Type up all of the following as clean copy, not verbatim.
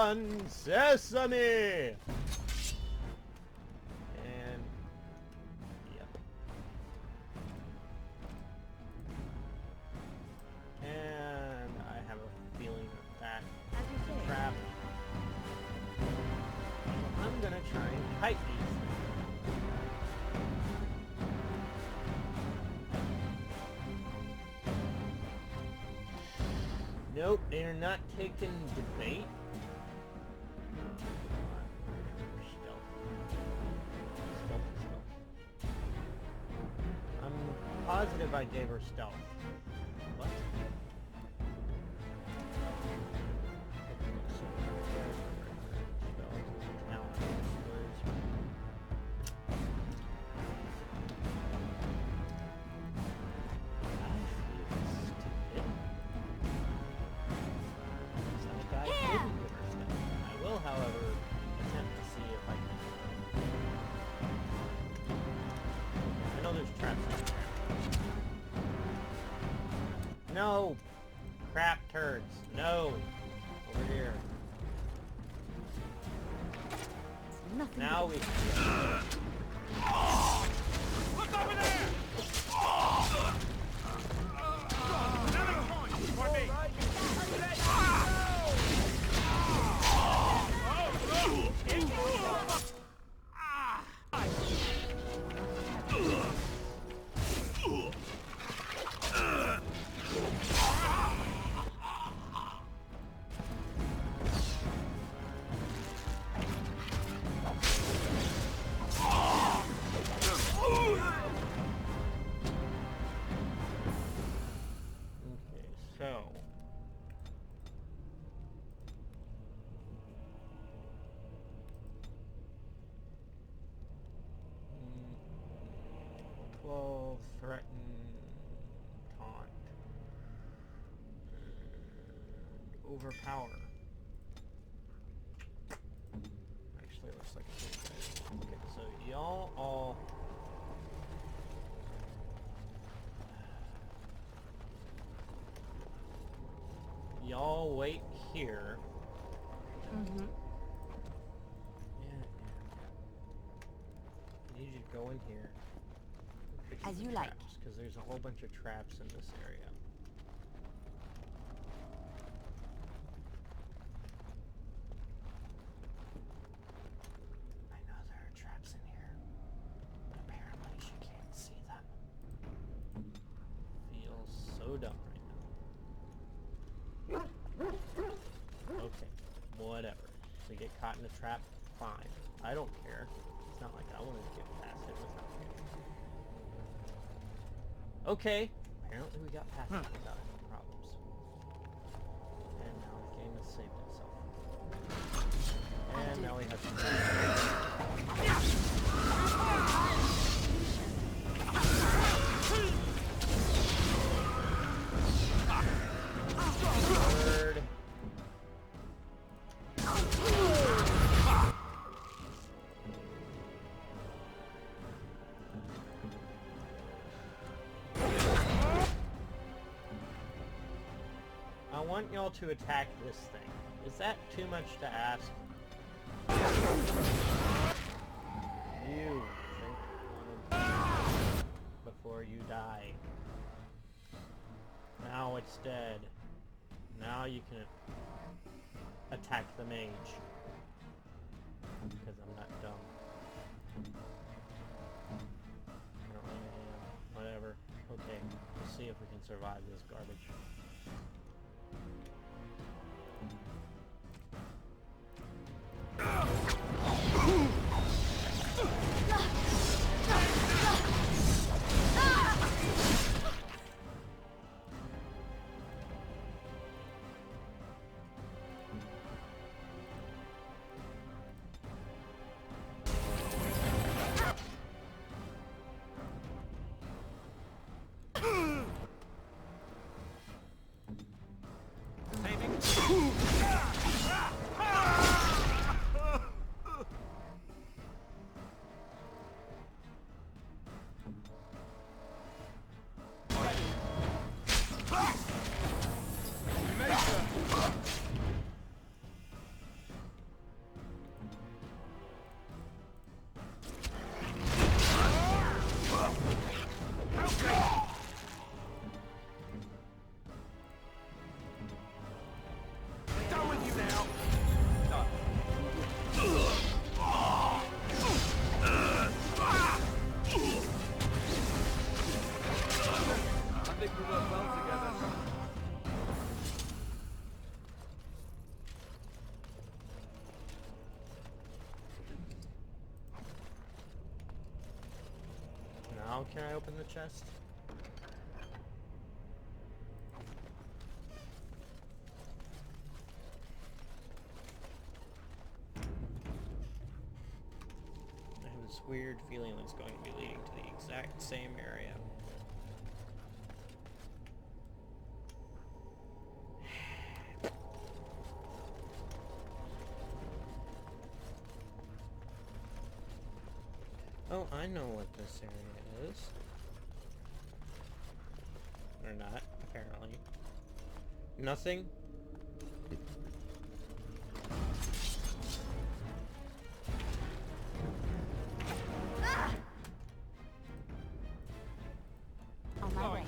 on, sesame! And... yep. And I have a feeling that trap. I'm gonna try and kite these things. Nope, they're not taking debate. I'm positive I gave her stealth. What? I will, however, attempt to see if I can. I know there's traps out there. No! Crap turds. No! Over here. Nothing. Now we can. Look over there! Another point for me! So... 12, threaten, taunt, and overpower. Actually, looks like it's okay. Okay, so y'all all... y'all wait here. Mm-hmm. Yeah. I need you to go in here. As you like. Because there's a whole bunch of traps in this area. I know there are traps in here, but apparently she can't see them. Feels so dumb right now. Okay, whatever. If we get caught in a trap, fine. I don't care. It's not like I wanted to get past it without it. Okay, apparently we got past it without any problems. And now the game has saved itself. And now we have Word. I want y'all to attack this thing. Is that too much to ask? You think before you die. Now it's dead. Now you can attack the mage. Because I'm not dumb. I don't really am. Whatever. Okay, let's see if we can survive this garbage. think we work well together. Now can I open the chest? I have this weird feeling that's going to be leading to the exact same area. Oh, I know what this area is. Or not, apparently. Nothing? On my way.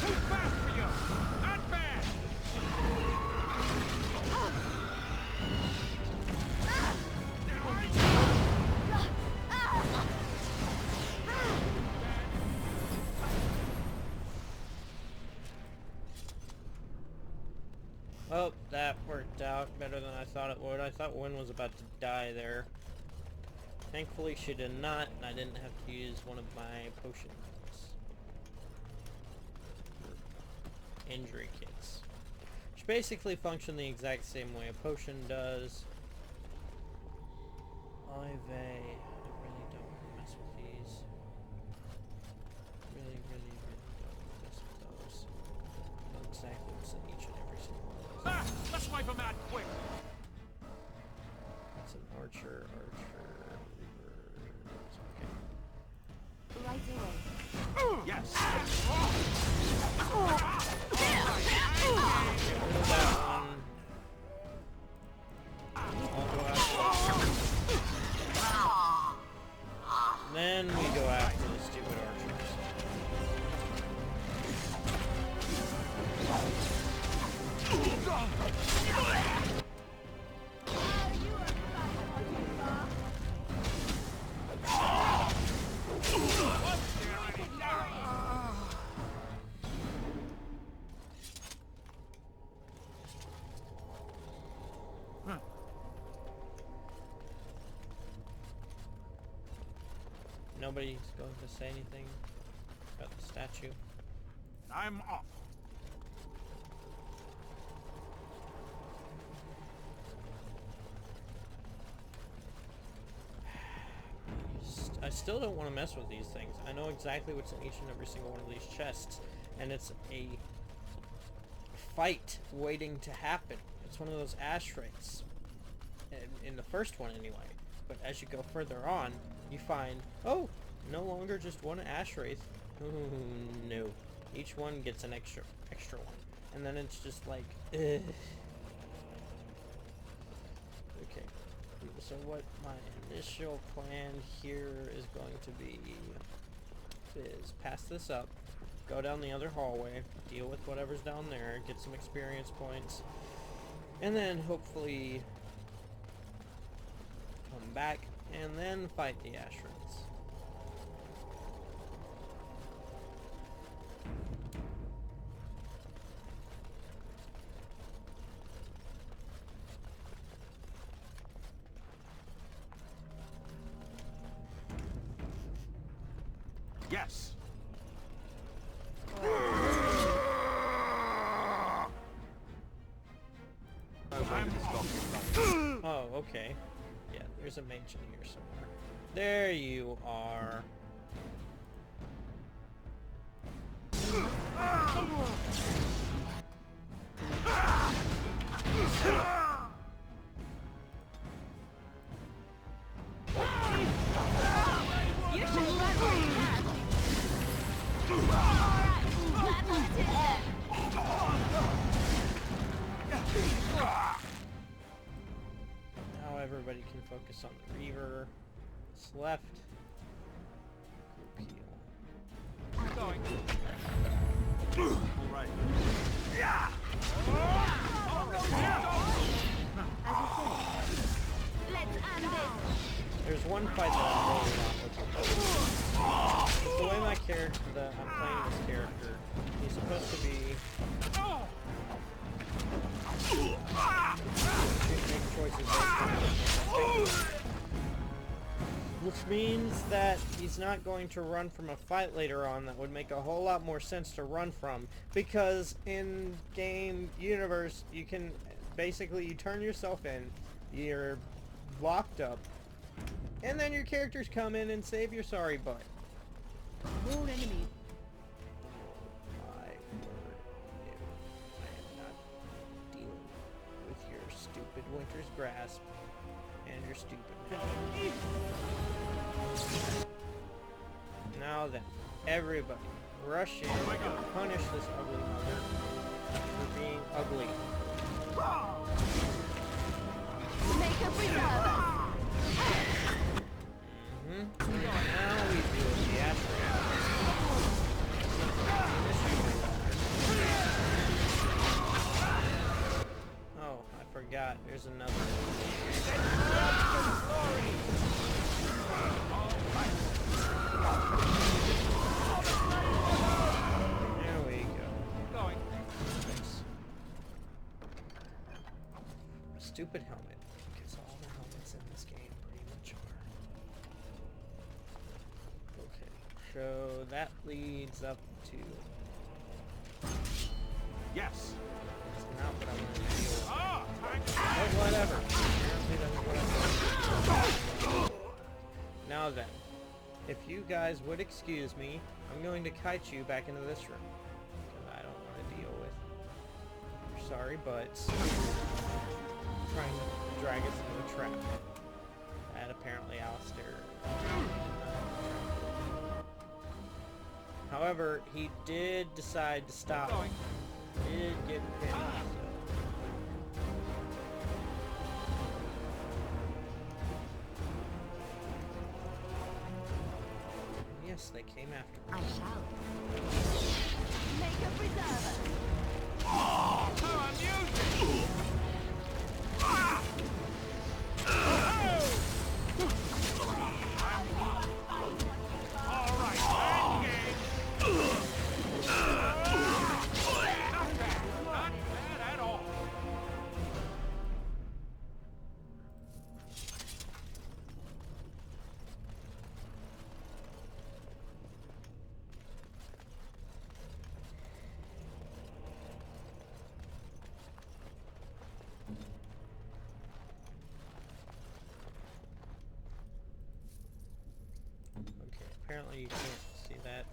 Too fast for you! Not bad! Oh, that worked out better than I thought it would. I thought Wynn was about to die there. Thankfully she did not, and I didn't have to use one of my potions. Injury kits. Which basically function the exact same way a potion does. I really don't want to mess with these. Really don't want to mess with those. I know exactly what's in each and every single one of those. Ah! Let's wipe them out quick! That's an archer, okay. Right away. Yes! Get rid of that one. I'll go after. And then we go after the stupid archers. Nobody's going to say anything about the statue. I'm off. I still don't want to mess with these things. I know exactly what's in each and every single one of these chests, and it's a fight waiting to happen. It's one of those ash wraiths. In the first one anyway. But as you go further on, you find, oh, no longer just one ash wraith. Ooh, no. Each one gets an extra one. And then it's just like, ugh. Okay. So what my initial plan here is going to be is pass this up, go down the other hallway, deal with whatever's down there, get some experience points, and then hopefully come back and then fight the ash wraiths. Yes. Oh, okay. Yeah, there's a mage in here somewhere. There you are. You should run where you can. Alright, that's what it is then. Now everybody can focus on the Reaver. What's left? Group heal. Going. Right. Let's end this. There's one fight that I'm rolling off with. The way my character, I'm playing this character, he's supposed to be make choices based on which means that he's not going to run from a fight later on that would make a whole lot more sense to run from, because in game universe you can basically, you turn yourself in, you're locked up, and then your characters come in and save your sorry butt. Moon enemy. My word, no. I am not dealing with your stupid Winter's Grasp and your stupid magic. Now then, everybody, rush in and punish this ugly mother for being ugly. Make a preserver. Now we deal with the Ashray. Oh, I forgot. There's another There we go. Going. Nice. Stupid helmet. Because all the helmets in this game pretty much are. Okay, so that leads up to... Yes. That's not what I want to deal with. Ah, time to But whatever. Apparently that's what I'm doing. Now then, if you guys would excuse me, I'm going to kite you back into this room. Because I don't want to deal with your sorry butts trying to drag us into a trap. And apparently Alistair... However, he did decide to stop. Going. Did get pinned, so... Yes, they came after me. I shall. Make a preserver. How amusing! All right, end game. Not bad at all. Okay, apparently you can't see that.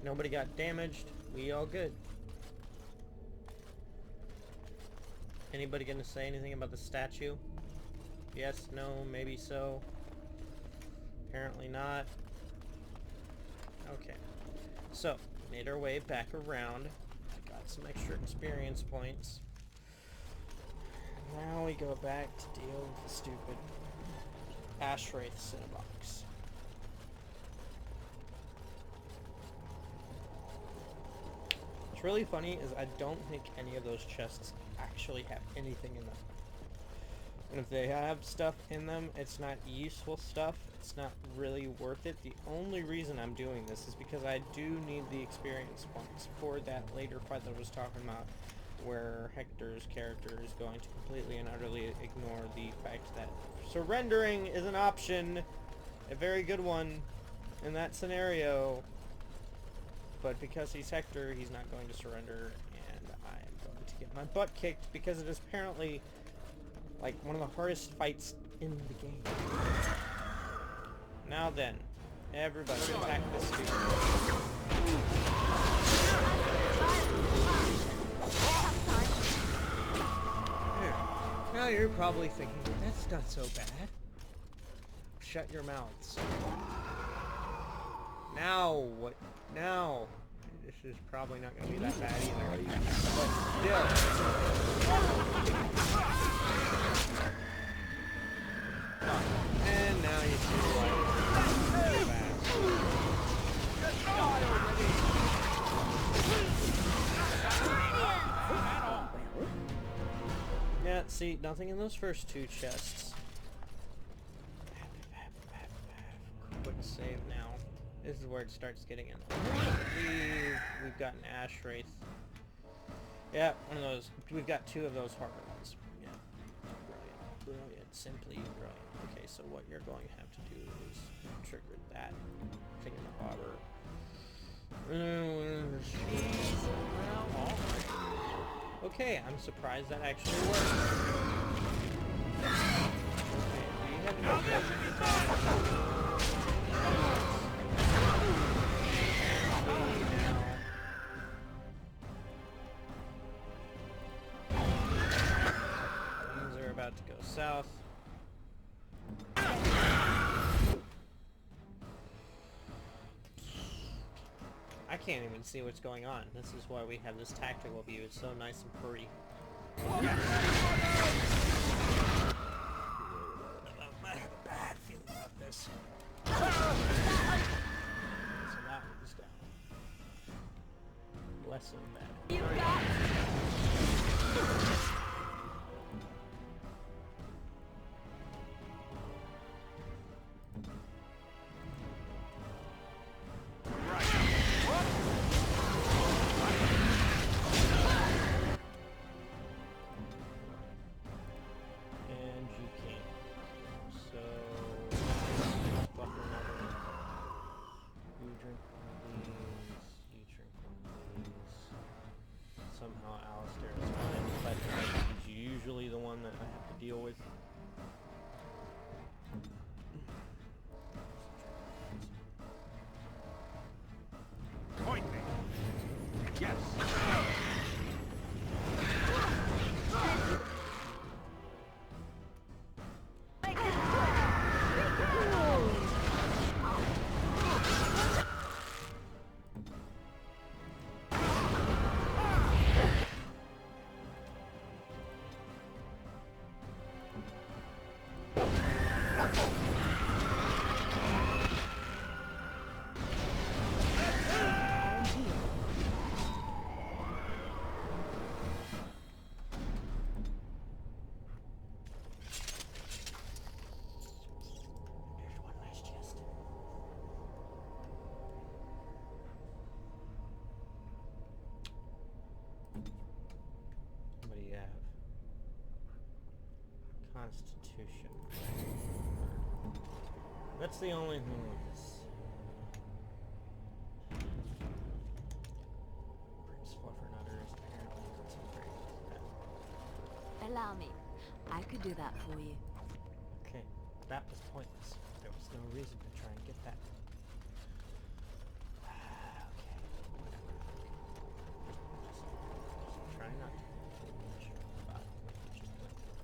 Nobody got damaged. We all good. Anybody gonna say anything about the statue? Yes, no, maybe so. Apparently not. Okay. So, made our way back around. Got some extra experience points. Now we go back to deal with the stupid Ashwraiths in a box. What's really funny is I don't think any of those chests actually have anything in them. And if they have stuff in them, it's not useful stuff. It's not really worth it. The only reason I'm doing this is because I do need the experience points for that later fight that I was talking about, where Hector's character is going to completely and utterly ignore the fact that surrendering is an option, a very good one in that scenario, but because he's Hector, he's not going to surrender, and I am going to get my butt kicked because it is apparently like one of the hardest fights in the game. Now then, everybody attack this dude. There. Now you're probably thinking, that's not so bad. Shut your mouths. Now what? Now this is probably not going to be that bad either. But still. And now you see why it's bad. Yeah, see, nothing in those first two chests. Quick save now. This is where it starts getting in. We've got an ash wraith. Yeah, one of those. We've got two of those harder ones. Yeah. Brilliant. Brilliant. Simply brilliant. Okay, so what you're going to have to do is trigger that thing in the bobber. Okay, I'm surprised that actually worked. Okay, do you have any things are about to go south. I can't even see what's going on. This is why we have this tactical view. It's so nice and furry. I have a bad feeling about this. So that one's down. Less than bad. You got And you can't. So buffer another. You drink one of these. You drink one of these. Somehow Alistair is fine, but he's usually the one that I have to deal with. Point me. Yes. make it quick. There's one nice chest. What do you have? Constitution. That's the only thing with this. Prince Fluffernutter is apparently not so great at that. Allow me. I could do that for you. Okay, that was pointless. There was no reason to try and get that. Okay, whatever. Just try not to think too much about what you just went through.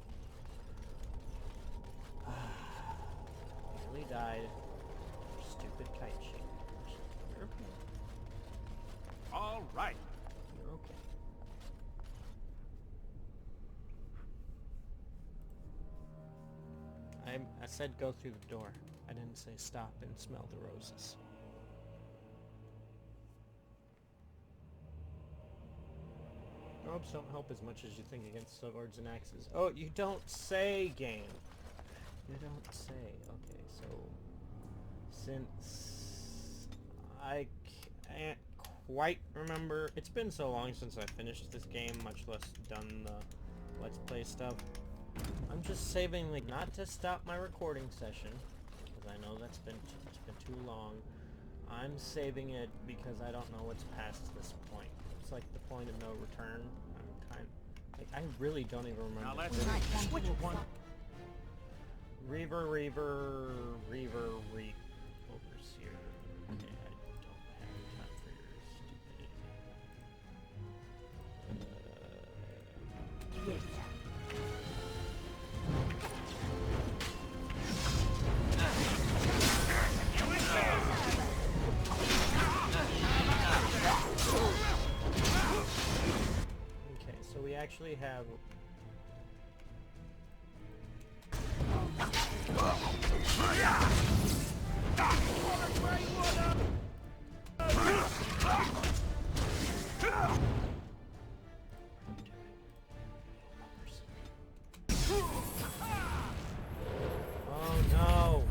Nearly died. Stupid kite shape. You're okay. All right. You're okay. I said go through the door. I didn't say stop and smell the roses. Ropes don't help as much as you think against swords and axes. Oh, you don't say, game. You don't say. Okay, so since I can't quite remember, it's been so long since I finished this game, much less done the Let's Play stuff. I'm just saving, like, not to stop my recording session, because I know it's been too long. I'm saving it because I don't know what's past this point. It's like the point of no return. Like, I really don't even Now remember. let's Right, thank which you. one? Reaver, Overseer. Okay, I don't have time for your stupidity. Yes. Okay, so we actually have... Oh no!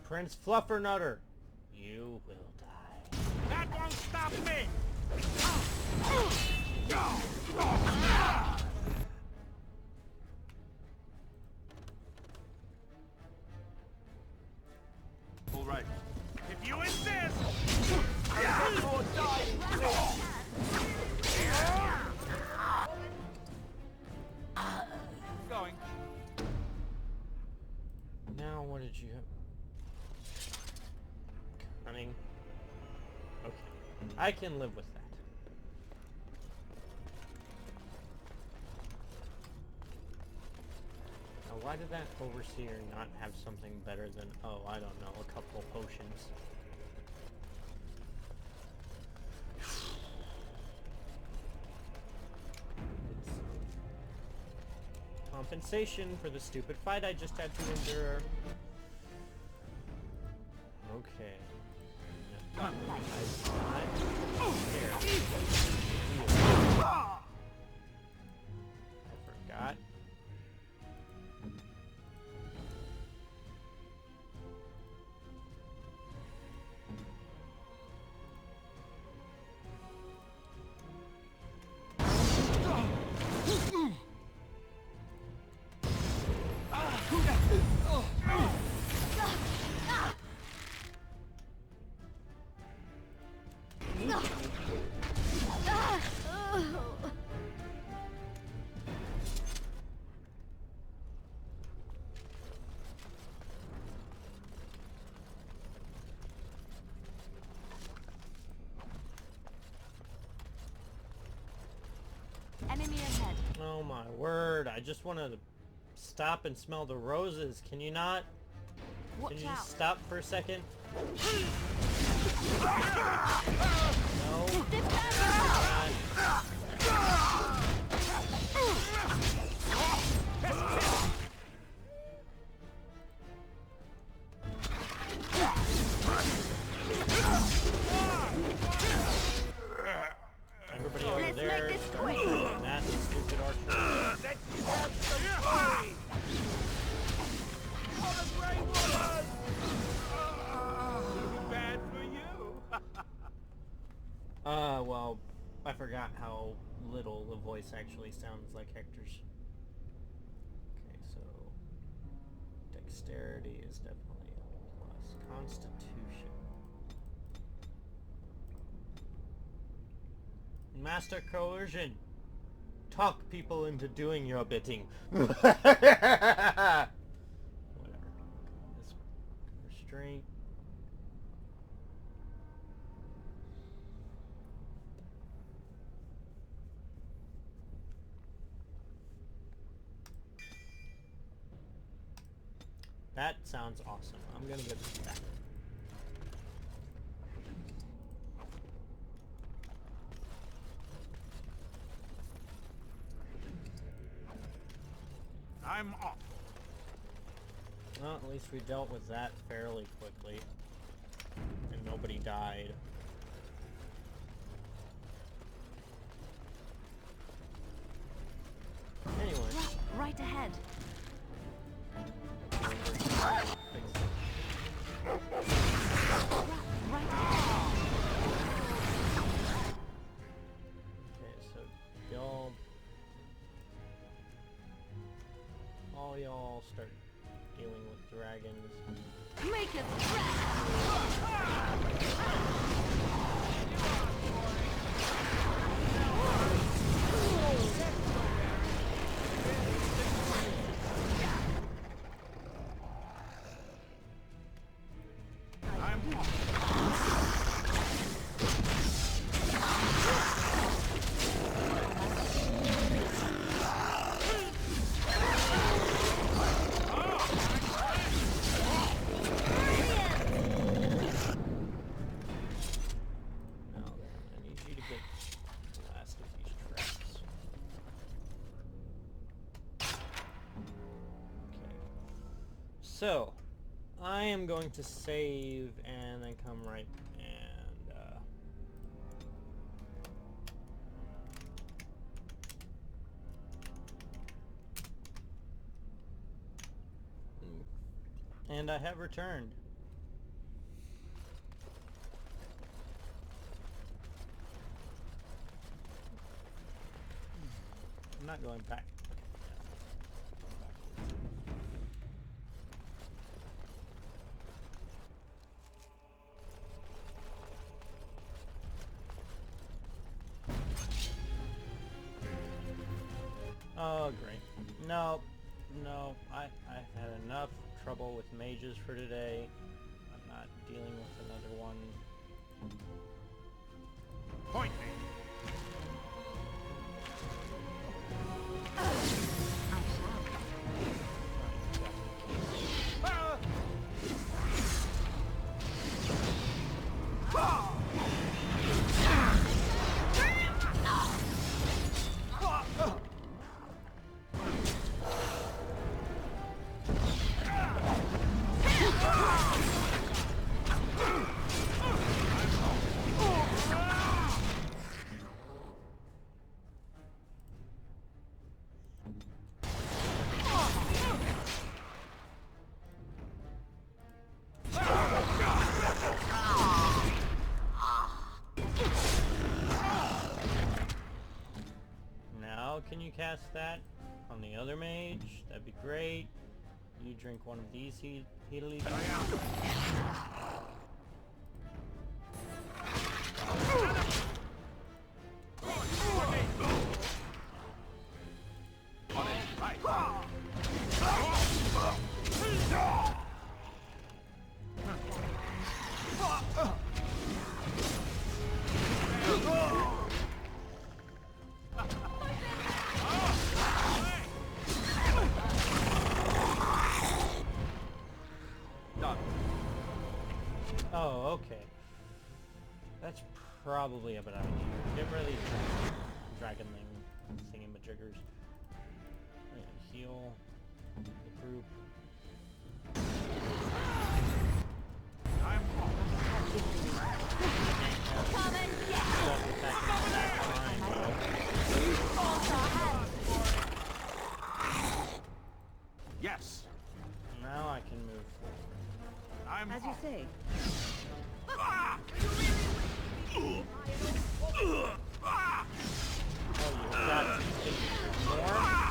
Prince Fluffernutter! You will die. That won't stop me! All right. If you insist! Going. Now what did you have? Cunning. Okay. I can live with that. Now why did that Overseer not have something better than, oh, I don't know, a couple potions? It's compensation for the stupid fight I just had to endure. Okay. I forgot. Enemy ahead. Oh my word, I just want to stop and smell the roses. Can you not? Watch Can you out. just stop for a second? No. Everybody over Let's there. make this start quick. shooting that stupid archer. Bad for you. Well, I forgot how little the voice actually sounds like Hector's. Okay, so dexterity is definitely a plus. Constitution. Master coercion. Talk people into doing your bidding. Whatever. This restraint. That sounds awesome. I'm gonna get that. I'm off. Well, at least we dealt with that fairly quickly. And nobody died. Anyway. Right ahead. Right ahead. Okay, so y'all... all y'all start dealing with dragons. Make it threat. So, I am going to save and then come right and and I have returned. I'm not going back. Oh, great. No, no, I've had enough trouble with mages for today. I'm not dealing with another one. Point me. I shall. Now, can you cast that on the other mage? That'd be great. You drink one of these healy. Oh, okay. That's probably a bad idea. Get rid of these dragonling thingamajiggers. Heal the group. I'm off. Come and get Yes. Now I can move forward. I'm as you off. say. Oh, you've got more?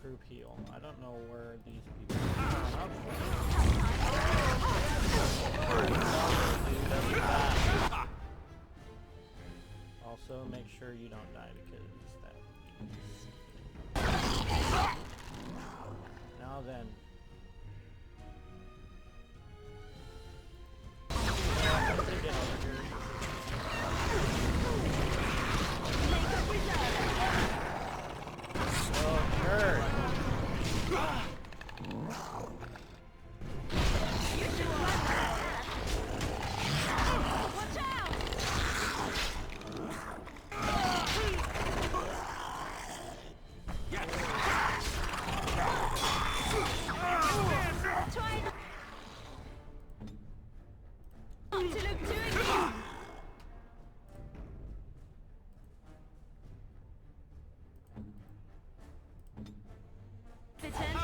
Group heal. I don't know where these people are. Also, make sure you don't die because that would be... Now then. Get over here. Oh, nerd. Watch out! Yes. Try not to look too again. Fitton.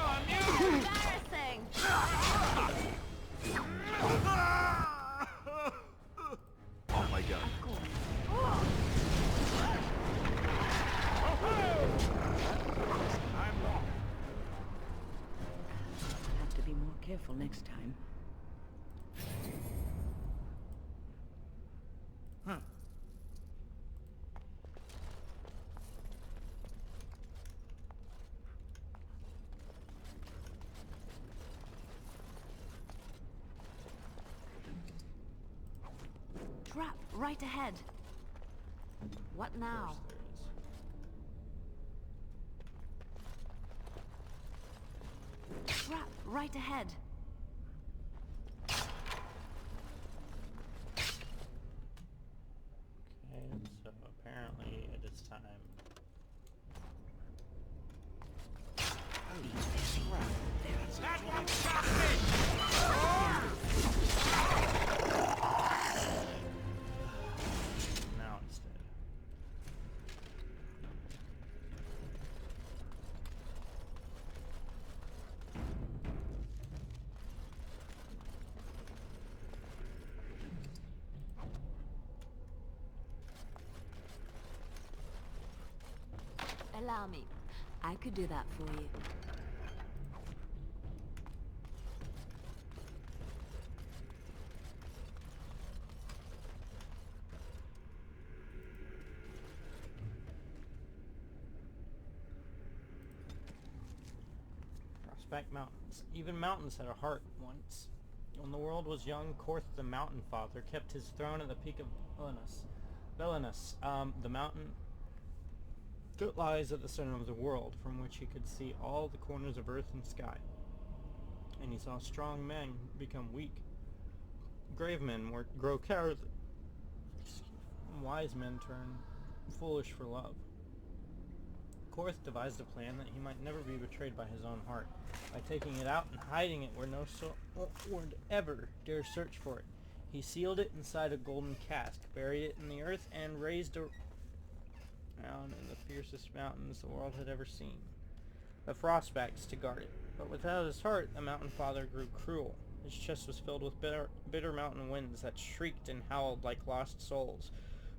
Embarrassing. Oh my god. I'm off. Have to be more careful next time. Trap right ahead. What now? Of course there is. Trap right ahead. Okay, so apparently it is time Allow me. I could do that for you. Frostback Mountains. Even mountains had a heart once. When the world was young, Korth the Mountain Father kept his throne at the peak of Belenus, the mountain that lies at the center of the world, from which he could see all the corners of earth and sky. And he saw strong men become weak. Grave men grow cowardly. And wise men turn foolish for love. Korth devised a plan that he might never be betrayed by his own heart, by taking it out and hiding it where no soul would ever dare search for it. He sealed it inside a golden cask, buried it in the earth, and raised a mound in the fiercest mountains the world had ever seen, the Frostbacks, to guard it. But without his heart, the Mountain Father grew cruel. His chest was filled with bitter mountain winds that shrieked and howled like lost souls.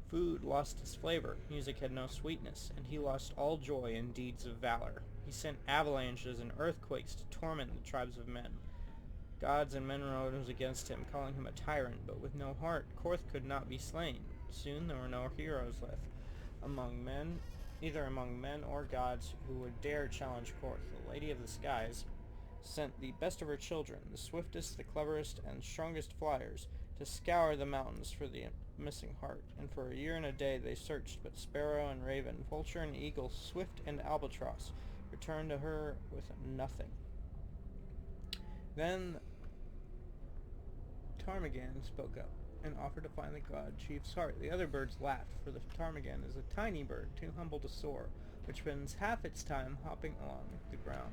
Food lost its flavor, music had no sweetness, and he lost all joy in deeds of valor. He sent avalanches and earthquakes to torment the tribes of men. Gods and men rose against him, calling him a tyrant, but with no heart, Korth could not be slain. Soon there were no heroes left among men, neither among men or gods, who would dare challenge Korth. The Lady of the Skies sent the best of her children, the swiftest, the cleverest, and strongest flyers, to scour the mountains for the missing heart, and for a year and a day they searched, but sparrow and raven, vulture and eagle, swift and albatross returned to her with nothing. Then Ptarmigan spoke up and offered to find the god chief's heart. The other birds laughed, for the ptarmigan is a tiny bird, too humble to soar, which spends half its time hopping along the ground.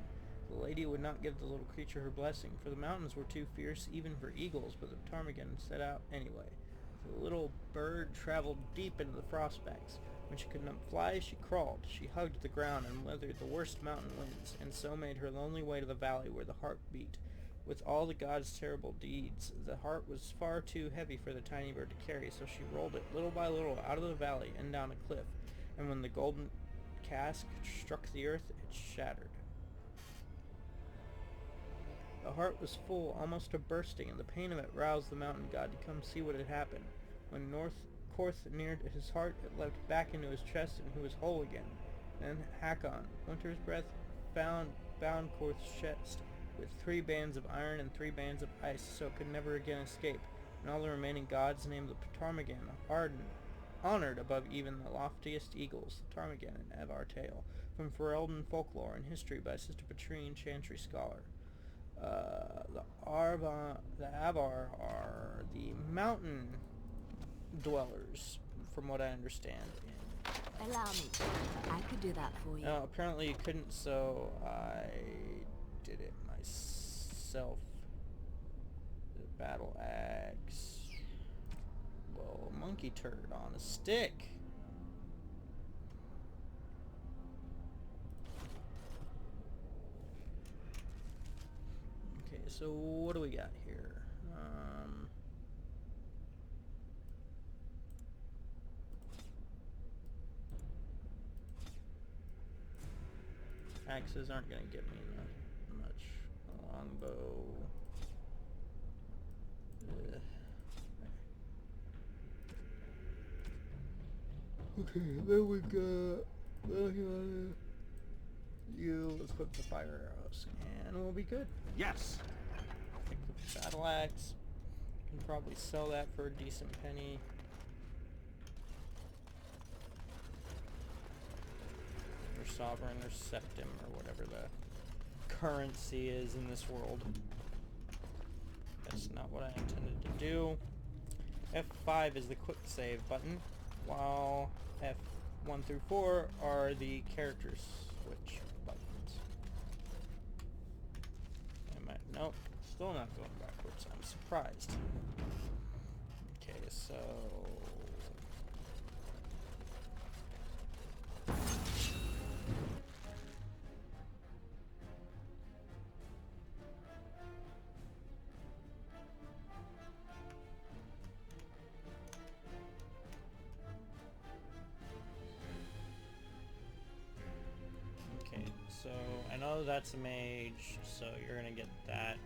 The lady would not give the little creature her blessing, for the mountains were too fierce even for eagles, but the ptarmigan set out anyway. The little bird traveled deep into the frostbacks. When she could not fly, she crawled. She hugged the ground and weathered the worst mountain winds, and so made her lonely way to the valley where the heart beat. With all the god's terrible deeds, the heart was far too heavy for the tiny bird to carry, so she rolled it little by little out of the valley and down a cliff, and when the golden cask struck the earth, it shattered. The heart was full, almost to bursting, and the pain of it roused the mountain god to come see what had happened. When Korth neared his heart, it leapt back into his chest, and he was whole again. Then Hakon, Winter's Breath, bound Korth's chest with 3 bands of iron and 3 bands of ice, so it could never again escape, and all the remaining gods named the ptarmigan honored above even the loftiest eagles, the ptarmigan in Evar tale, from Ferelden folklore and history by Sister Petrine, Chantry scholar. The Avar are the mountain dwellers, from what I understand. Allow me. I could do that for you. Apparently you couldn't, so I did it myself. The battle axe. Well, monkey turd on a stick. Okay, so what do we got here? Axes aren't going to get me much. Longbow. Ugh. Okay, then we got you equip the fire arrows, and we'll be good. Yes. Take the battle axe. Can probably sell that for a decent penny. Or sovereign or septim or whatever the currency is in this world. That's not what I intended to do. F5 is the quick save button, while F1 through 4 are the character switch buttons. Nope, still not going backwards. I'm surprised. Okay, so I know that's a mage, so you're gonna get that.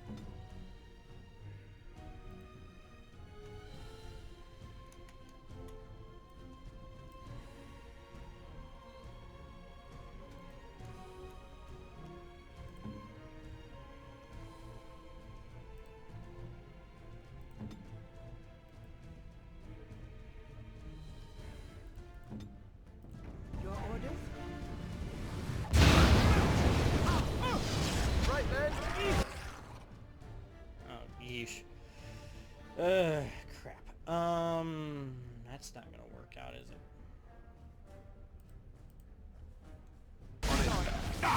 Your orders? Right then. Oh, yeesh. Crap. That's not gonna work out, is it? I shall do so.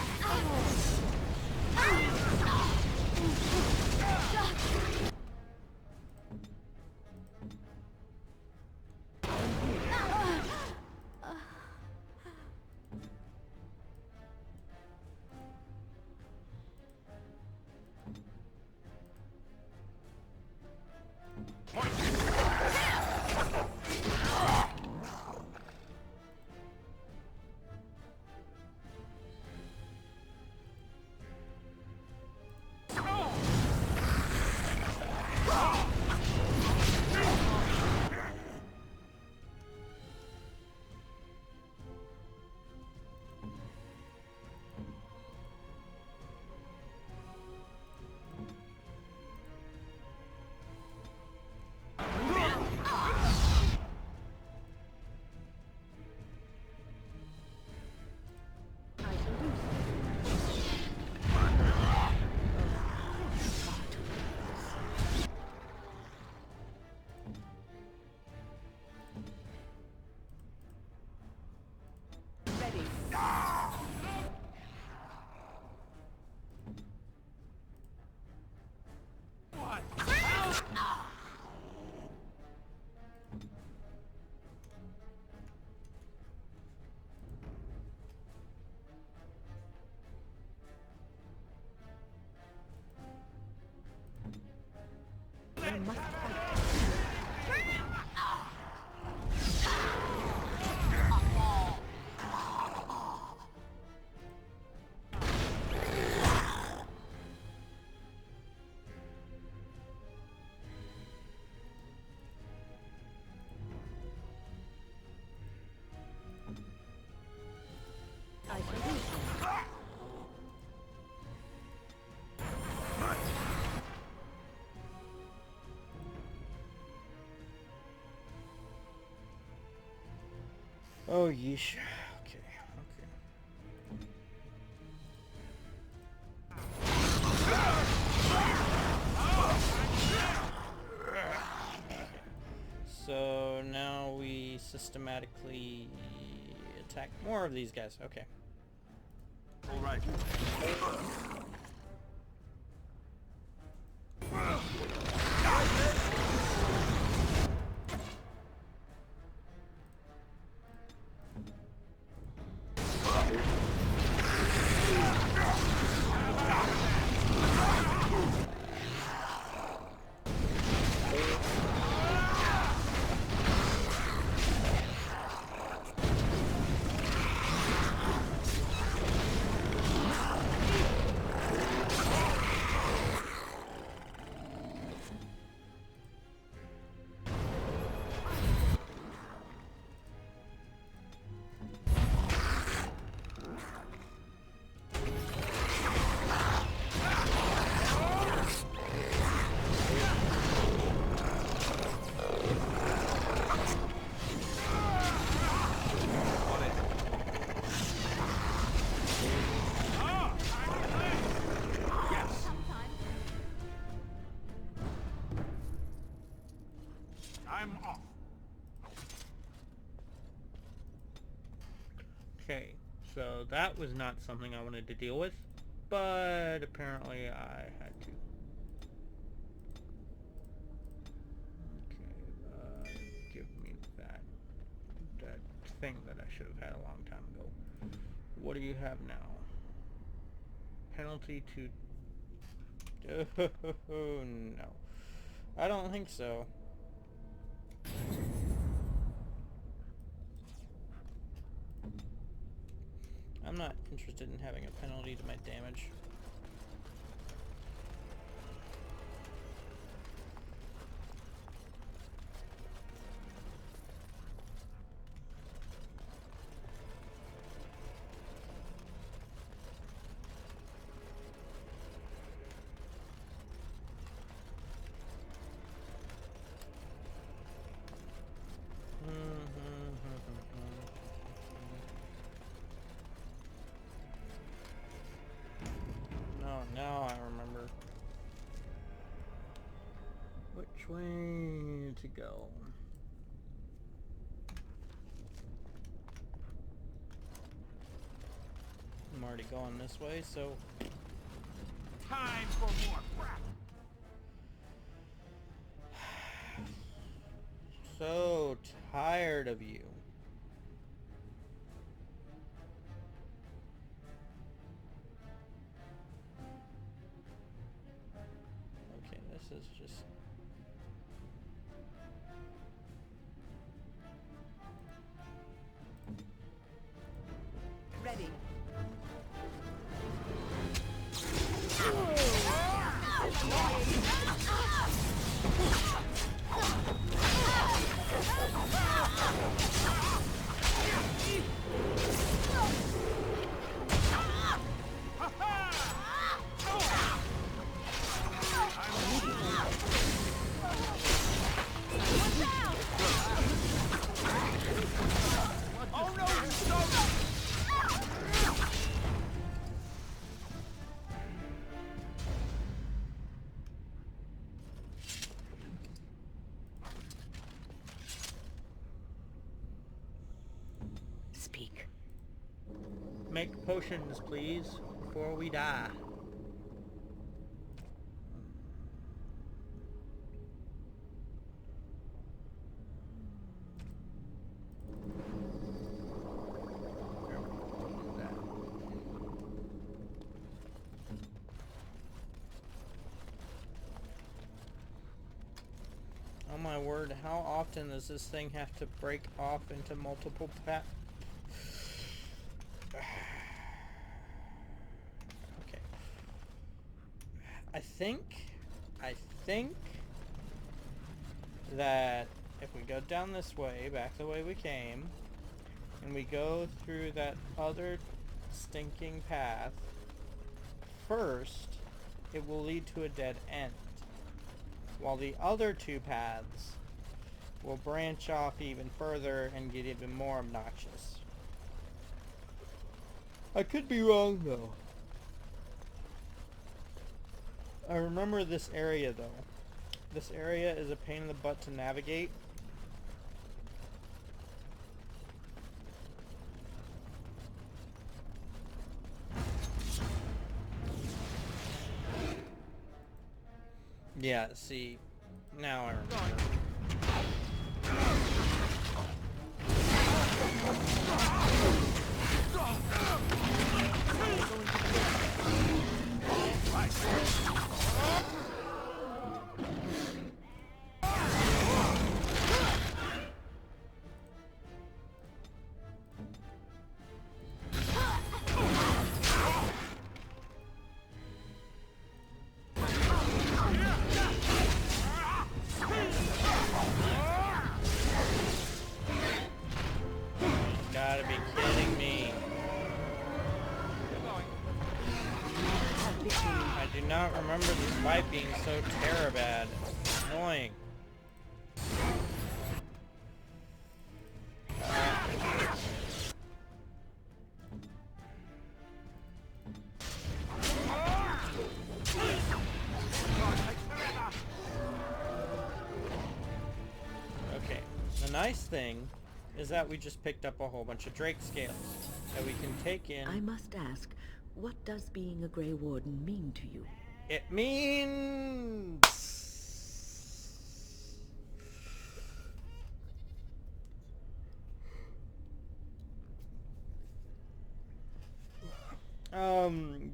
Ready. I must fight. I shall do so. Oh, yeesh. Okay, okay. So now we systematically attack more of these guys. Okay. All right. Yes. I'm off. Okay, so that was not something I wanted to deal with, but apparently I had to. Okay, give me that thing that I should have had a long time ago. What do you have now? Penalty to... Oh, no. I don't think so. I'm I'm not interested in having a penalty to my damage. No, now I remember which way to go. I'm already going this way, so Time for more crap. so tired of you. Okay, this is just... Ready. Oh no, you don't! Speak. Make potions, please, before we die. Oh my word, how often does this thing have to break off into multiple Okay. I think that if we go down this way, back the way we came, and we go through that other stinking path, first, it will lead to a dead end. While the other two paths will branch off even further and get even more obnoxious. I could be wrong though. I remember this area though. This area is a pain in the butt to navigate. Yeah, see, now I remember. Gotta be kidding me. I do not remember this fight being so terribad. Annoying. Okay, the nice thing is that we just picked up a whole bunch of Drake scales that we can take in. I must ask, what does being a Grey Warden mean to you? It means...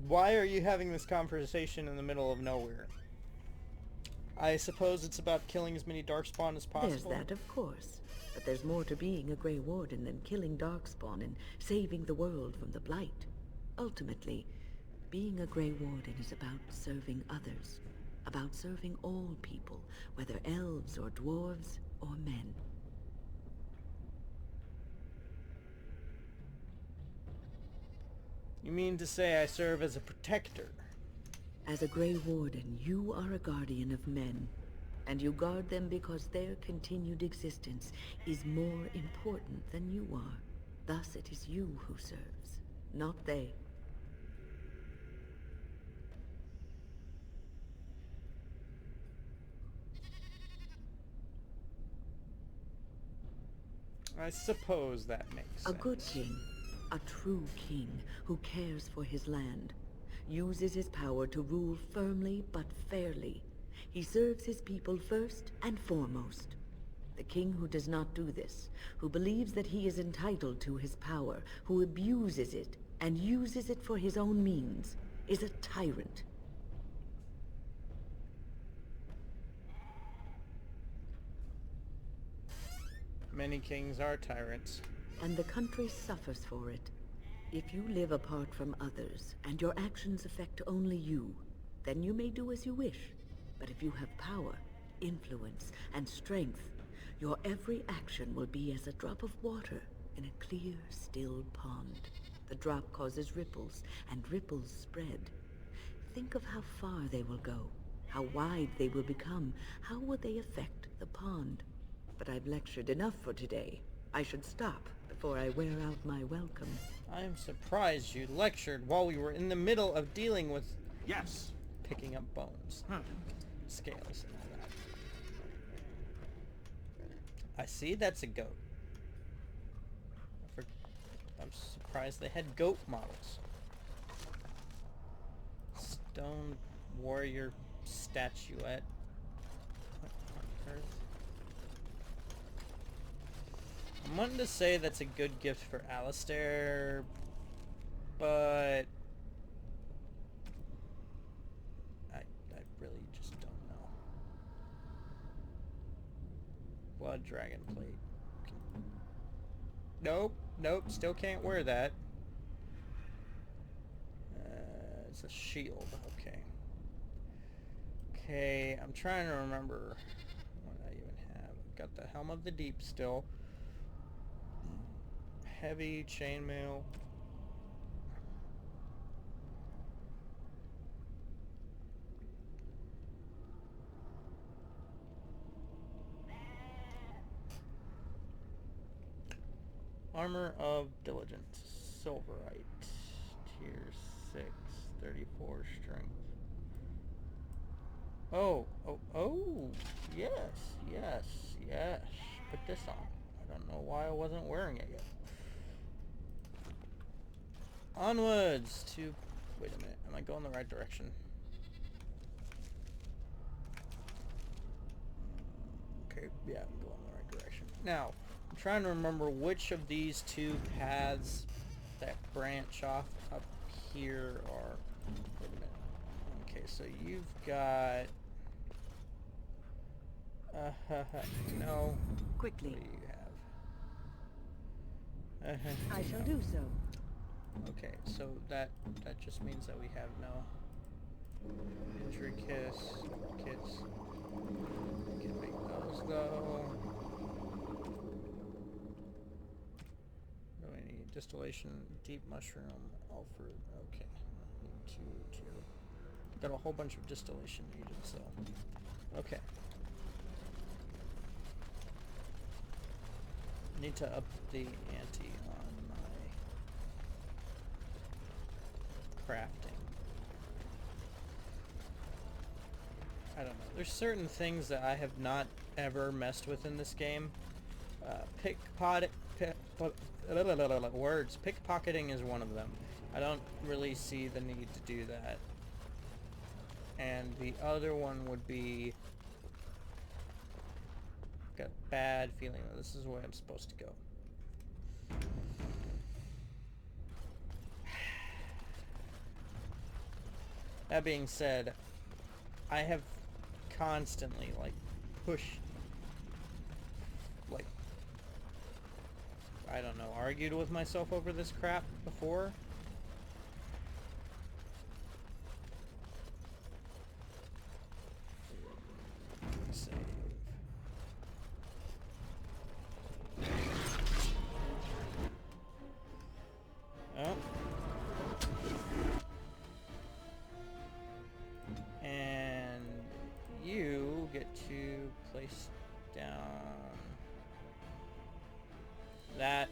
why are you having this conversation in the middle of nowhere? I suppose it's about killing as many Darkspawn as possible. There's that, of course. But there's more to being a Grey Warden than killing Darkspawn and saving the world from the Blight. Ultimately, being a Grey Warden is about serving others, about serving all people, whether elves or dwarves or men. You mean to say I serve as a protector? As a Grey Warden, you are a guardian of men, and you guard them because their continued existence is more important than you are. Thus it is you who serves, not they. I suppose that makes A sense. good king, a true king who cares for his land, uses his power to rule firmly but fairly. He serves his people first and foremost. The king who does not do this, who believes that he is entitled to his power, who abuses it and uses it for his own means, is a tyrant. Many kings are tyrants. And the country suffers for it. If you live apart from others, and your actions affect only you, then you may do as you wish. But if you have power, influence, and strength, your every action will be as a drop of water in a clear, still pond. The drop causes ripples, and ripples spread. Think of how far they will go, how wide they will become, how will they affect the pond. But I've lectured enough for today. I should stop before I wear out my welcome. I am surprised you lectured while we were in the middle of dealing with Yes. picking up bones, scales, and all that. I see that's a goat. I'm surprised they had goat models. Stone warrior statuette. What on earth? I'm wanting to say that's a good gift for Alistair, but I really just don't know. Blood dragon plate. Nope, still can't wear that. It's a shield, okay. Okay, I'm trying to remember what I even have. I've got the Helm of the Deep still. Heavy chainmail. Armor of Diligence. Silverite. Tier 6. 34 strength. Oh. Yes. Put this on. I don't know why I wasn't wearing it yet. Onwards to... Wait a minute. Am I going the right direction? Okay, yeah, I'm going the right direction. Now, I'm trying to remember which of these two paths that branch off up here are... Wait a minute. Okay, so you've got... no. Quickly. What do you have? I shall do so. Okay, so that just means that we have no injury kits. We can make those though. No, we need distillation, deep mushroom, Alfred. Okay, two. Got a whole bunch of distillation needed, so okay. Need to up the ante on my crafting. I don't know. There's certain things that I have not ever messed with in this game. Pickpocketing is one of them. I don't really see the need to do that. And the other one would be... Got a bad feeling that this is where I'm supposed to go. That being said, I have constantly, like, pushed, like, I don't know, argued with myself over this crap before. place down that.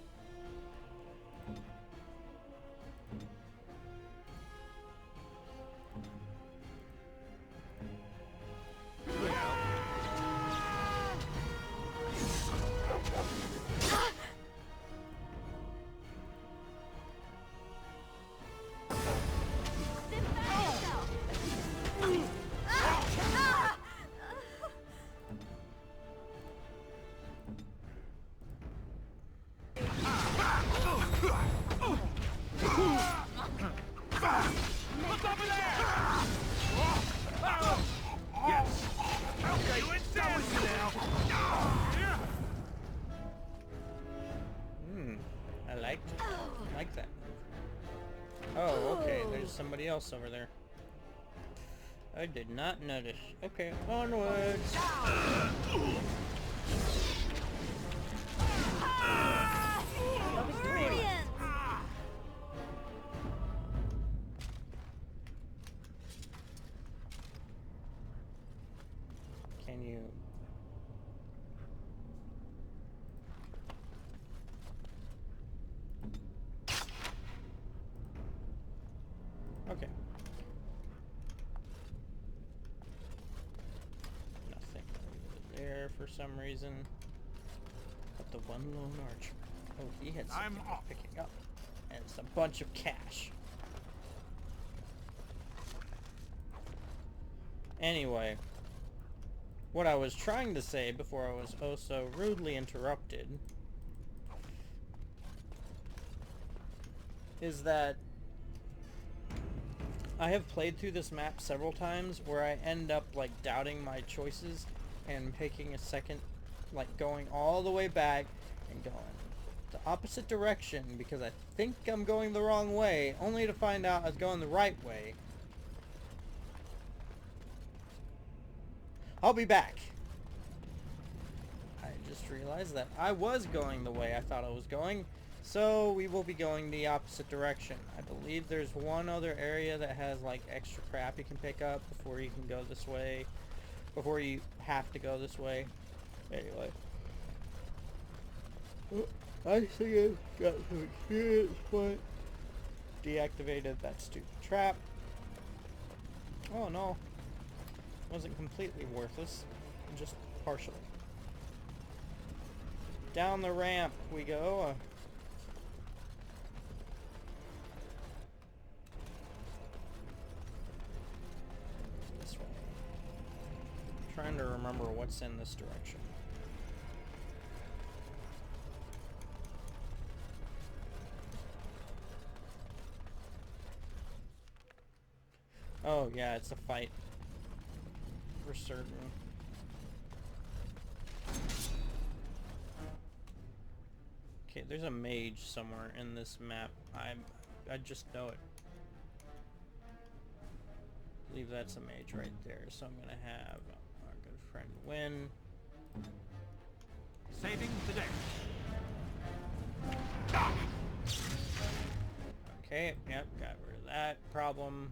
Look over there! Yes. Okay, you insanity now. I like that. Oh, okay, there's somebody else over there. I did not notice. Okay, onwards. Can you... Okay. Nothing over there for some reason. But the one lone archer. Oh, he had something I'm off. picking up. And it's a bunch of cash. Anyway. What I was trying to say before I was oh so rudely interrupted is that I have played through this map several times where I end up like doubting my choices and taking a second, like going all the way back and going the opposite direction because I think I'm going the wrong way, only to find out I was going the right way. I'll be back. I just realized that I was going the way I thought I was going, so we will be going the opposite direction. I believe there's one other area that has like extra crap you can pick up before you can go this way, before you have to go this way. Anyway. I think I've got some experience point. Deactivated that stupid trap. Oh no. Wasn't completely worthless, just partially. Down the ramp we go. This way. Trying to remember what's in this direction. Oh yeah, it's a fight. For certain. Okay, there's a mage somewhere in this map. I just know it. I believe that's a mage right there. So I'm gonna have our good friend Win. Saving the day. Okay, yep, got rid of that problem.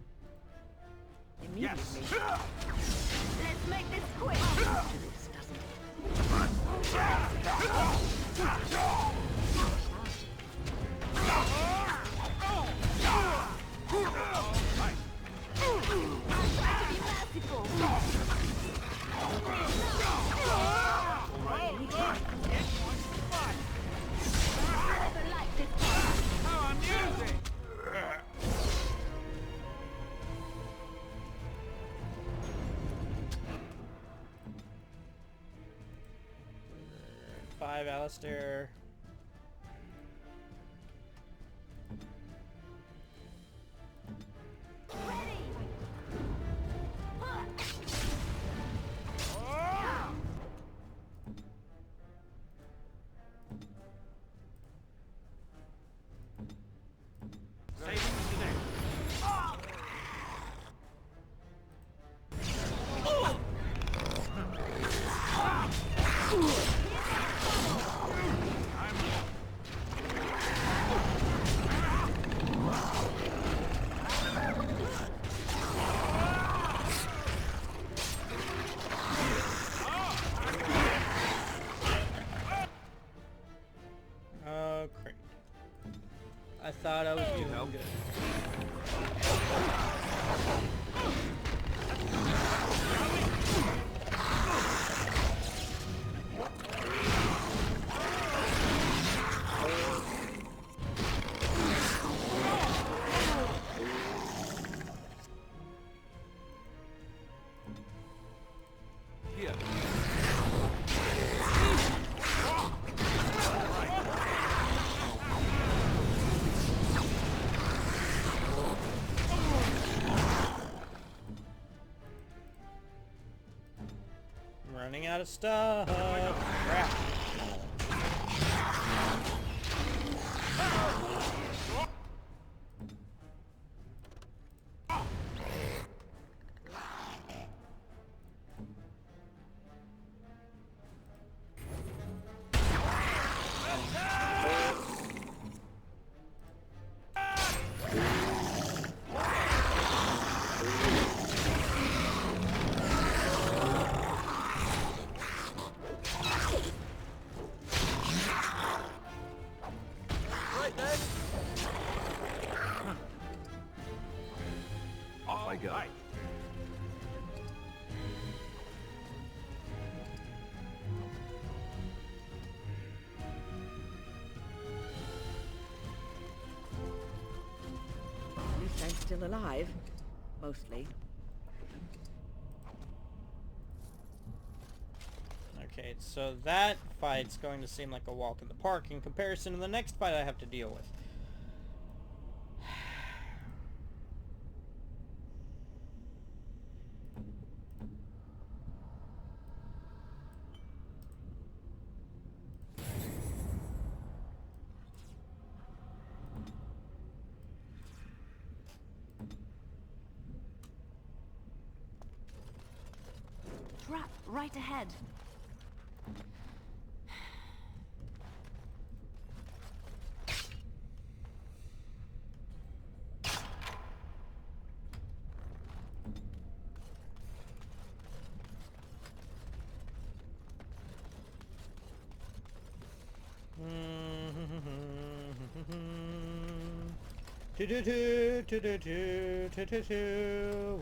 Yes. Let's make this quick. This doesn't I'll try to be merciful. Never like this part. How amusing! 5 Alistair. Saving the day. thought I was doing help? good. Here. I'm running out of stuff. Crap. Off I go. Right. At least I'm still alive. Mostly. Okay, so that fight's going to seem like a walk in the park in comparison to the next fight I have to deal with. Trap right ahead.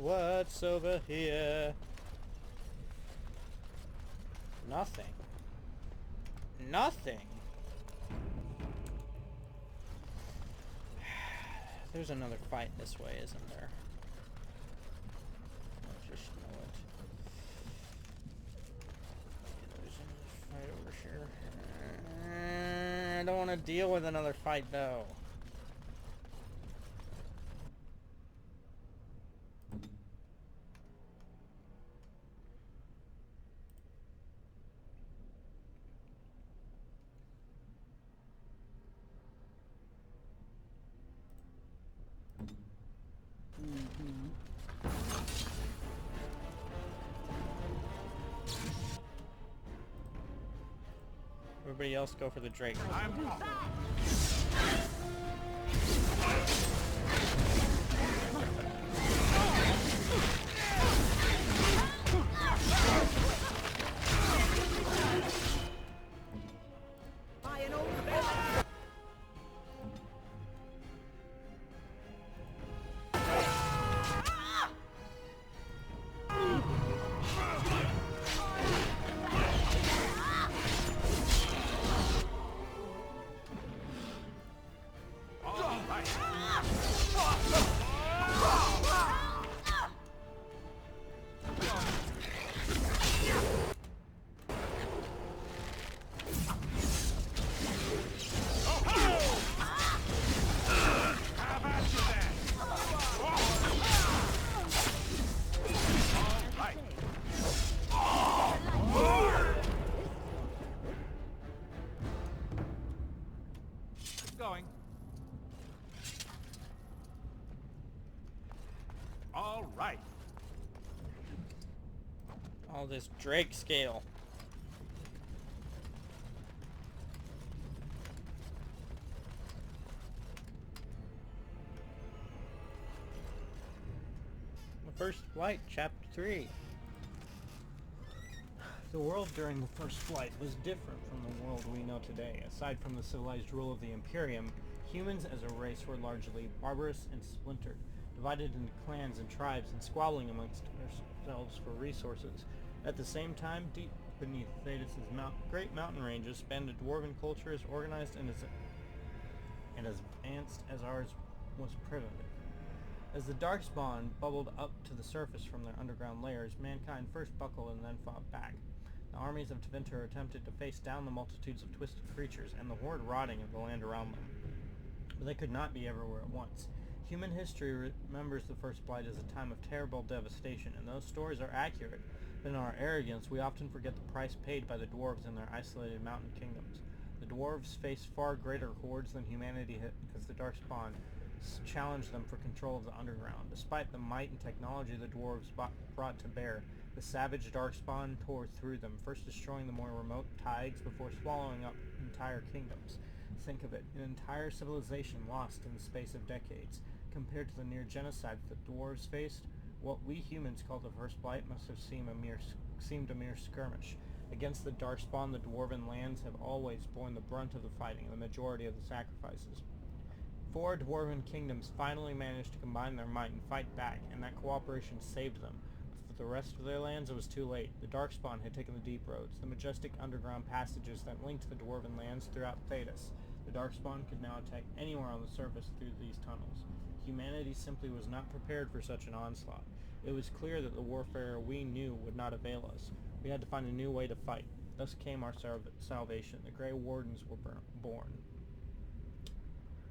What's over here? Nothing. Nothing. There's another fight this way, isn't there? I just know it. There's another fight over here. I don't want to deal with another fight though. Everybody else go for the Drake. Going. All right. All this Drake scale. The First Flight, Chapter 3. The world during the First Flight was different from the world we know today. Aside from the civilized rule of the Imperium, Humans as a race were largely barbarous and splintered, divided into clans and tribes and squabbling amongst themselves for resources. At the same time, deep beneath Thetis' great mountain ranges spanned a dwarven culture as organized and as advanced as ours was primitive. As the Darkspawn bubbled up to the surface from their underground layers, mankind first buckled and then fought back. The armies of Tevinter attempted to face down the multitudes of twisted creatures and the horde rotting of the land around them. But they could not be everywhere at once. Human history remembers the First Blight as a time of terrible devastation, and those stories are accurate. But in our arrogance, we often forget the price paid by the dwarves in their isolated mountain kingdoms. The dwarves faced far greater hordes than humanity as the Darkspawn challenged them for control of the underground. Despite the might and technology the dwarves brought to bear, the savage Darkspawn tore through them, first destroying the more remote tides before swallowing up entire kingdoms. Think of it, an entire civilization lost in the space of decades. Compared to the near genocide that the dwarves faced, what we humans call the First Blight must have seemed a mere skirmish. Against the Darkspawn, the dwarven lands have always borne the brunt of the fighting and the majority of the sacrifices. 4 dwarven kingdoms finally managed to combine their might and fight back, and that cooperation saved them. But for the rest of their lands, it was too late. The Darkspawn had taken the deep roads, the majestic underground passages that linked the dwarven lands throughout Thetis. The Darkspawn could now attack anywhere on the surface through these tunnels. Humanity simply was not prepared for such an onslaught. It was clear that the warfare we knew would not avail us. We had to find a new way to fight. Thus came our salvation. The Grey Wardens were born.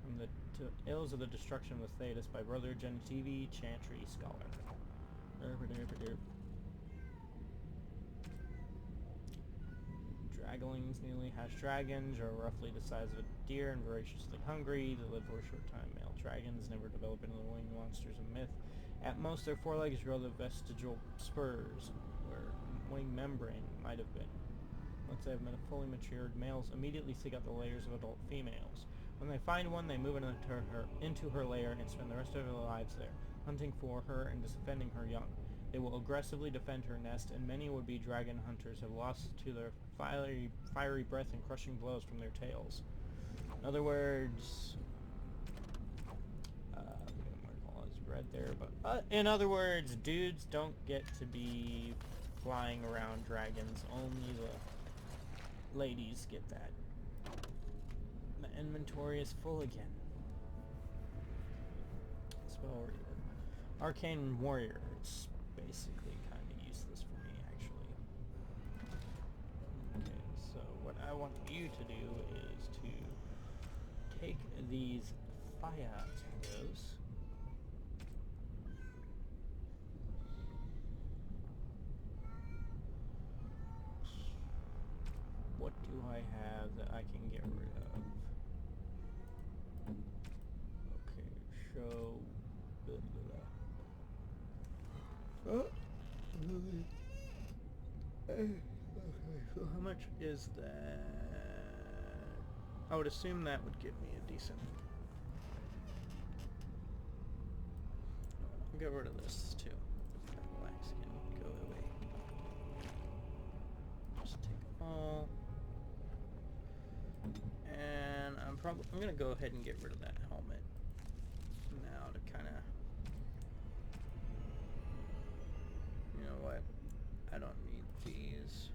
From the Tales of the Destruction of Thetis by Brother Gentivi, Chantry Scholar. Draglings, newly hatched dragons, are roughly the size of a deer and voraciously hungry. They live for a short time. Male dragons never develop into the winged monsters of myth. At most, their forelegs grow the vestigial spurs, where wing membrane might have been. Once they have fully matured, males immediately seek out the lairs of adult females. When they find one, they move into her lair and spend the rest of their lives there, hunting for her and defending her young. They will aggressively defend her nest, and many would-be dragon hunters have lost to their fiery breath and crushing blows from their tails. In other words, red there, but in other words, dudes don't get to be flying around dragons. Only the ladies get that. My inventory is full again. Spell reader. Arcane Warrior. It's basically kind of useless for me, actually. Okay, so what I want you to do is to take these fire arrows. What do I have that I can get rid of? Okay, show... Okay, so how much is that? I would assume that would give me a decent... I'll get rid of this too. Black skin, go away. Just take all... And I'm gonna go ahead and get rid of that helmet now to kind of, you know what, I don't need these.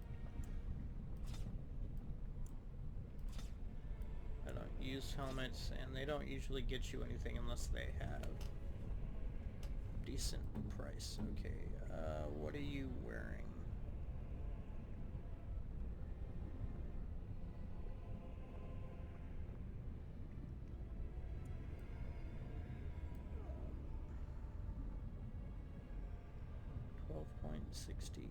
I don't use helmets, and they don't usually get you anything unless they have decent price. Okay, what are you wearing? .60.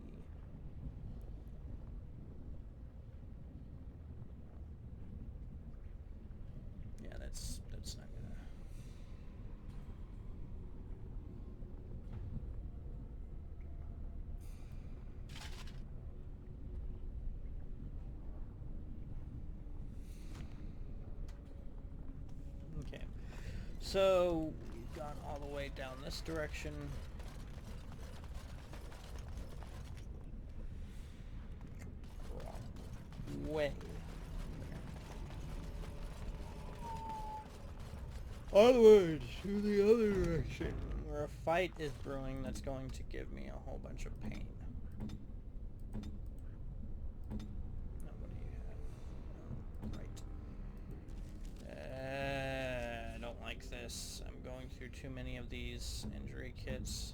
Yeah, that's not gonna. Okay, so we've gone all the way down this direction. Way. Onward to the other direction, where a fight is brewing that's going to give me a whole bunch of pain. Now, what do you have? Right. I don't like this. I'm going through too many of these injury kits.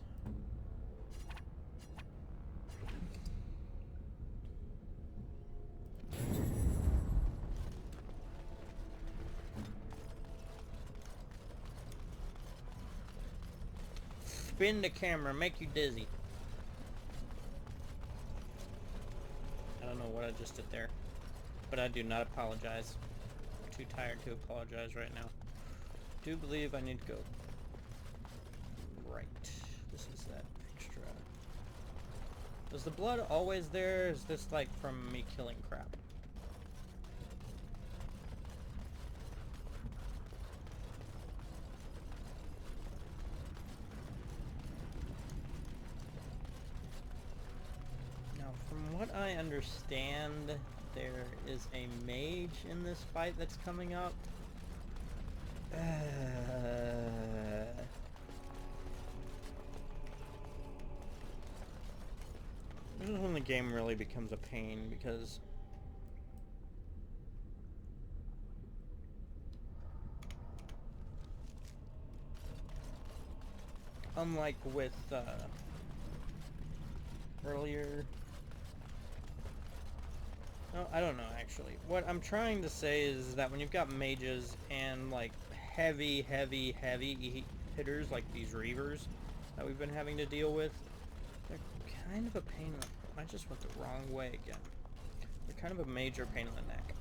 Spin the camera, make you dizzy. I don't know what I just did there, but I do not apologize. I'm too tired to apologize right now. Do believe I need to go. Right. This is that extra. Was the blood always there? Is this like from me killing crap? From what I understand, there is a mage in this fight that's coming up. This is when the game really becomes a pain, because unlike with earlier... No, I don't know, actually. What I'm trying to say is that when you've got mages and, like, heavy hitters, like these reavers that we've been having to deal with, they're kind of a pain in the... I just went the wrong way again. They're kind of a major pain in the neck.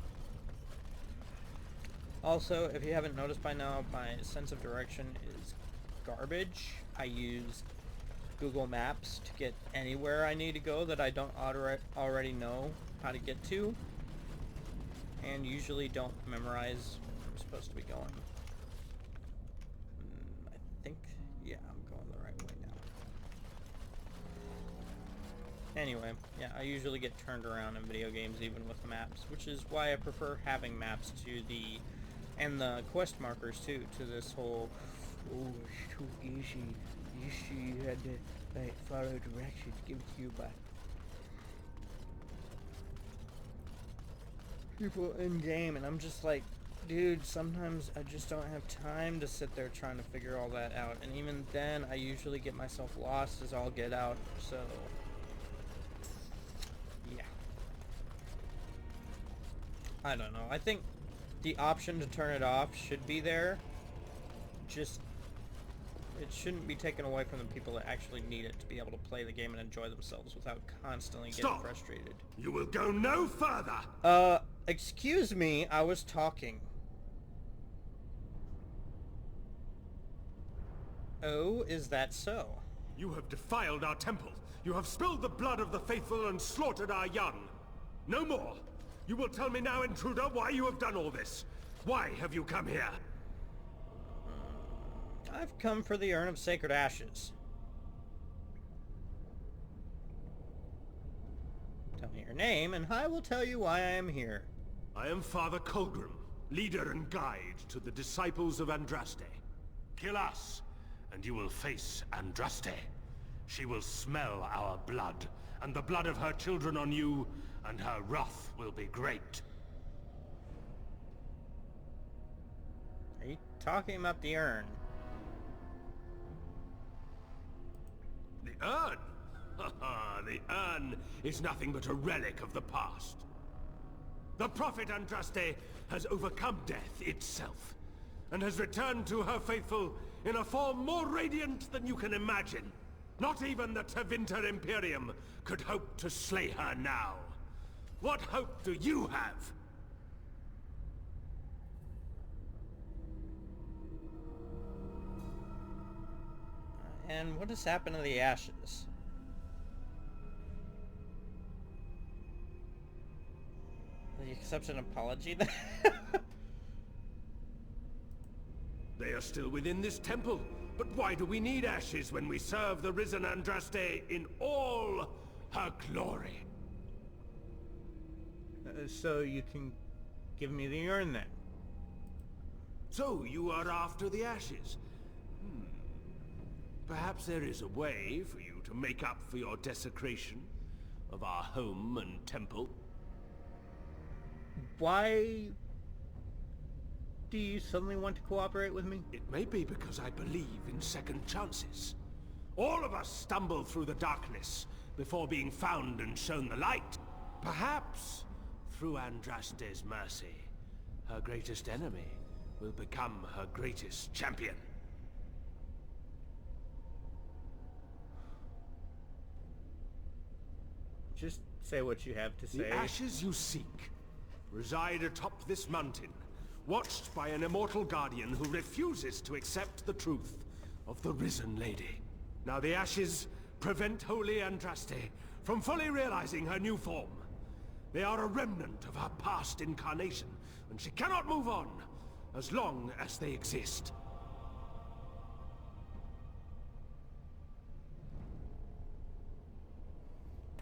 Also, if you haven't noticed by now, my sense of direction is garbage. I use Google Maps to get anywhere I need to go that I don't already know how to get to, and usually don't memorize where I'm supposed to be going. I think, yeah, I'm going the right way now. Anyway, yeah, I usually get turned around in video games even with maps, which is why I prefer having maps to the, and the quest markers too, to this whole, oh, it's too easy. You had to, like, follow directions given to you by people in game, and I'm just like, dude, sometimes I just don't have time to sit there trying to figure all that out, and even then I usually get myself lost as all get out, so yeah. I don't know, I think the option to turn it off should be there, just it shouldn't be taken away from the people that actually need it to be able to play the game and enjoy themselves without constantly getting frustrated. You will go no further! Excuse me, I was talking. Oh, is that so? You have defiled our temple. You have spilled the blood of the faithful and slaughtered our young. No more! You will tell me now, intruder, why you have done all this. Why have you come here? I've come for the Urn of Sacred Ashes. Tell me your name, and I will tell you why I am here. I am Father Colgrim, leader and guide to the disciples of Andraste. Kill us, and you will face Andraste. She will smell our blood, and the blood of her children on you, and her wrath will be great. Are you talking about the urn? The urn? Haha, the urn is nothing but a relic of the past. The prophet Andraste has overcome death itself, and has returned to her faithful in a form more radiant than you can imagine. Not even the Tevinter Imperium could hope to slay her now. What hope do you have? And what has happened to the ashes? Will you accept an apology then? They are still within this temple, but why do we need ashes when we serve the risen Andraste in all her glory? So you can give me the urn then? So you are after the ashes? Perhaps there is a way for you to make up for your desecration of our home and temple. Why do you suddenly want to cooperate with me? It may be because I believe in second chances. All of us stumble through the darkness before being found and shown the light. Perhaps, through Andraste's mercy, her greatest enemy will become her greatest champion. Just say what you have to say. The ashes you seek reside atop this mountain, watched by an immortal guardian who refuses to accept the truth of the risen lady. Now the ashes prevent Holy Andraste from fully realizing her new form. They are a remnant of her past incarnation, and she cannot move on as long as they exist.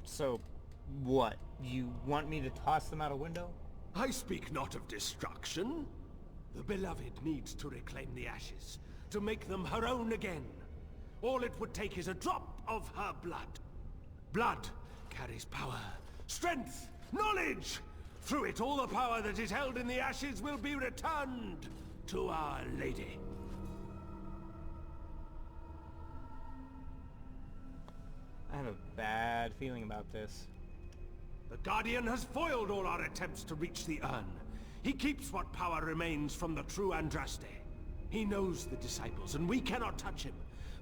So, what? You want me to toss them out a window? I speak not of destruction. The beloved needs to reclaim the ashes, to make them her own again. All it would take is a drop of her blood. Blood carries power, strength, knowledge. Through it, all the power that is held in the ashes will be returned to Our Lady. I have a bad feeling about this. The Guardian has foiled all our attempts to reach the urn. He keeps what power remains from the true Andraste. He knows the disciples, and we cannot touch him,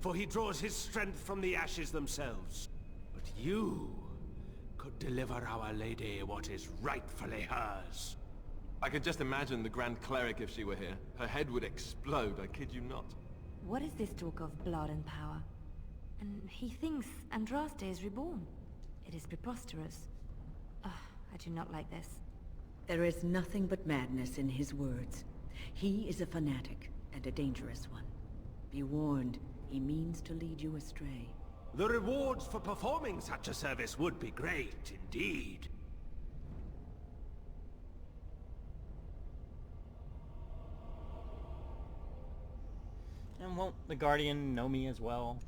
for he draws his strength from the ashes themselves. But you could deliver Our Lady what is rightfully hers. I could just imagine the Grand Cleric if she were here. Her head would explode, I kid you not. What is this talk of blood and power? And he thinks Andraste is reborn. It is preposterous. Ugh, I do not like this. There is nothing but madness in his words. He is a fanatic, and a dangerous one. Be warned, he means to lead you astray. The rewards for performing such a service would be great, indeed. And won't the Guardian know me as well?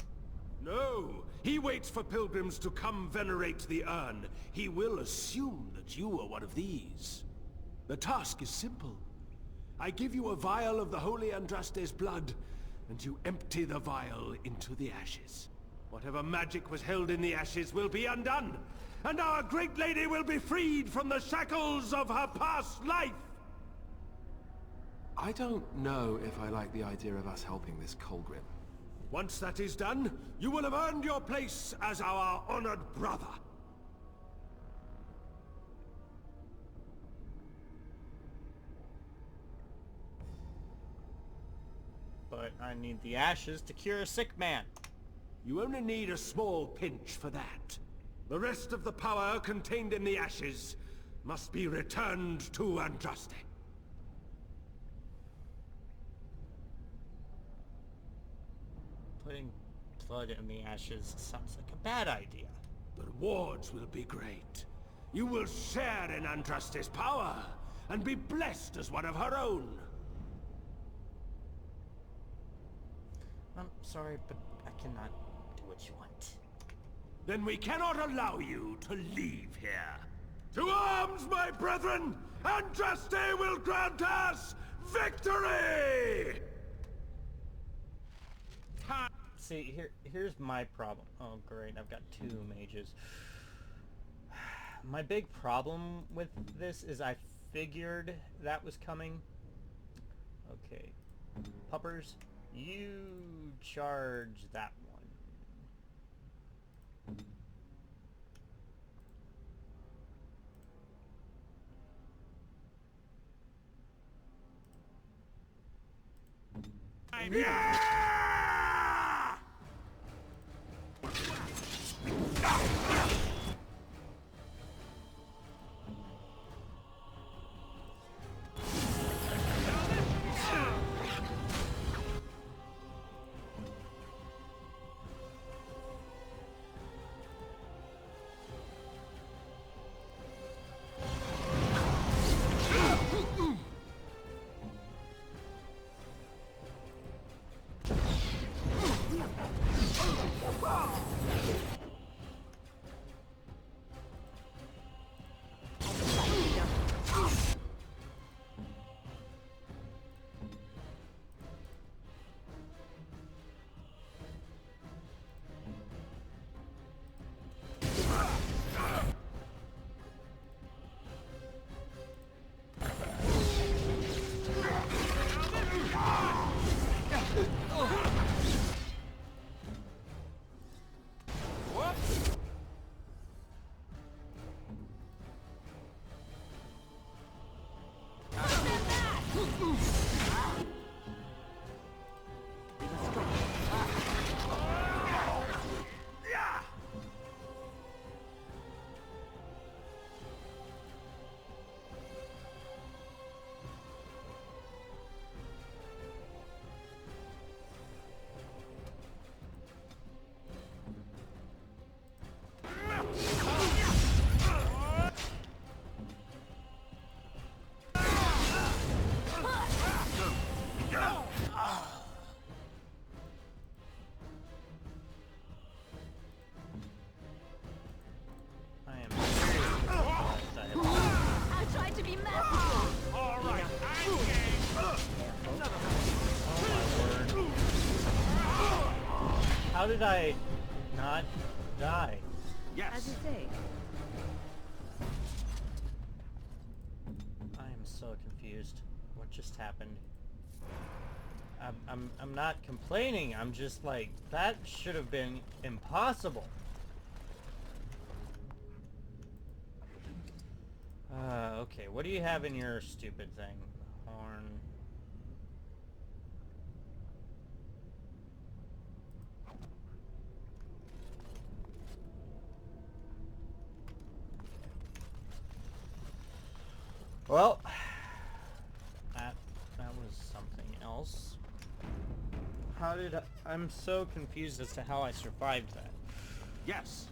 No! He waits for pilgrims to come venerate the urn. He will assume that you are one of these. The task is simple. I give you a vial of the Holy Andraste's blood, and you empty the vial into the ashes. Whatever magic was held in the ashes will be undone, and our great lady will be freed from the shackles of her past life! I don't know if I like the idea of us helping this Colgrim. Once that is done, you will have earned your place as our honored brother. But I need the ashes to cure a sick man. You only need a small pinch for that. The rest of the power contained in the ashes must be returned to Andraste. Putting blood in the ashes sounds like a bad idea. The rewards will be great. You will share in Andraste's power and be blessed as one of her own. I'm sorry, but I cannot do what you want. Then we cannot allow you to leave here. To arms, my brethren! Andraste will grant us victory! See, here's my problem. Oh, great, I've got two mages. My big problem with this is I figured that was coming. Okay. Puppers, you charge that one. Yeah! I am seriously surprised I have... I tried to be merciful. All right, I'm game. Oh my word. How did I not die? As you Yes. say, I am so confused. What just happened? I'm not complaining. I'm just like, that should have been impossible. Okay, what do you have in your stupid thing? Horn. Well, that was something else. How did I'm so confused as to how I survived that. Yes.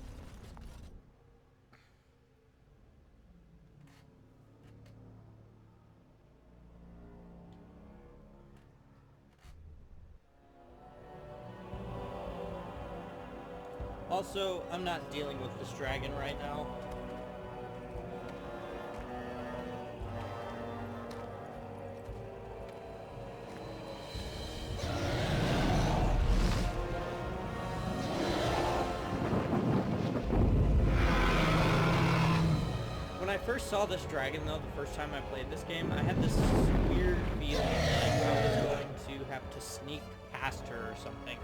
Also, I'm not dealing with this dragon right now. When I first saw this dragon, though, the first time I played this game, I had this weird feeling like I was going to have to sneak past her or something.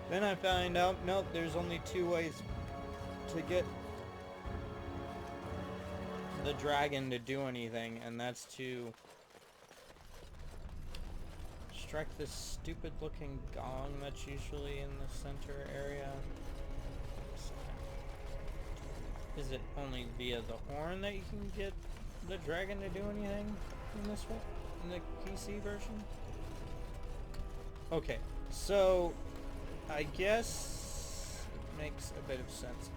Then I find out, nope, there's only two ways to get the dragon to do anything, and that's to strike this stupid looking gong that's usually in the center area. Is it only via the horn that you can get the dragon to do anything in this one, in the PC version? Okay, so I guess it makes a bit of sense.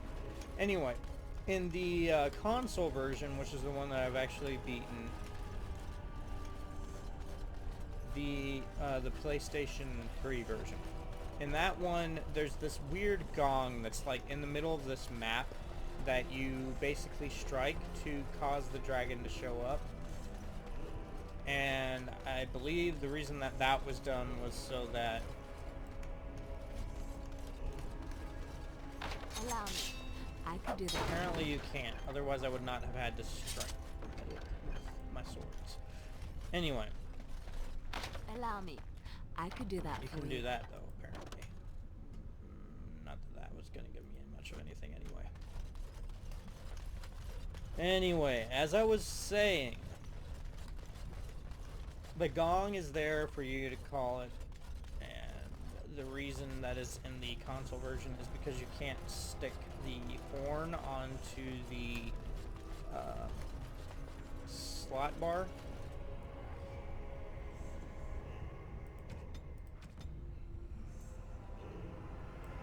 Anyway, in the console version, which is the one that I've actually beaten, the PlayStation 3 version. In that one, there's this weird gong that's like in the middle of this map that you basically strike to cause the dragon to show up. And I believe the reason that that was done was so that... Allow me. I could do that. Apparently you can't, otherwise I would not have had to strike with my swords. Anyway. Allow me. I could do that You for can you. do that though, apparently. Not that that was gonna give me much of anything anyway. Anyway, as I was saying, the gong is there for you to call it, and the reason that is in the console version is because you can't stick the horn onto the slot bar.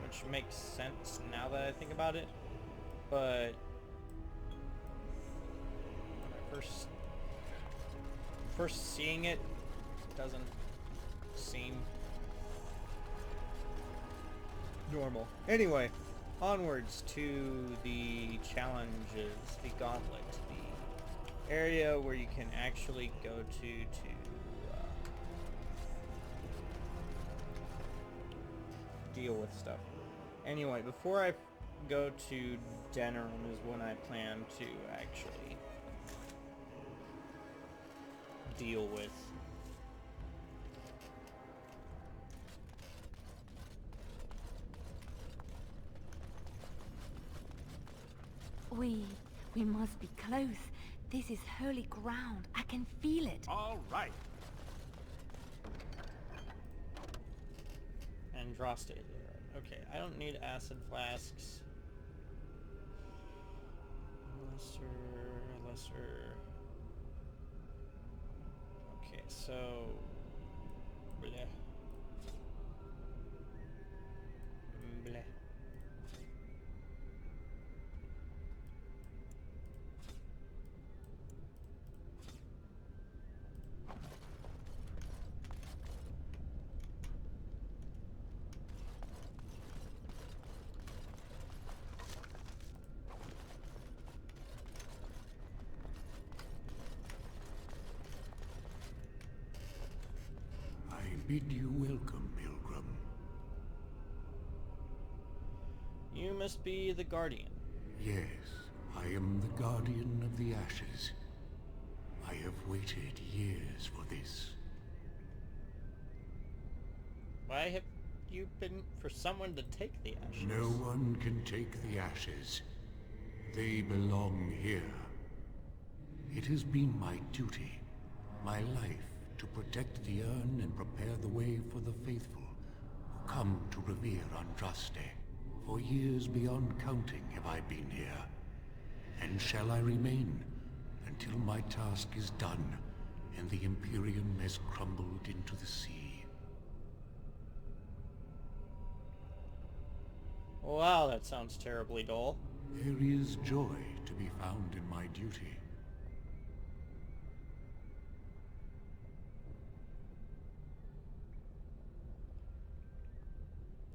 Which makes sense now that I think about it, but when I first seeing it, it doesn't seem normal. Anyway, onwards to the challenges, the gauntlet, the area where you can actually go to deal with stuff. Anyway, before I go to Denerim is when I plan to actually deal with We must be close. This is holy ground. I can feel it. All right. Andraste. Okay, I don't need acid flasks. Lesser. Okay, so... Bleh. Bleh. I bid you welcome, Pilgrim. You must be the Guardian. Yes, I am the Guardian of the Ashes. I have waited years for this. Why have you been for someone to take the ashes? No one can take the Ashes. They belong here. It has been my duty, my life, to protect the urn and prepare the way for the faithful who come to revere Andraste. For years beyond counting have I been here, and shall I remain until my task is done and the Imperium has crumbled into the sea. Wow, that sounds terribly dull. There is joy to be found in my duty.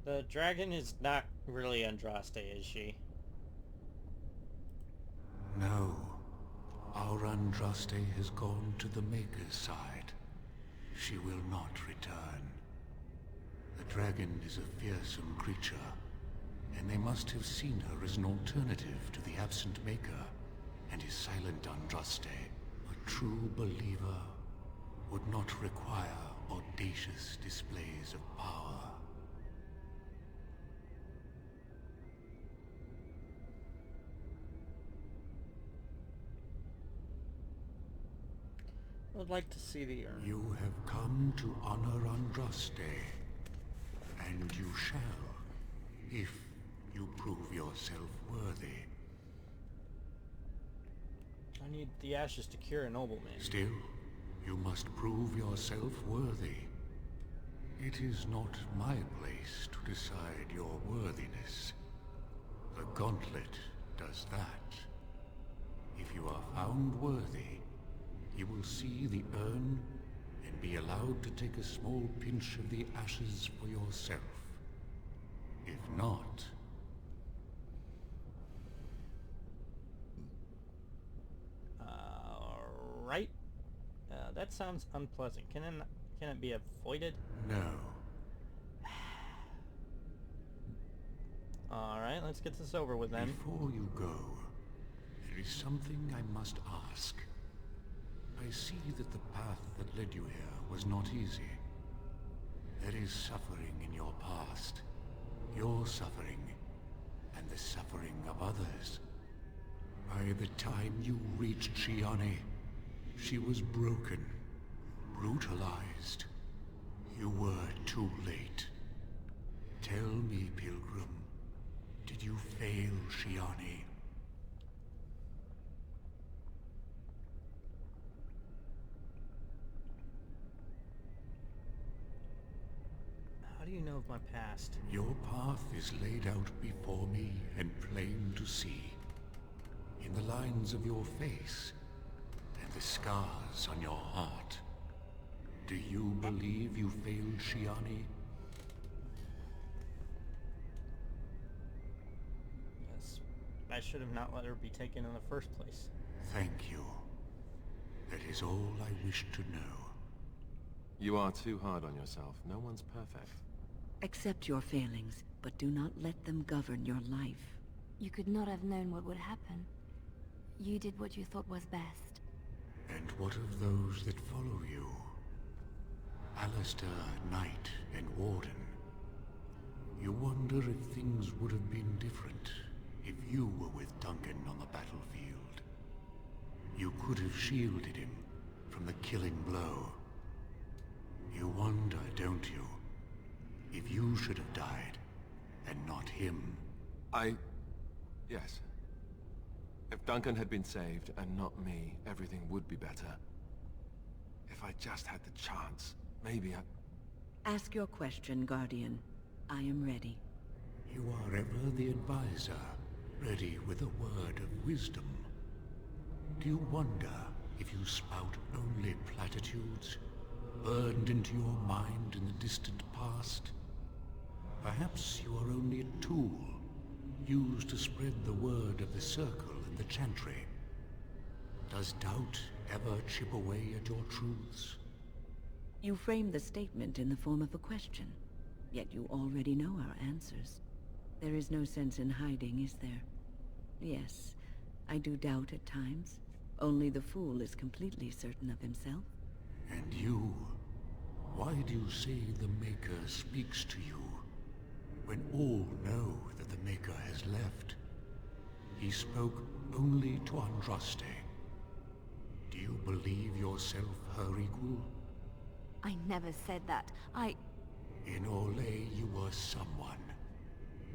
The dragon is not really Andraste, is she? No. Our Andraste has gone to the Maker's side. She will not return. The dragon is a fearsome creature, and they must have seen her as an alternative to the absent Maker and his silent Andraste. A true believer would not require audacious displays of power. I would like to see the urn. You have come to honor Andraste, and you shall, if you prove yourself worthy. I need the ashes to cure a nobleman. Still, you must prove yourself worthy. It is not my place to decide your worthiness. The gauntlet does that. If you are found worthy, you will see the urn and be allowed to take a small pinch of the ashes for yourself. If not... Right? That sounds unpleasant. Can it be avoided? No. Alright, let's get this over with then. Before you go, there is something I must ask. I see that the path that led you here was not easy. There is suffering in your past. Your suffering, and the suffering of others. By the time you reached Shiane, she was broken, brutalized. You were too late. Tell me, Pilgrim, did you fail Shiane? How do you know of my past? Your path is laid out before me and plain to see. In the lines of your face, and the scars on your heart. Do you believe you failed Shiane? Yes. I should have not let her be taken in the first place. Thank you. That is all I wish to know. You are too hard on yourself. No one's perfect. Accept your failings, but do not let them govern your life. You could not have known what would happen. You did what you thought was best. And what of those that follow you? Alistair, Knight, and Warden. You wonder if things would have been different if you were with Duncan on the battlefield. You could have shielded him from the killing blow. You wonder, don't you? If you should have died, and not him. Yes. If Duncan had been saved, and not me, everything would be better. If I just had the chance, maybe I... Ask your question, Guardian. I am ready. You are ever the advisor, ready with a word of wisdom. Do you wonder if you spout only platitudes, burned into your mind in the distant past? Perhaps you are only a tool, used to spread the word of the Circle and the Chantry. Does doubt ever chip away at your truths? You frame the statement in the form of a question, yet you already know our answers. There is no sense in hiding, is there? Yes, I do doubt at times. Only the fool is completely certain of himself. And you? Why do you say the Maker speaks to you, when all know that the Maker has left? He spoke only to Andraste. Do you believe yourself her equal? I never said that. In Ole, you were someone.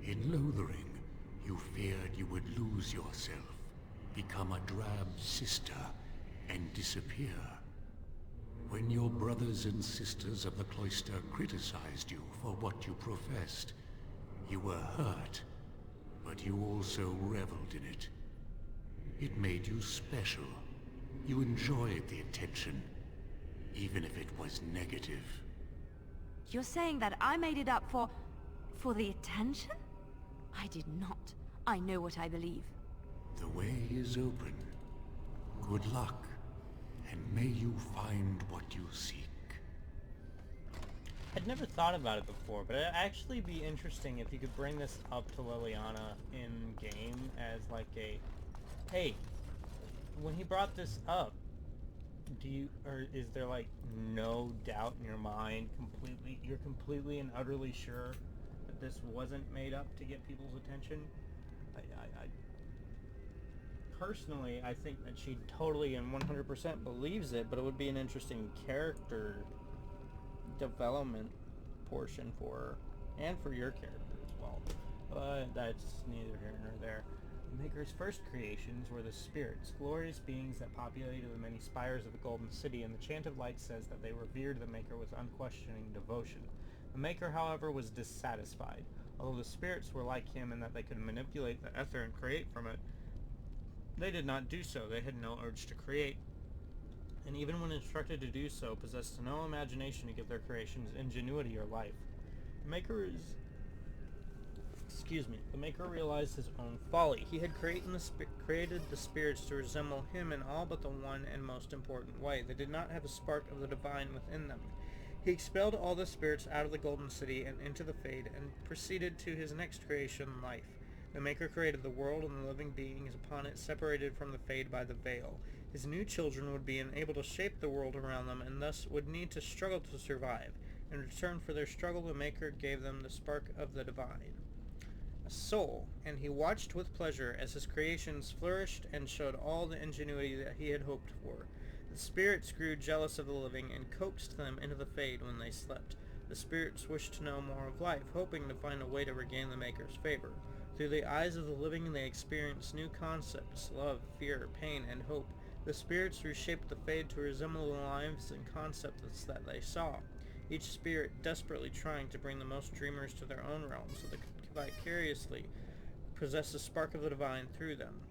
In Lothering, you feared you would lose yourself, become a drab sister, and disappear. When your brothers and sisters of the cloister criticized you for what you professed, you were hurt, but you also reveled in it. It made you special. You enjoyed the attention, even if it was negative. You're saying that I made it up for the attention? I did not. I know what I believe. The way is open. Good luck, and may you find what you seek. I'd never thought about it before, but it'd actually be interesting if you could bring this up to Liliana in-game as like a... Hey, when he brought this up, is there like no doubt in your mind, you're completely and utterly sure that this wasn't made up to get people's attention? I personally, I think that she totally and 100% believes it, but it would be an interesting character development portion for her, and for your character as well. But that's neither here nor there. The Maker's first creations were the spirits, glorious beings that populated the many spires of the Golden City, and the Chant of Light says that they revered the Maker with unquestioning devotion. The Maker, however, was dissatisfied. Although the spirits were like him in that they could manipulate the ether and create from it, they did not do so. They had no urge to create, and even when instructed to do so, possessed no imagination to give their creations ingenuity or life. The Maker realized his own folly. He had created the spirits to resemble him in all but the one and most important way. They did not have a spark of the divine within them. He expelled all the spirits out of the Golden City and into the Fade, and proceeded to his next creation, life. The Maker created the world and the living beings upon it, separated from the Fade by the veil. His new children would be unable to shape the world around them, and thus would need to struggle to survive. In return for their struggle, the Maker gave them the spark of the divine, a soul, and he watched with pleasure as his creations flourished and showed all the ingenuity that he had hoped for. The spirits grew jealous of the living and coaxed them into the Fade when they slept. The spirits wished to know more of life, hoping to find a way to regain the Maker's favor. Through the eyes of the living, they experienced new concepts: love, fear, pain, and hope. The spirits reshaped the Fade to resemble the lives and concepts that they saw, each spirit desperately trying to bring the most dreamers to their own realm so they could vicariously possess the spark of the divine through them.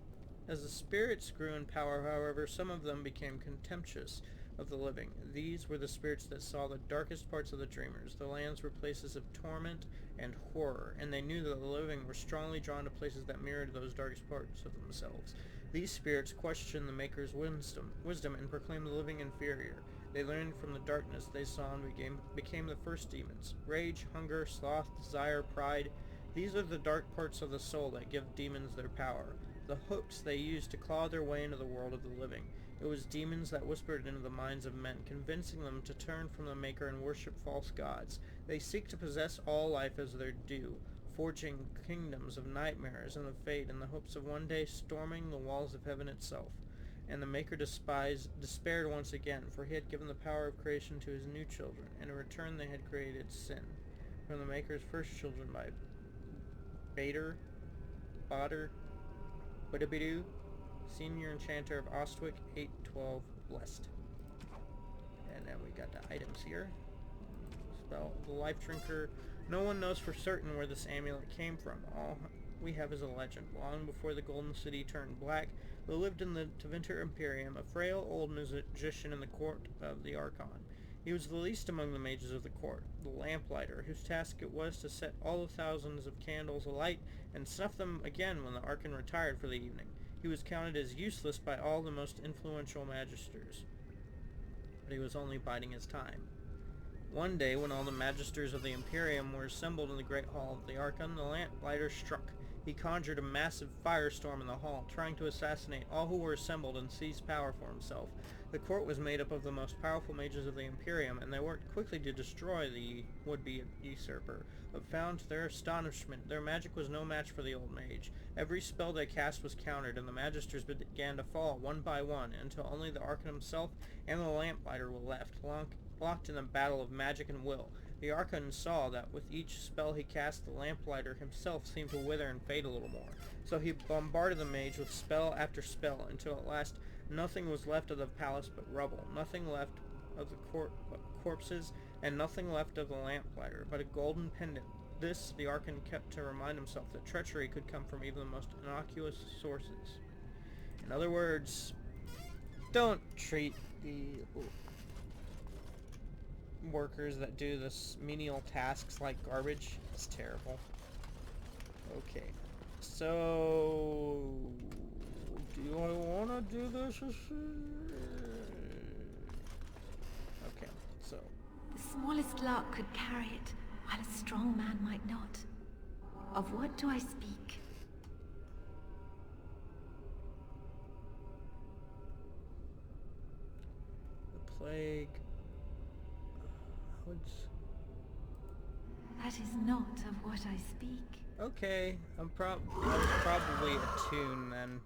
As the spirits grew in power, however, some of them became contemptuous of the living. These were the spirits that saw the darkest parts of the dreamers. The lands were places of torment and horror, and they knew that the living were strongly drawn to places that mirrored those darkest parts of themselves. These spirits questioned the Maker's wisdom and proclaimed the living inferior. They learned from the darkness they saw and became the first demons. Rage, hunger, sloth, desire, pride. These are the dark parts of the soul that give demons their power. The hooks they used to claw their way into the world of the living. It was demons that whispered into the minds of men, convincing them to turn from the Maker and worship false gods. They seek to possess all life as their due, forging kingdoms of nightmares in the Fade in the hopes of one day storming the walls of heaven itself. And the Maker despaired once again, for he had given the power of creation to his new children, and in return they had created sin. from the Maker's first children by Bader, Widabidu, Senior Enchanter of Ostwick, 812 Blessed. And then we got the items here. Spell, the Life Drinker. No one knows for certain where this amulet came from. All we have is a legend. Long before the Golden City turned black, there lived in the Tevinter Imperium a frail old magician in the court of the Archon. He was the least among the mages of the court, the lamplighter, whose task it was to set all the thousands of candles alight and snuff them again when the Archon retired for the evening. He was counted as useless by all the most influential magisters, but he was only biding his time. One day, when all the magisters of the Imperium were assembled in the Great Hall of the Archon, the lamplighter struck. He conjured a massive firestorm in the hall, trying to assassinate all who were assembled and seize power for himself. The court was made up of the most powerful mages of the Imperium, and they worked quickly to destroy the would-be usurper, but found to their astonishment their magic was no match for the old mage. Every spell they cast was countered, and the magisters began to fall one by one, until only the Archon himself and the lamplighter were left, locked in a battle of magic and will. The Archon saw that with each spell he cast, the lamplighter himself seemed to wither and fade a little more. So he bombarded the mage with spell after spell, until at last nothing was left of the palace but rubble, nothing left of the court but corpses, and nothing left of the lamplighter but a golden pendant. This the Archon kept to remind himself that treachery could come from even the most innocuous sources. In other words, don't treat the workers that do this menial tasks like garbage. It's terrible. Okay, so do I want to do this? Okay, so The smallest lark could carry it, while a strong man might not. Of what do I speak? the plague. That is not of what I speak. Okay, I was probably attuned then.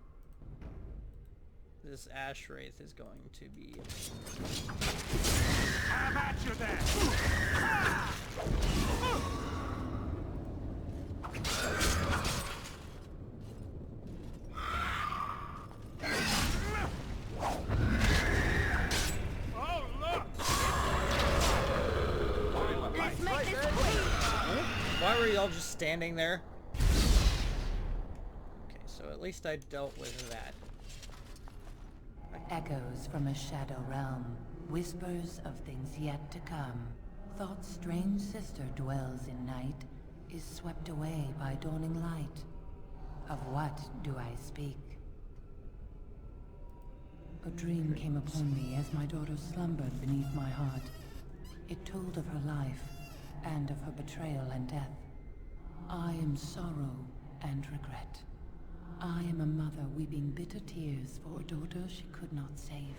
This ash wraith is going to be. Have at you there! Oh, look! Let's make this quick! Why were y'all just standing there? Okay, so at least I dealt with that. Echoes from a shadow realm, whispers of things yet to come. Thought's strange sister dwells in night, is swept away by dawning light. Of what do I speak? A dream came upon me as my daughter slumbered beneath my heart. It told of her life, and of her betrayal and death. I am sorrow and regret. I am a mother weeping bitter tears for a daughter she could not save.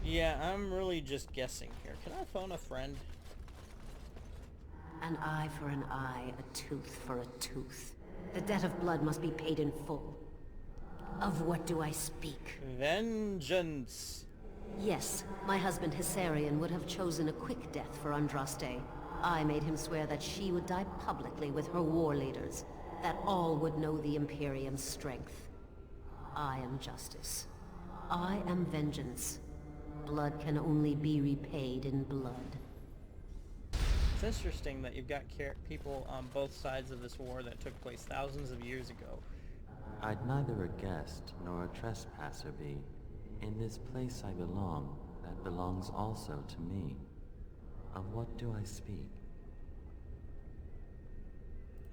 Yeah, I'm really just guessing here. Can I phone a friend? An eye for an eye, a tooth for a tooth. The debt of blood must be paid in full. Of what do I speak? Vengeance! Yes, my husband Hissarion would have chosen a quick death for Andraste. I made him swear that she would die publicly with her war leaders, that all would know the Imperium's strength. I am justice. I am vengeance. Blood can only be repaid in blood. It's interesting that you've got people on both sides of this war that took place thousands of years ago. I'd neither a guest nor a trespasser be. In this place I belong, that belongs also to me. Of what do I speak?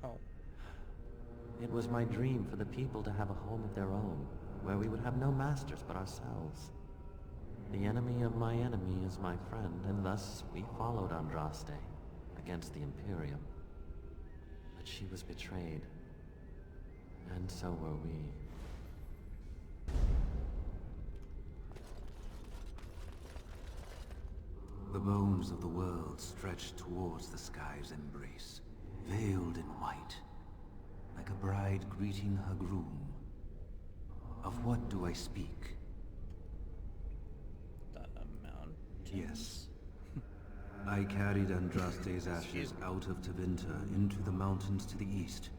Oh. It was my dream for the people to have a home of their own, where we would have no masters but ourselves. The enemy of my enemy is my friend, and thus we followed Andraste against the Imperium. But she was betrayed, and so were we. The bones of the world stretched towards the sky's embrace, veiled in white, like a bride greeting her groom. Of what do I speak? The mountains. Yes. I I carried Andraste's ashes out of Tevinter into the mountains to the east,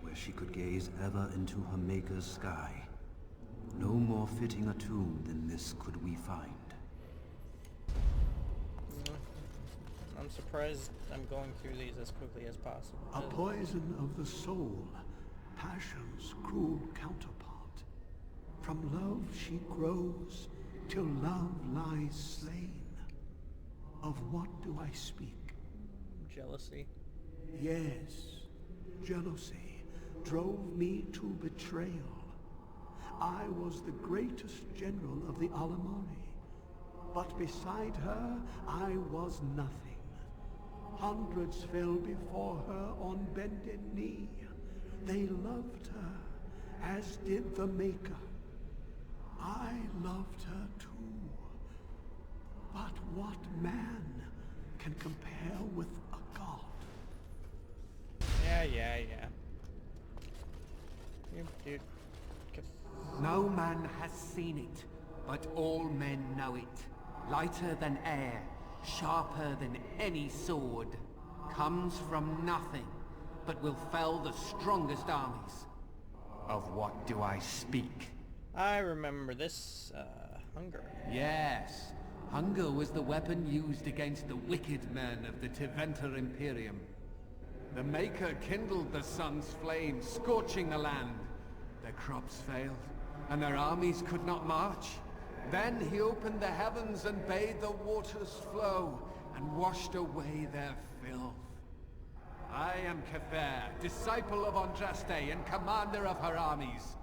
where she could gaze ever into her Maker's sky. No more fitting a tomb than this could we find. I'm surprised I'm going through these as quickly as possible. A poison of the soul, passion's cruel counterpart. From love she grows, till love lies slain. Of what do I speak? Jealousy. Yes, jealousy drove me to betrayal. I was the greatest general of the Alamari, but beside her I was nothing. Hundreds fell before her on bended knee. They loved her, as did the Maker. I loved her too. But what man can compare with a god? Yeah. Dude. No man has seen it, but all men know it. Lighter than air, sharper than any sword. Comes from nothing, but will fell the strongest armies. Of what do I speak? I remember this, hunger. Yes, hunger was the weapon used against the wicked men of the Tevinter Imperium. The Maker kindled the sun's flame, scorching the land. Their crops failed, and their armies could not march. Then he opened the heavens and bade the waters flow, and washed away their filth. I am Kefir, disciple of Andraste and commander of her armies.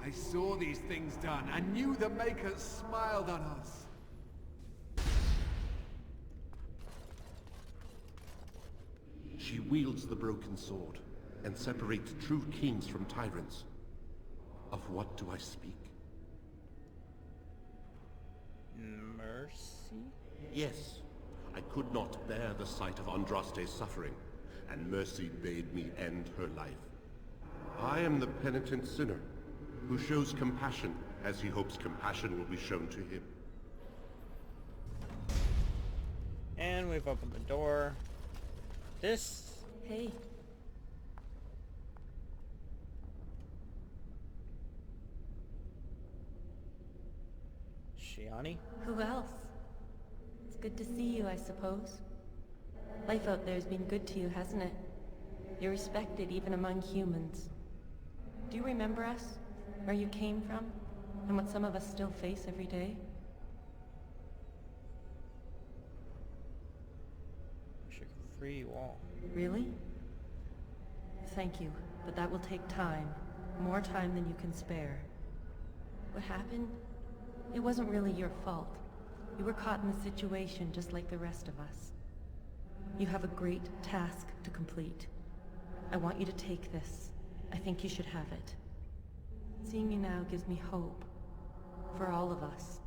I saw these things done, and knew the Makers smiled on us. She wields the broken sword, and separates true kings from tyrants. Of what do I speak? Mercy? Yes, I could not bear the sight of Andraste's suffering, and mercy bade me end her life. I am the penitent sinner, who shows compassion as he hopes compassion will be shown to him. And we've opened the door. This... Hey. Shiani? Who else? It's good to see you, I suppose. Life out there's been good to you, hasn't it? You're respected even among humans. Do you remember us? Where you came from? And what some of us still face every day? I should free you all. Really? Thank you, but that will take time. More time than you can spare. What happened? It wasn't really your fault. You were caught in the situation just like the rest of us. You have a great task to complete. I want you to take this. I think you should have it. Seeing you now gives me hope. For all of us.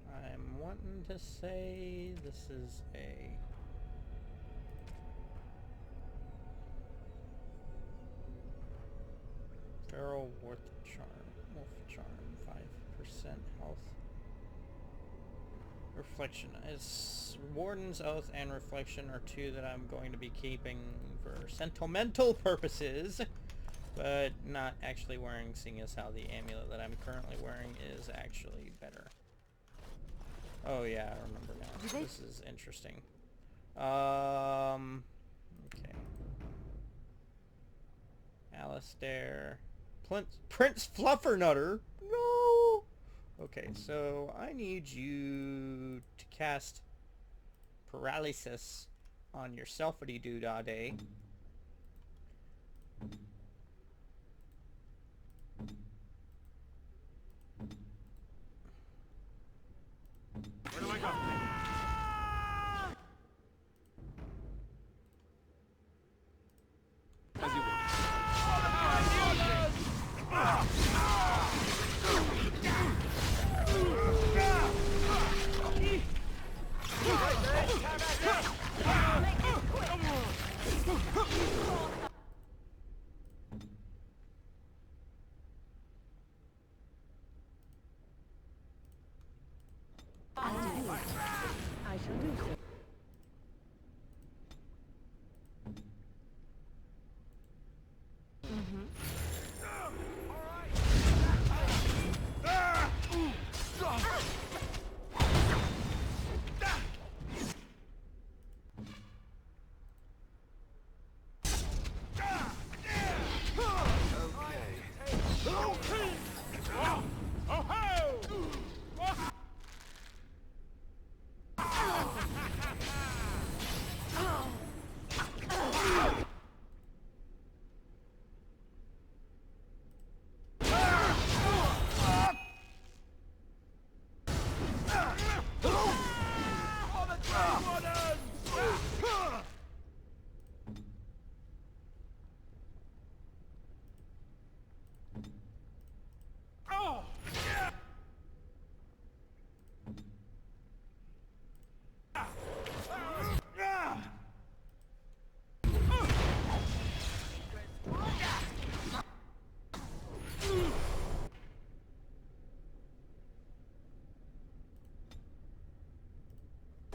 I'm wanting to say this is a... Feral Wolf Charm, 5% health. Reflection. It's Warden's Oath and Reflection are two that I'm going to be keeping for sentimental purposes, but not actually wearing, seeing as how the amulet that I'm currently wearing is actually better. Oh yeah, I remember now. This is interesting. Okay. Alistair. Prince Fluffernutter? No! Okay, so I need you to cast Paralysis on yourself, doo-dah-day. Where do I go? As you wish. shall we, sir?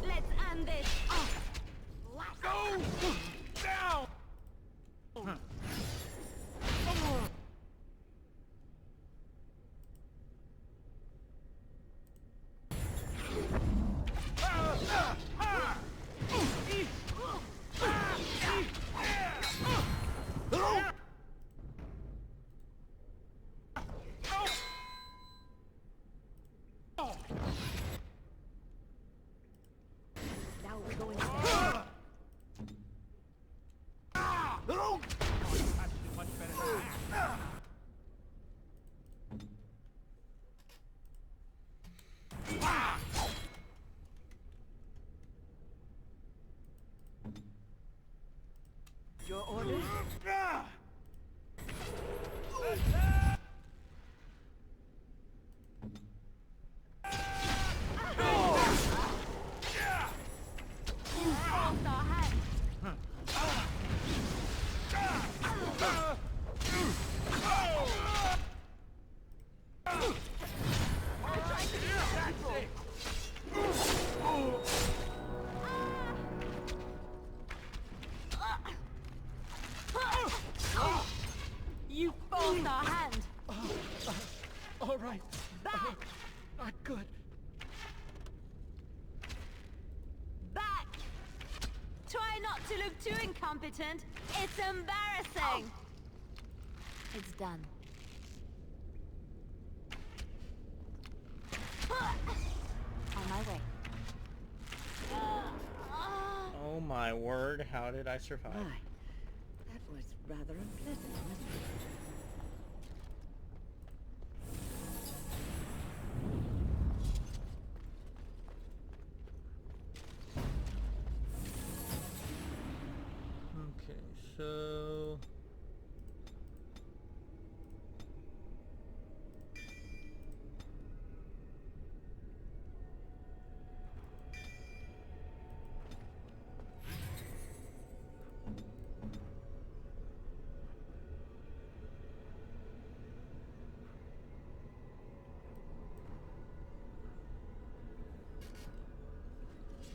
Let's end this. Go down. Now we're going to Your orders? force our hand. You forced our hand. All right. Back! Not good. Back! Try not to look too incompetent. It's embarrassing. It's done. On my way. Oh my word, how did I survive? My, that was rather unpleasant, wasn't it? Okay, so...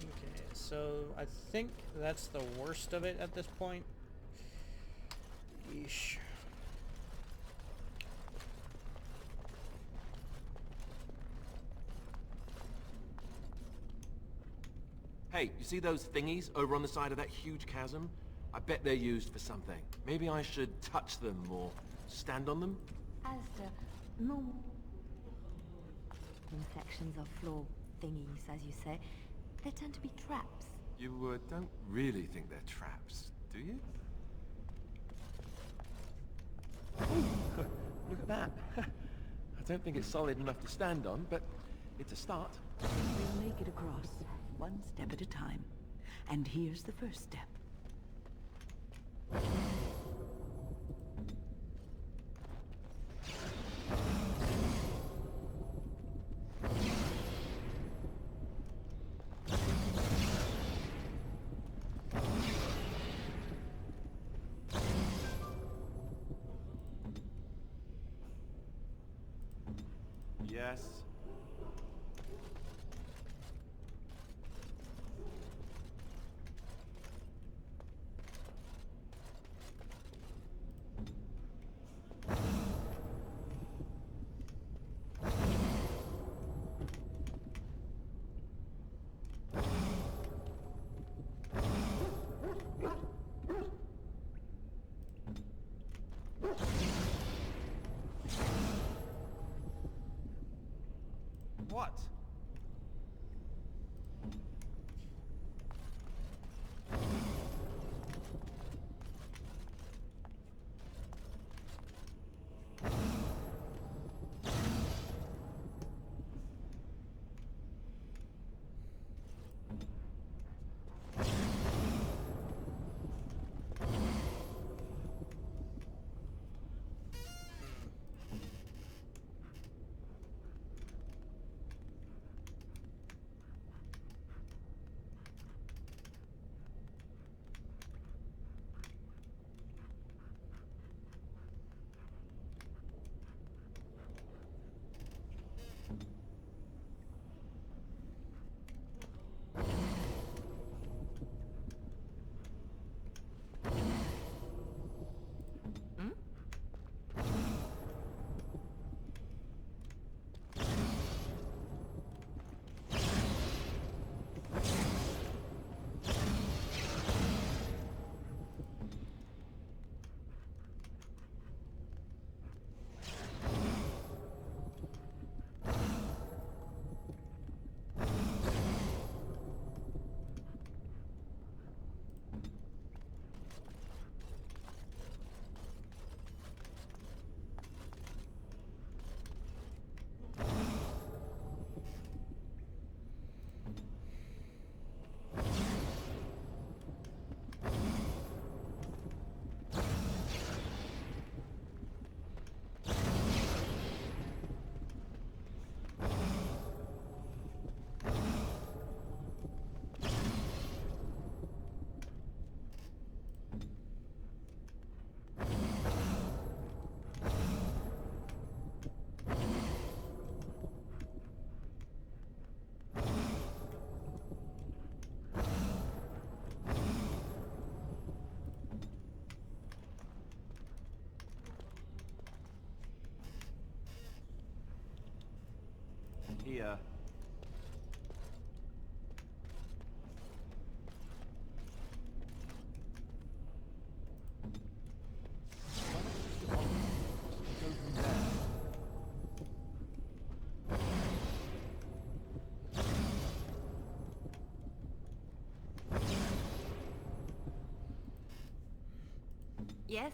Okay, so I think that's the worst of it at this point. Yeesh. Hey, you see those thingies over on the side of that huge chasm? I bet they're used for something. Maybe I should touch them or stand on them? As to normal sections of floor thingies, as you say, they tend to be traps. You don't really think they're traps, do you? Look at that. I don't think it's solid enough to stand on, but it's a start. We'll make it across, one step at a time. And here's the first step. Yes. What? Here. Yes?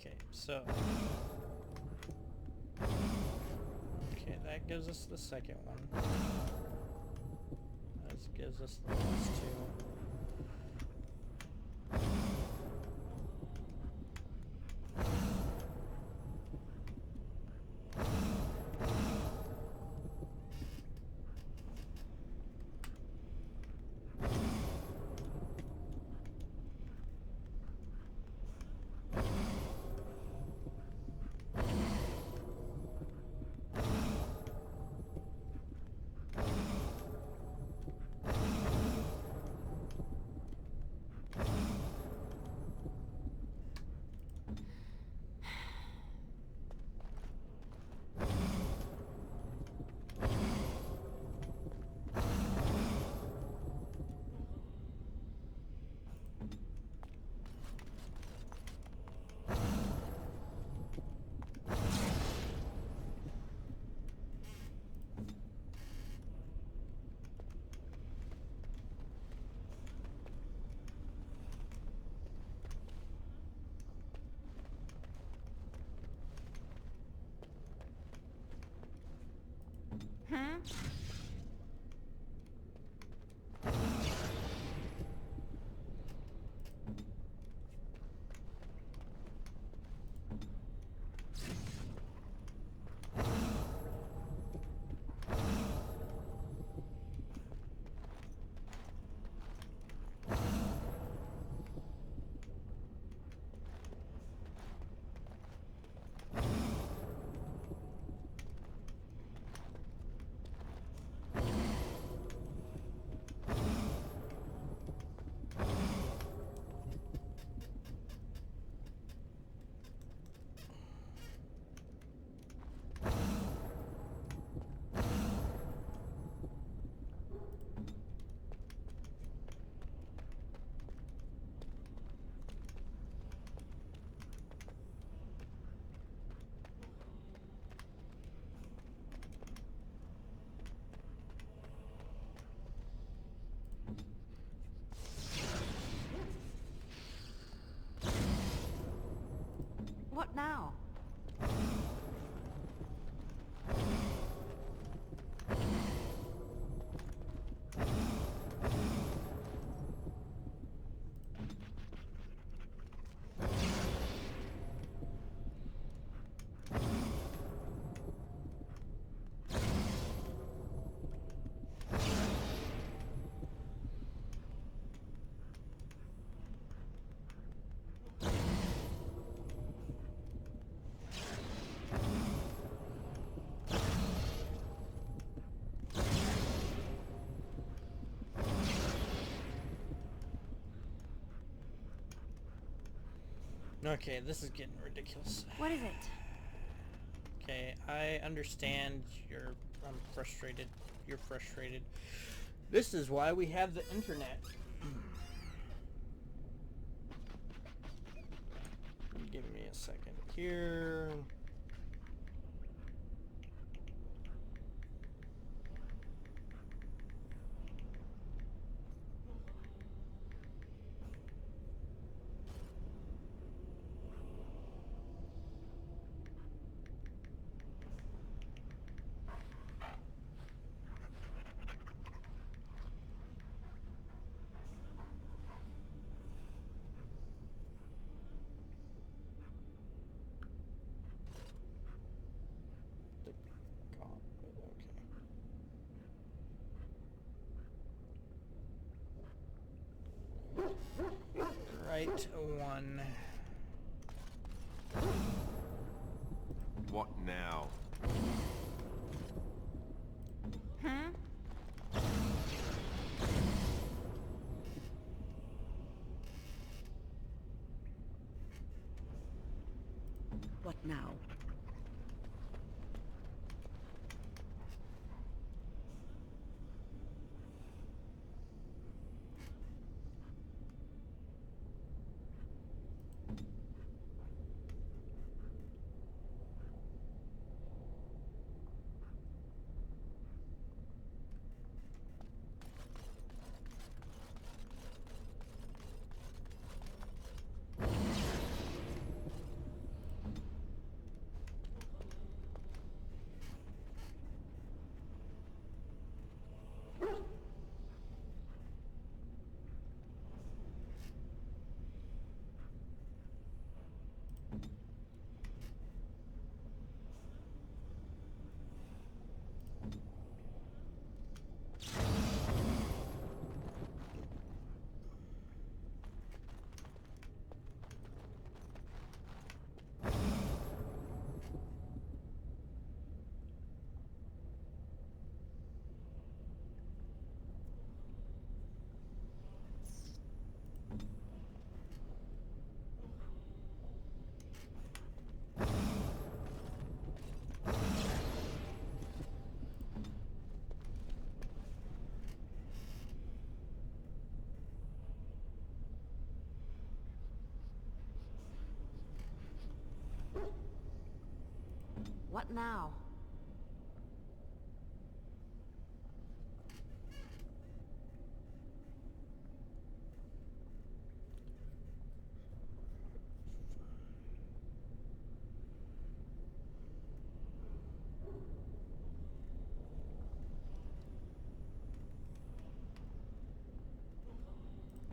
Okay, so... Okay, that gives us the second one. That gives us the last two. Hmm? Okay, this is getting ridiculous. What is it? Okay, I understand I'm frustrated. You're frustrated. This is why we have the internet. Give me a second here. Right one. What now? What now? What now?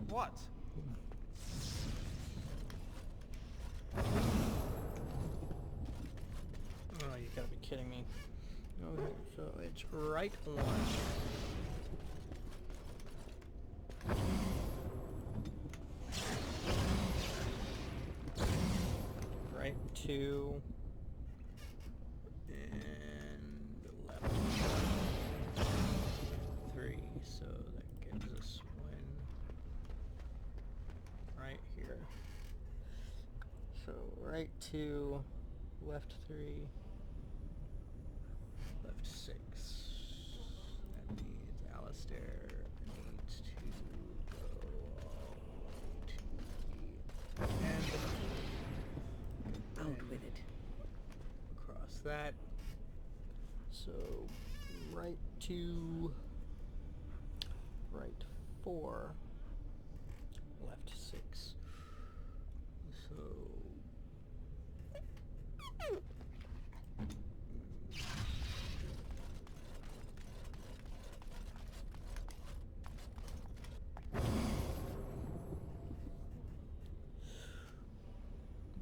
What? Oh, you gotta be kidding me. Okay, so it's right one. Right two. And left three. So that gives us one right here. So right two, left three. Left six. That means Alistair needs to go all the way to the end. Out with it. Across that. So right two, right four, left six. So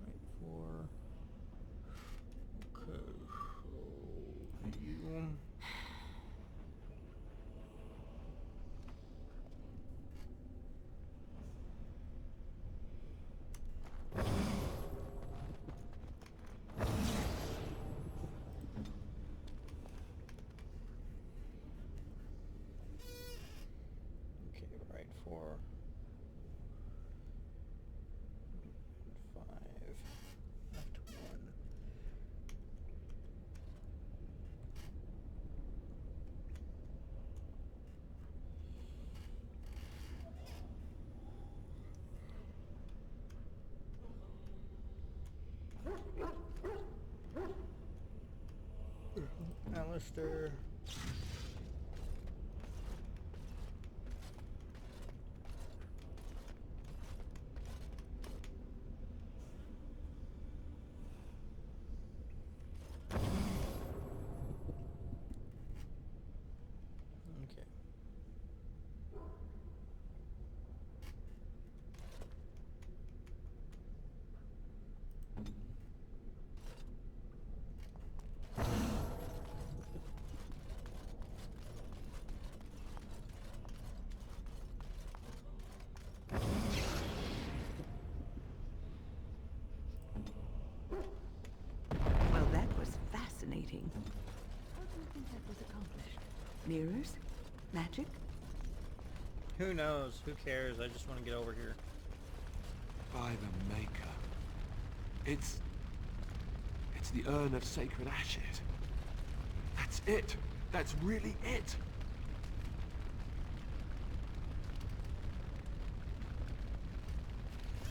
right four. Okay. So you. Alistair. Okay. Well, that was fascinating. How do you think that was accomplished? Mirrors? Magic? Who knows? Who cares? I just want to get over here. By the Maker. It's the Urn of Sacred Ashes. That's it. That's really it.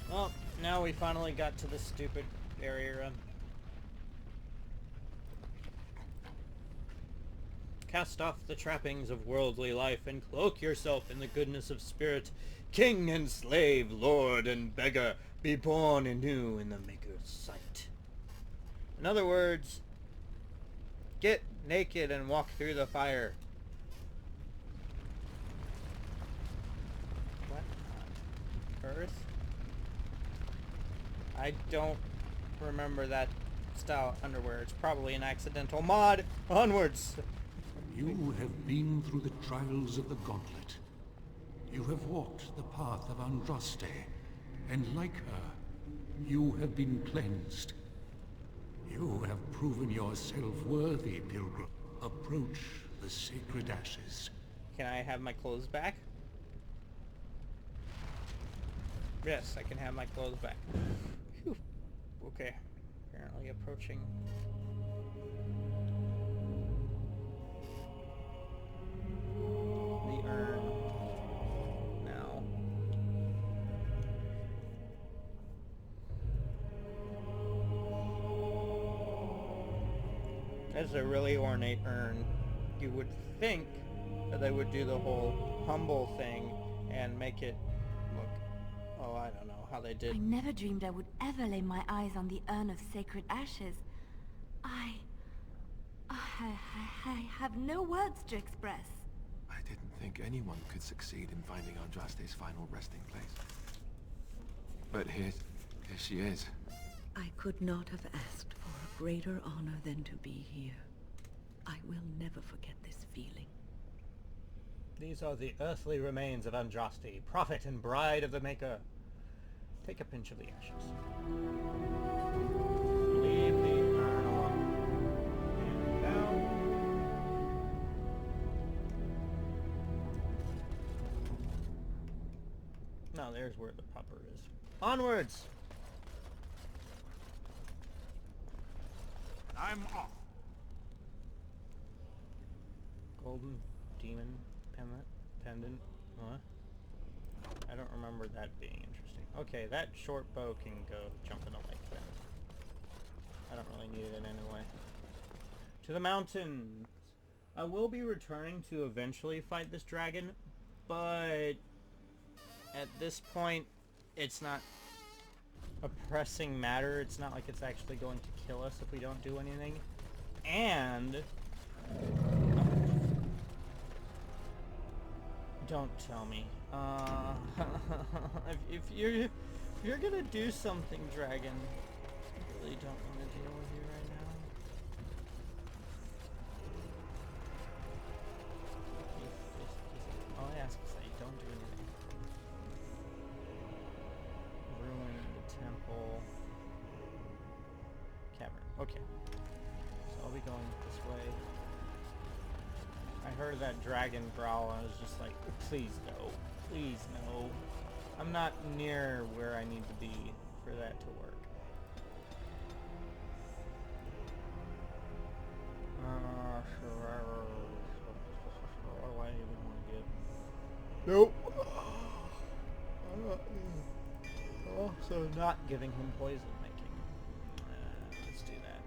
Well, now we finally got to this stupid area. Cast off the trappings of worldly life and cloak yourself in the goodness of spirit. King and slave, lord and beggar, be born anew in the Maker's sight. In other words, get naked and walk through the fire. What on earth? I don't remember that style underwear. It's probably an accidental mod. Onwards! You have been through the trials of the Gauntlet. You have walked the path of Andraste, and like her, you have been cleansed. You have proven yourself worthy, pilgrim. Approach the sacred ashes. Can I have my clothes back? Yes, I can have my clothes back. Whew. Okay. Apparently approaching... the urn. Now. That's a really ornate urn. You would think that they would do the whole humble thing and make it look... oh, I don't know how they did. I never dreamed I would ever lay my eyes on the Urn of Sacred Ashes. I have no words to express. I didn't think anyone could succeed in finding Andraste's final resting place. But here she is. I could not have asked for a greater honor than to be here. I will never forget this feeling. These are the earthly remains of Andraste, prophet and bride of the Maker. Take a pinch of the ashes. Leave the urn alone. And down. No, there's where the pupper is. Onwards! I'm off. Golden demon pendant. What? I don't remember that being interesting. Okay, that short bow can go jump in a lake then. I don't really need it anyway. To the mountains! I will be returning to eventually fight this dragon, but at this point, it's not a pressing matter. It's not like it's actually going to kill us if we don't do anything. And... don't tell me. If you're gonna do something, dragon, I really don't want to deal with you right now. All I ask is that you don't do anything. Ruin the temple. Cavern. Okay. So I'll be going this way. I heard that dragon growl and I was just like, please no. Please no. I'm not near where I need to be for that to work. Why do you even want to get... Nope. Also not giving him poison making. Let's do that.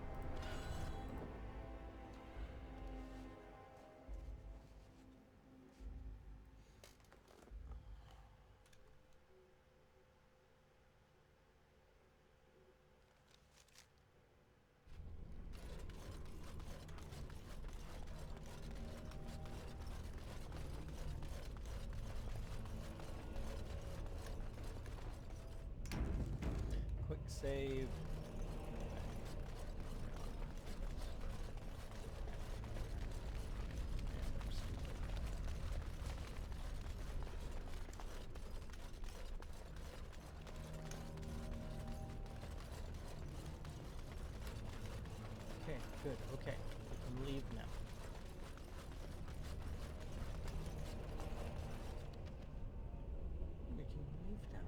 save. Okay, good. Okay, we can leave now. We can leave now.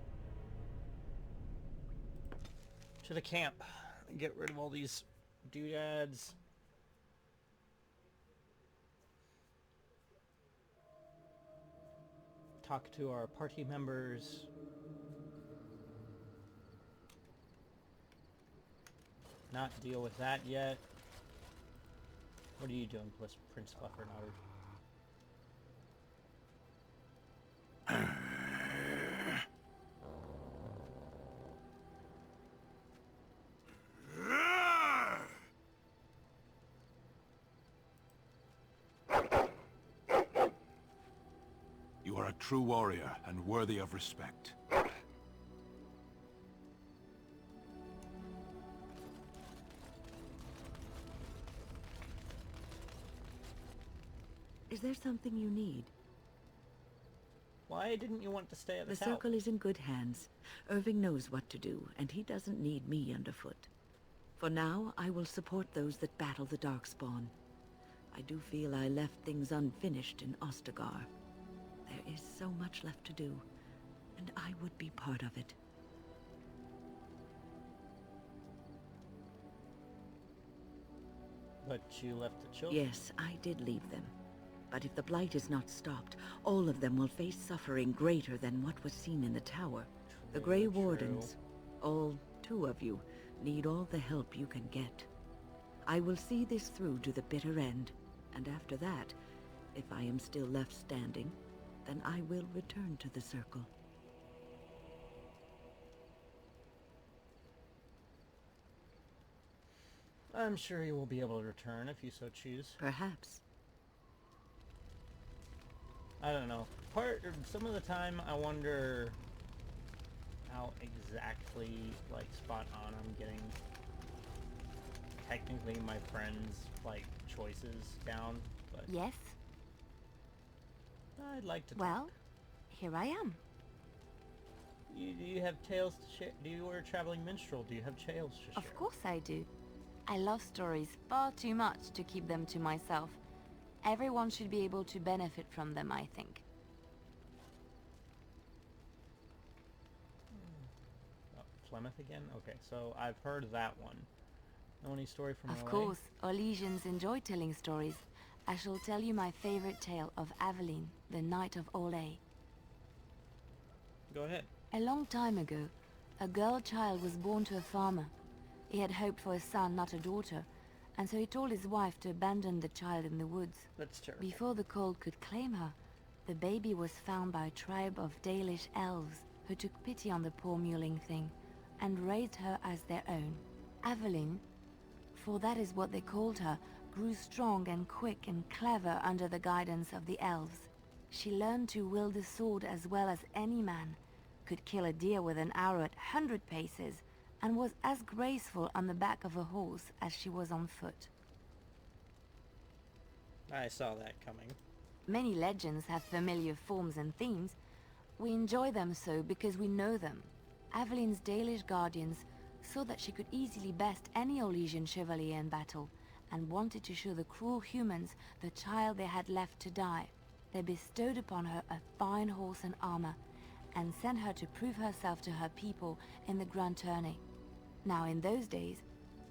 To the camp. Get rid of all these doodads. Talk to our party members. Not deal with that yet. What are you doing, Prince Fluffernutter? You are a true warrior and worthy of respect. Is there something you need? Why didn't you want to stay at the The tower? circle is in good hands. Irving knows what to do, and he doesn't need me underfoot. For now, I will support those that battle the Darkspawn. I do feel I left things unfinished in Ostagar. There is so much left to do, and I would be part of it. But you left the children. Yes, I did leave them. But if the Blight is not stopped, all of them will face suffering greater than what was seen in the tower. The Grey Wardens, all 2 of you, need all the help you can get. I will see this through to the bitter end, and after that, if I am still left standing, then I will return to the circle. I'm sure you will be able to return if you so choose. Perhaps. I don't know. Some of the time I wonder how exactly, like, spot on I'm getting technically my friends' like choices down, but Yes? I'd like to Well, here I am. Do you have tales to share? Do you are a traveling minstrel? Do you have tales to share? Of course I do. I love stories far too much to keep them to myself. Everyone should be able to benefit from them, I think. Plymouth again? Okay, so I've heard that one. Know any story from Of LA? course, Orlesians enjoy telling stories. I shall tell you my favorite tale of Aveline, the Knight of Orlais. Go ahead. A long time ago, a girl child was born to a farmer. He had hoped for a son, not a daughter, and so he told his wife to abandon the child in the woods. That's terrible. Before the cold could claim her, the baby was found by a tribe of Dalish elves who took pity on the poor mewling thing and raised her as their own. Aveline, for that is what they called her, grew strong and quick and clever under the guidance of the elves. She learned to wield the sword as well as any man, could kill a deer with an arrow at 100 paces, and was as graceful on the back of a horse as she was on foot. I saw that coming. Many legends have familiar forms and themes. We enjoy them so because we know them. Aveline's Dalish guardians saw that she could easily best any Orlesian chevalier in battle, and wanted to show the cruel humans the child they had left to die. They bestowed upon her a fine horse and armor, and sent her to prove herself to her people in the Grand Tourney. Now in those days,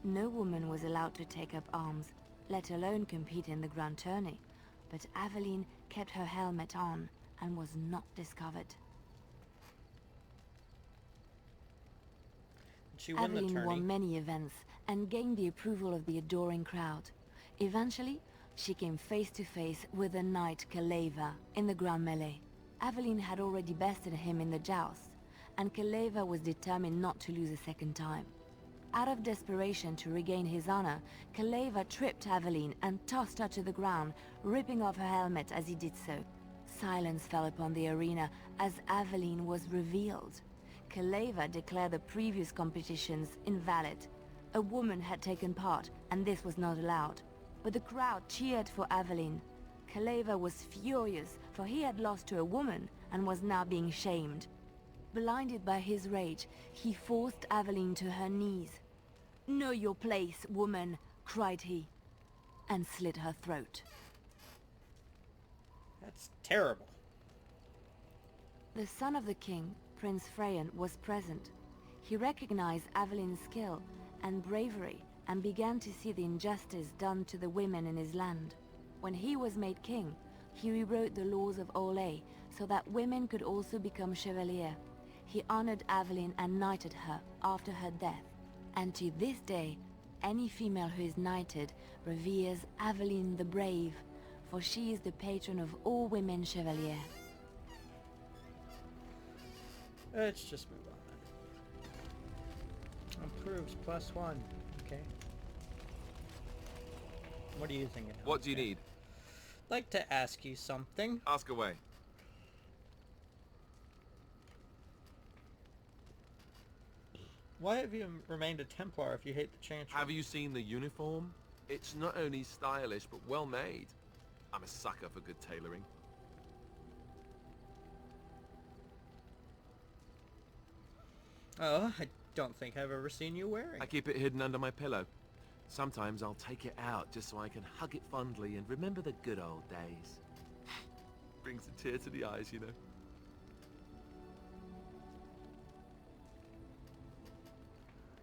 no woman was allowed to take up arms, let alone compete in the Grand Tourney, but Aveline kept her helmet on and was not discovered. She won the Aveline tourney. won many events and gained the approval of the adoring crowd. Eventually, she came face to face with the knight Kaleva in the Grand Melee. Aveline had already bested him in the joust, and Kaleva was determined not to lose a second time. Out of desperation to regain his honor, Kaleva tripped Aveline and tossed her to the ground, ripping off her helmet as he did so. Silence fell upon the arena as Aveline was revealed. Kaleva declared the previous competitions invalid. A woman had taken part, and this was not allowed. But the crowd cheered for Aveline. Kaleva was furious, for he had lost to a woman and was now being shamed. Blinded by his rage, he forced Aveline to her knees. "Know your place, woman," cried he, and slit her throat. That's terrible. The son of the king, Prince Freyan, was present. He recognized Aveline's skill and bravery and began to see the injustice done to the women in his land. When he was made king, he rewrote the laws of Olay so that women could also become chevalier. He honored Aveline and knighted her after her death. And to this day, any female who is knighted reveres Aveline the Brave, for she is the patron of all women chevalier. Let's just move on. Improves +1. Okay. What are you thinking? What do you need? I'd like to ask you something. Ask away. Why have you remained a Templar if you hate the Chantry? Have you seen the uniform? It's not only stylish, but well made. I'm a sucker for good tailoring. Oh, I don't think I've ever seen you wearing I keep it hidden under my pillow. Sometimes I'll take it out just so I can hug it fondly and remember the good old days. Brings a tear to the eyes, you know.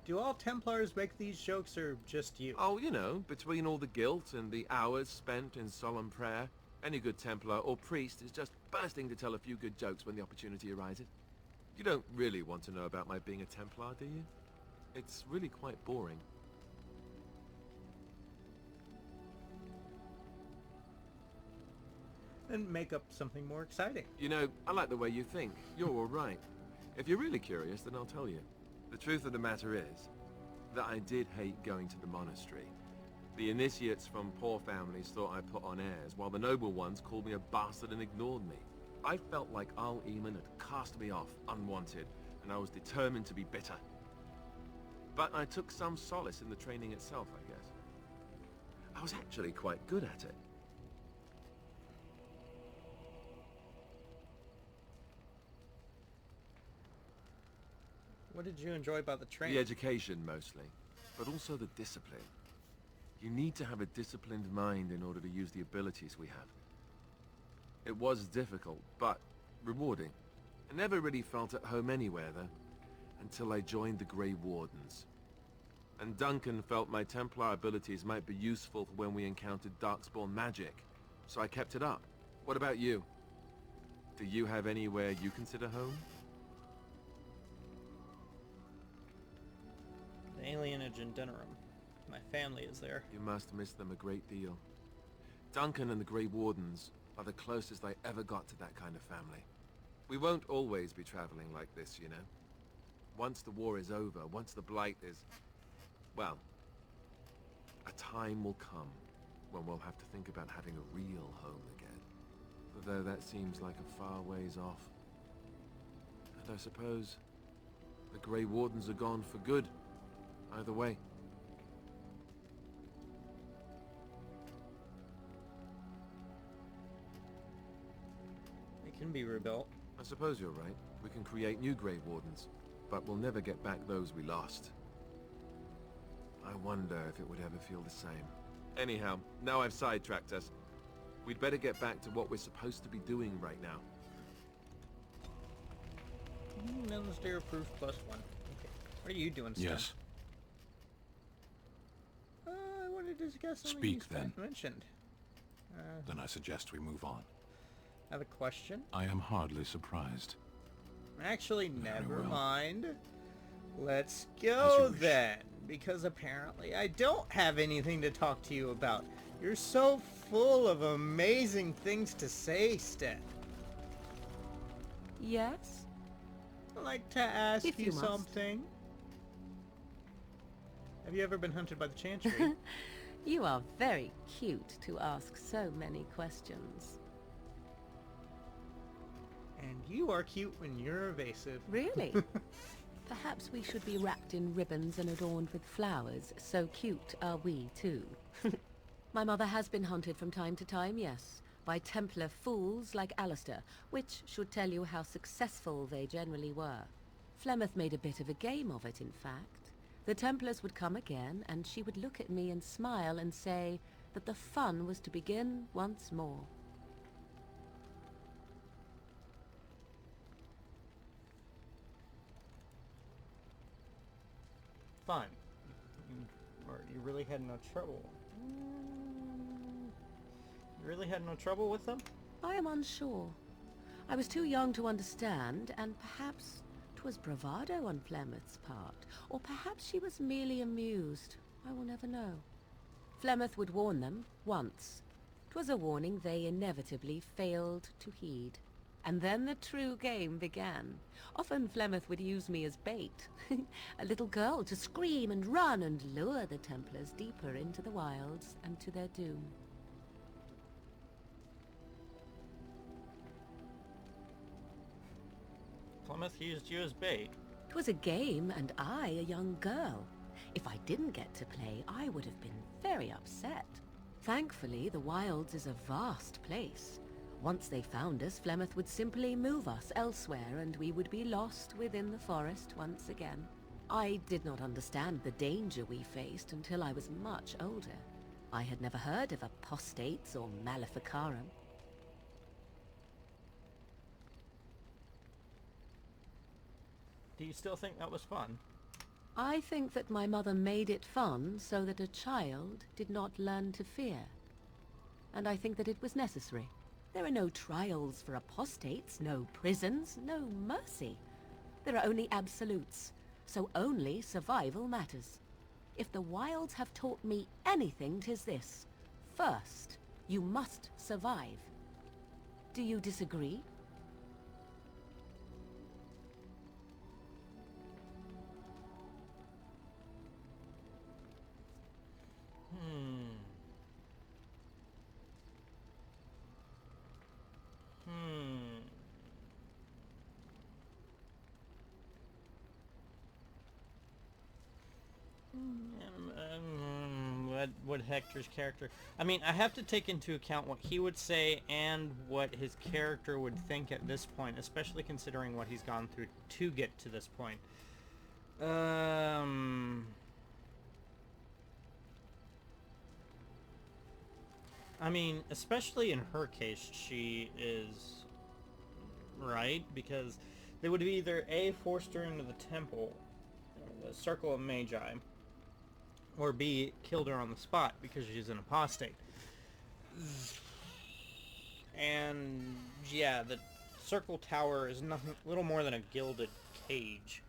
Do all Templars make these jokes, or just you? Oh, you know, between all the guilt and the hours spent in solemn prayer, any good Templar or priest is just bursting to tell a few good jokes when the opportunity arises. You don't really want to know about my being a Templar, do you? It's really quite boring. Then make up something more exciting. You know, I like the way you think. You're all right. If you're really curious, then I'll tell you. The truth of the matter is that I did hate going to the monastery. The initiates from poor families thought I put on airs, while the noble ones called me a bastard and ignored me. I felt like Al-Eamon had cast me off, unwanted, and I was determined to be bitter. But I took some solace in the training itself, I guess. I was actually quite good at it. What did you enjoy about the training? The education, mostly, but also the discipline. You need to have a disciplined mind in order to use the abilities we have. It was difficult, but rewarding. I never really felt at home anywhere, though, until I joined the Grey Wardens. And Duncan felt my Templar abilities might be useful for when we encountered Darkspawn magic, so I kept it up. What about you? Do you have anywhere you consider home? The alienage in Denerim. My family is there. You must miss them a great deal. Duncan and the Grey Wardens are the closest I ever got to that kind of family. We won't always be traveling like this, you know. Once the war is over, once the Blight is... well, a time will come when we'll have to think about having a real home again. Although that seems like a far ways off. And I suppose the Grey Wardens are gone for good. Either way. It can be rebuilt. I suppose you're right. We can create new Grey Wardens, but we'll never get back those we lost. I wonder if it would ever feel the same. Anyhow, now I've sidetracked us. We'd better get back to what we're supposed to be doing right now. Minister approved +1. Okay. What are you doing, Stan? Yes. I wanted to discuss something Speak, you then. mentioned. Then I suggest we move on. I have a question. I am hardly surprised. Actually, Very never well. mind. Let's As you go wish. then, because apparently I don't have anything to talk to you about. You're so full of amazing things to say, Stan. Yes? I'd like to ask If you you must. something. Have you ever been hunted by the Chantry? You are very cute to ask so many questions. And you are cute when you're evasive. Really? Perhaps we should be wrapped in ribbons and adorned with flowers. So cute are we, too. My mother has been hunted from time to time, yes, by Templar fools like Alistair, which should tell you how successful they generally were. Flemeth made a bit of a game of it, in fact. The Templars would come again, and she would look at me and smile and say that the fun was to begin once more. Fun. Or you really had no trouble. You really had no trouble with them? I am unsure. I was too young to understand, and perhaps 'twas bravado on Flemeth's part, or perhaps she was merely amused. I will never know. Flemeth would warn them, once. 'Twas a warning they inevitably failed to heed. And then the true game began. Often Flemeth would use me as bait. A little girl to scream and run and lure the Templars deeper into the wilds and to their doom. Plymouth used you as bait. 'Twas a game, and I a young girl. If I didn't get to play, I would have been very upset. Thankfully, the wilds is a vast place. Once they found us, Flemeth would simply move us elsewhere, and we would be lost within the forest once again. I did not understand the danger we faced until I was much older. I had never heard of apostates or maleficarum. Do you still think that was fun? I think that my mother made it fun so that a child did not learn to fear. And I think that it was necessary. There are no trials for apostates, no prisons, no mercy. There are only absolutes, so only survival matters. If the wilds have taught me anything, 'tis this. First, you must survive. Do you disagree? What Hector's character... I mean, I have to take into account what he would say and what his character would think at this point, especially considering what he's gone through to get to this point. I mean, especially in her case, she is right, because they would have either A, forced her into the temple, the Circle of Magi, or B, killed her on the spot because she's an apostate. And yeah, the Circle Tower is nothing, little more than a gilded cage.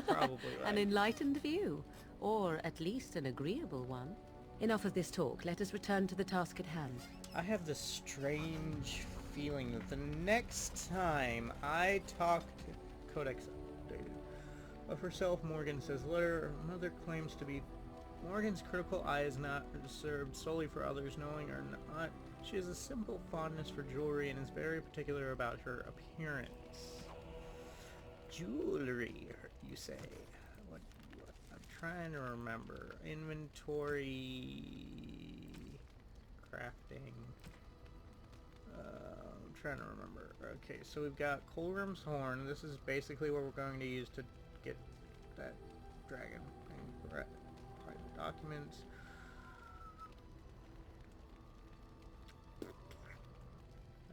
Probably right. An enlightened view, or at least an agreeable one. Enough of this talk. Let us return to the task at hand. I have this strange feeling that the next time I talk to Codex updated of herself, Morgan says, her mother claims to be... Morgan's critical eye is not reserved solely for others, knowing or not. She has a simple fondness for jewelry and is very particular about her appearance. Jewelry, you say? What I'm trying to remember. Inventory... crafting... I'm trying to remember. Okay, so we've got Colgrim's Horn. This is basically what we're going to use to get that dragon thing. Private documents.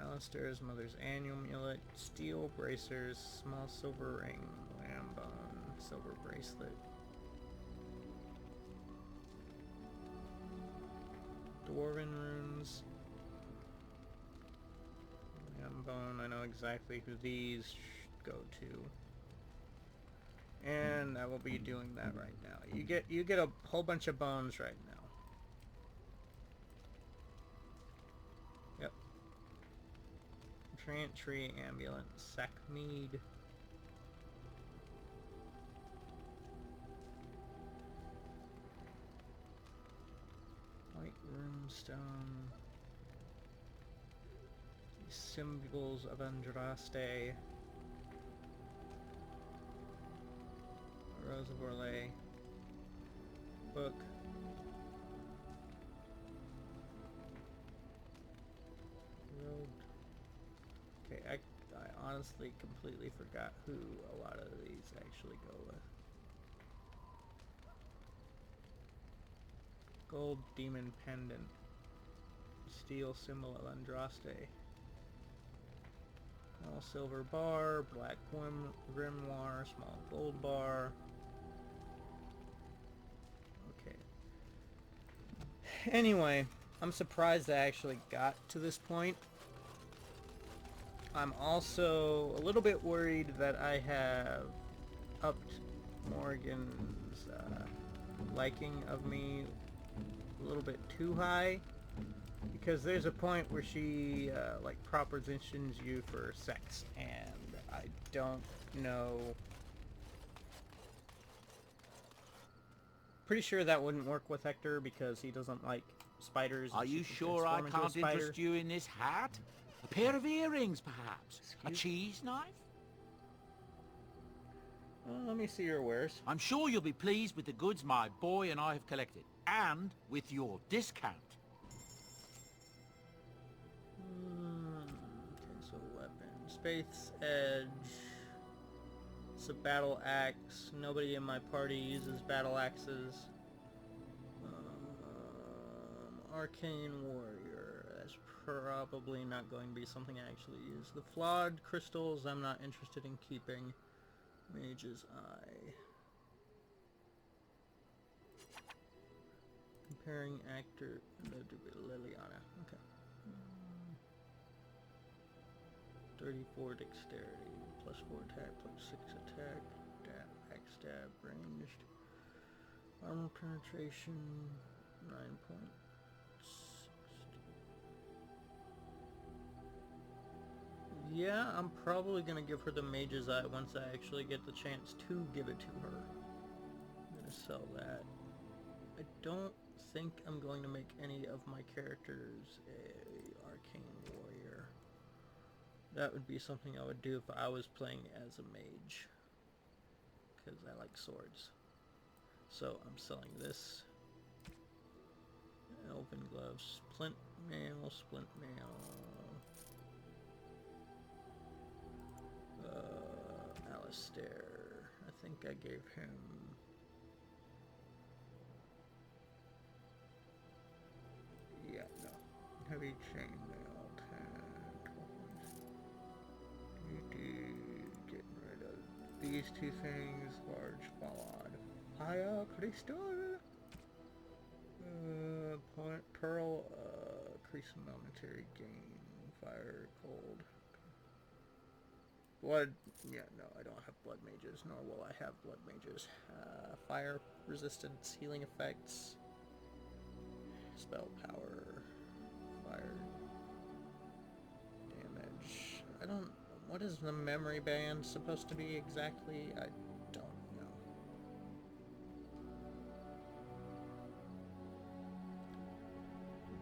Alistair's mother's annual amulet, steel bracers, small silver ring, lamb bone, silver bracelet. Dwarven runes. Lamb bone, I know exactly who these should go to. And I will be doing that right now. You get a whole bunch of bones right now. Treant Tree Ambulance, Sackmead. Brimstone. The symbols of Andraste. Rose of Orlais. Book. Road. Okay, I honestly completely forgot who a lot of these actually go with. Gold Demon Pendant. Steel Symbol of Andraste. Small silver bar, black grimoire, small gold bar. Okay. Anyway, I'm surprised I actually got to this point. I'm also a little bit worried that I have upped Morgan's liking of me a little bit too high, because there's a point where she like propositions you for sex, and I don't know. Pretty sure that wouldn't work with Hector because he doesn't like spiders. Are you sure I can't interest you in this hat? A pair of earrings, perhaps? A cheese knife? Let me see your wares. I'm sure you'll be pleased with the goods my boy and I have collected, and with your discount. Okay, so weapon. Space Edge. It's a battle axe. Nobody in my party uses battle axes. Arcane Warrior. That's probably not going to be something I actually use. The Flawed Crystals I'm not interested in keeping. Mage's Eye. Comparing actor Liliana. Okay. 34 dexterity, plus 4 attack, plus 6 attack, backstab, ranged. Armor penetration, 9 points. Yeah, I'm probably gonna give her the Mage's Eye once I actually get the chance to give it to her. I'm gonna sell that. I don't think I'm going to make any of my characters a Arcane Warrior. That would be something I would do if I was playing as a mage, because I like swords. So I'm selling this. Elven gloves, splint mail, Alistair. I think I gave him... Yeah, no. Heavy chainmail, 10, 12 points. Getting rid of these two things. Large ballad. Higher crystal. Pearl, increase momentary gain. Fire, cold. Blood, yeah, no, I don't have blood mages, nor will I have blood mages. Fire resistance, healing effects, spell power, fire damage. I don't, what is the memory band supposed to be exactly? I don't know.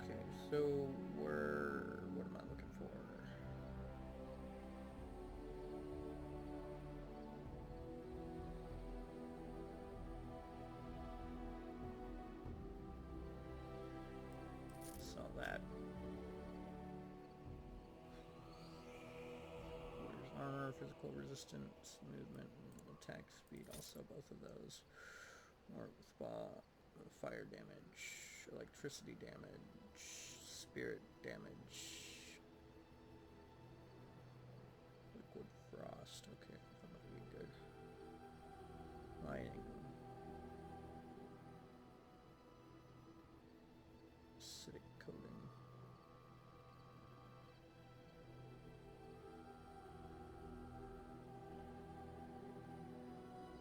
Okay, so what am I looking for? Saw that. Armor, physical resistance, movement, and attack speed. Also both of those. More fire damage, electricity damage, spirit damage, liquid frost. Okay, that might be good. Lighting. Acidic coating.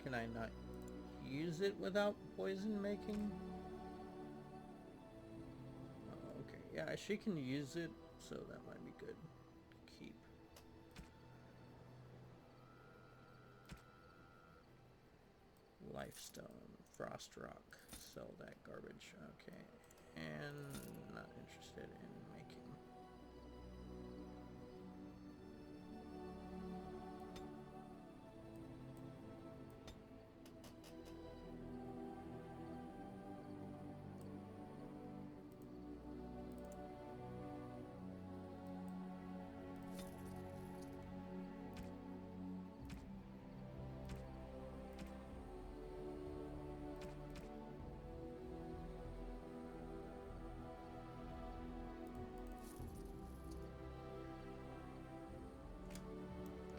Can I not use it without poison making? Oh, okay, yeah, she can use it, so that might be good. Keep. Lifestone, frost rock, sell that garbage. Okay, and not interested in making.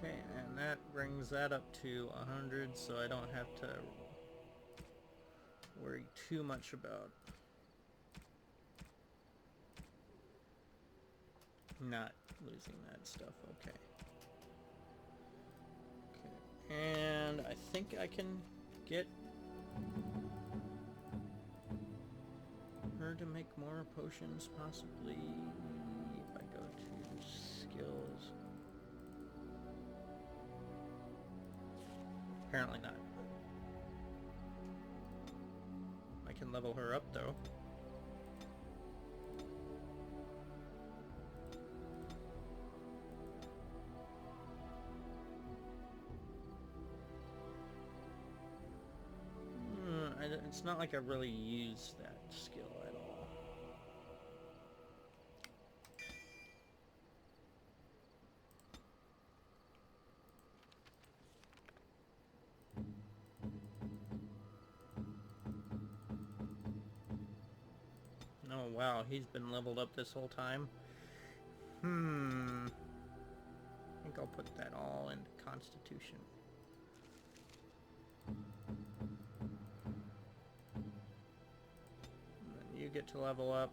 Okay, and that brings that up to 100, so I don't have to worry too much about not losing that stuff. Okay. Okay, and I think I can get her to make more potions, possibly, if I go to skills. Apparently not. I can level her up though. It's not like I really use that skill at all. Oh wow, he's been leveled up this whole time. I think I'll put that all into Constitution. You get to level up.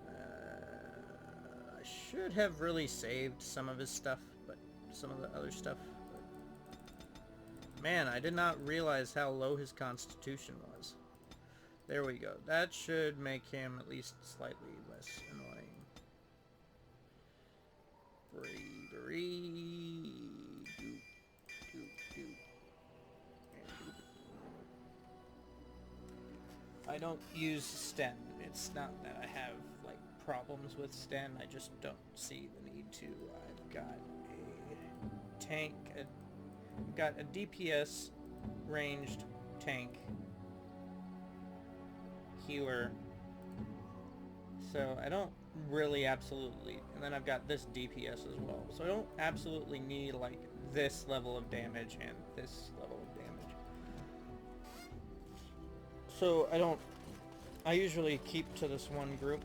I should have really saved some of his stuff, but some of the other stuff. But man, I did not realize how low his Constitution was. There we go. That should make him at least slightly less annoying. Bravery. I don't use Sten. It's not that I have like problems with Sten. I just don't see the need to. I've got a tank. I've got a DPS ranged tank healer. So I don't really absolutely. And then I've got this DPS as well. So I don't absolutely need like this level of damage and this level of damage. So I usually keep to this one group.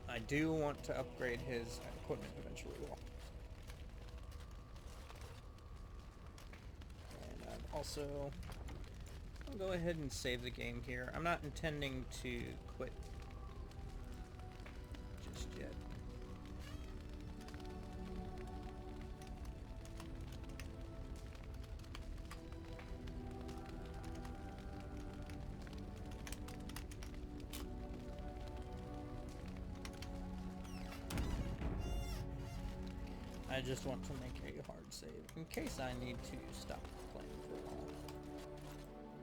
I do want to upgrade his equipment eventually though. And I'll go ahead and save the game here. I'm not intending to quit just yet. I just want to make a hard save in case I need to stop playing for a while.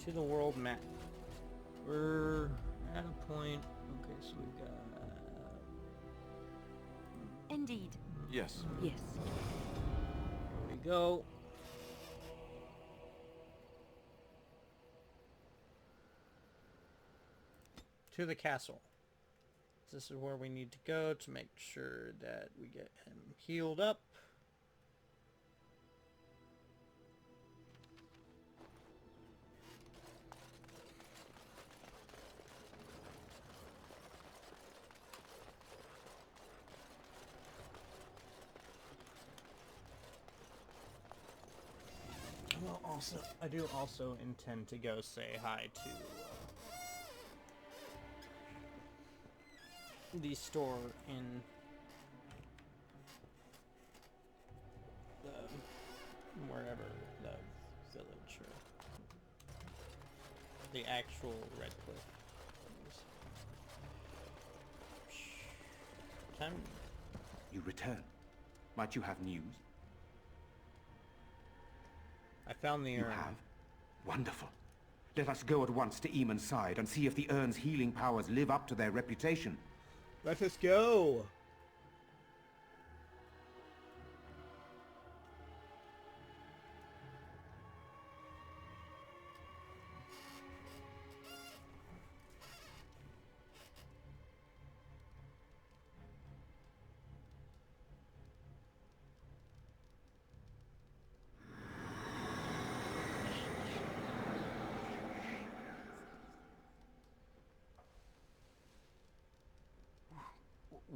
To the world map. We're at a point. Okay, so we've got. Indeed. Yes. Yes. Here we go. To the castle. This is where we need to go to make sure that we get him healed up. Well, I do also intend to go say hi to the store in wherever the village or the actual Red Cliff is. Time. You return. Might you have news? I found the urn. You have? Wonderful. Let us go at once to Eamon's side and see if the urn's healing powers live up to their reputation. Let us go!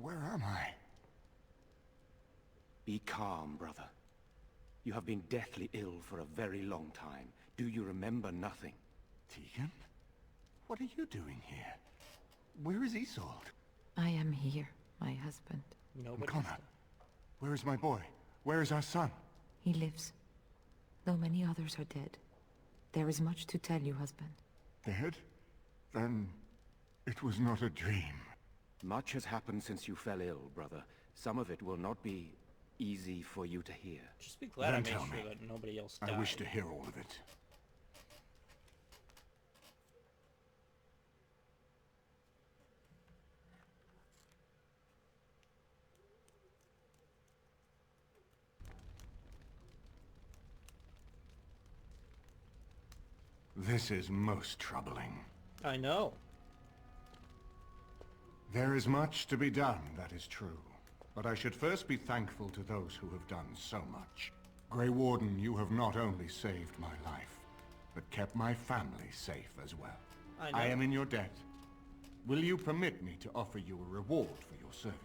Where am I? Be calm, brother. You have been deathly ill for a very long time. Do you remember nothing? Tegan? What are you doing here? Where is Isolde? I am here, my husband. Connor, where is my boy? Where is our son? He lives, though many others are dead. There is much to tell you, husband. Dead? Then it was not a dream. Much has happened since you fell ill, brother. Some of it will not be easy for you to hear. Just be glad I Then made tell sure me. that nobody else died. I wish to hear all of it. This is most troubling. I know. There is much to be done, that is true. But I should first be thankful to those who have done so much. Grey Warden, you have not only saved my life, but kept my family safe as well. I am in your debt. Will you permit me to offer you a reward for your service?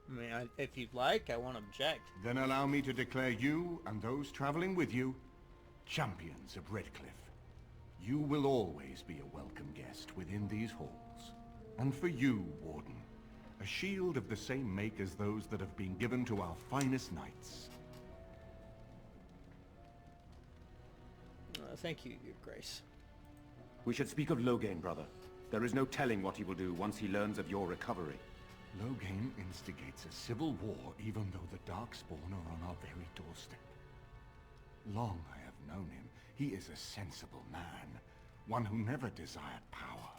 I mean, if you'd like, I won't object. Then allow me to declare you and those traveling with you champions of Redcliffe. You will always be a welcome guest within these halls. And for you, Warden, a shield of the same make as those that have been given to our finest knights. Thank you, Your Grace. We should speak of Loghain, brother. There is no telling what he will do once he learns of your recovery. Loghain instigates a civil war even though the Darkspawn are on our very doorstep. Long I have known him. He is a sensible man, one who never desired power.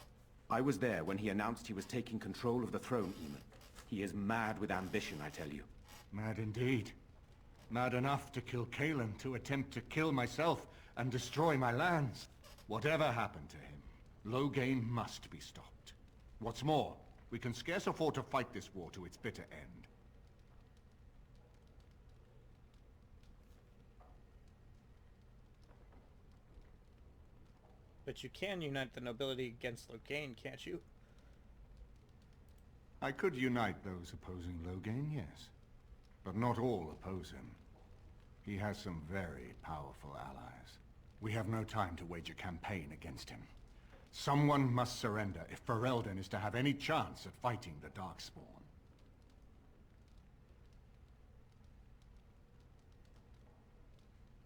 I was there when he announced he was taking control of the throne, Eamon. He is mad with ambition, I tell you. Mad indeed. Mad enough to kill Cailan, to attempt to kill myself and destroy my lands. Whatever happened to him, Loghain must be stopped. What's more, we can scarce afford to fight this war to its bitter end. But you can unite the nobility against Loghain, can't you? I could unite those opposing Loghain, yes. But not all oppose him. He has some very powerful allies. We have no time to wage a campaign against him. Someone must surrender if Ferelden is to have any chance at fighting the Darkspawn.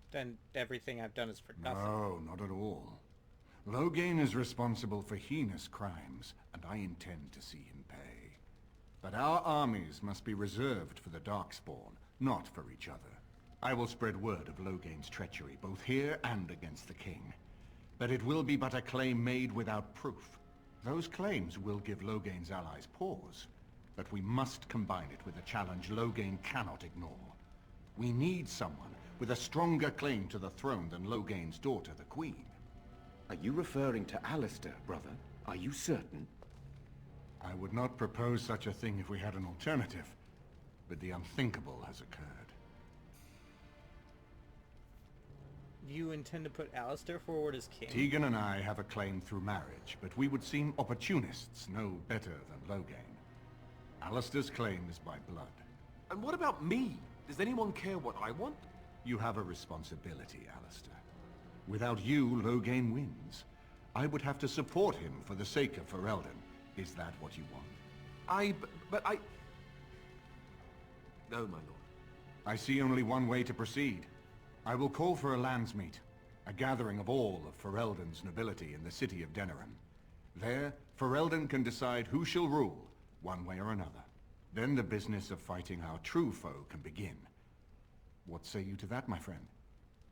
Then everything I've done is for nothing. No, not at all. Loghain is responsible for heinous crimes, and I intend to see him pay. But our armies must be reserved for the Darkspawn, not for each other. I will spread word of Loghain's treachery, both here and against the king. But it will be but a claim made without proof. Those claims will give Loghain's allies pause, but we must combine it with a challenge Loghain cannot ignore. We need someone with a stronger claim to the throne than Loghain's daughter, the Queen. Are you referring to Alistair, brother? Are you certain? I would not propose such a thing if we had an alternative, but the unthinkable has occurred. You intend to put Alistair forward as king? Tegan and I have a claim through marriage, but we would seem opportunists no better than Loghain. Alistair's claim is by blood. And what about me? Does anyone care what I want? You have a responsibility, Alistair. Without you, Loghain wins. I would have to support him for the sake of Ferelden. Is that what you want? But I... No, my lord. I see only one way to proceed. I will call for a landsmeet, a gathering of all of Ferelden's nobility in the city of Denerim. There, Ferelden can decide who shall rule, one way or another. Then the business of fighting our true foe can begin. What say you to that, my friend?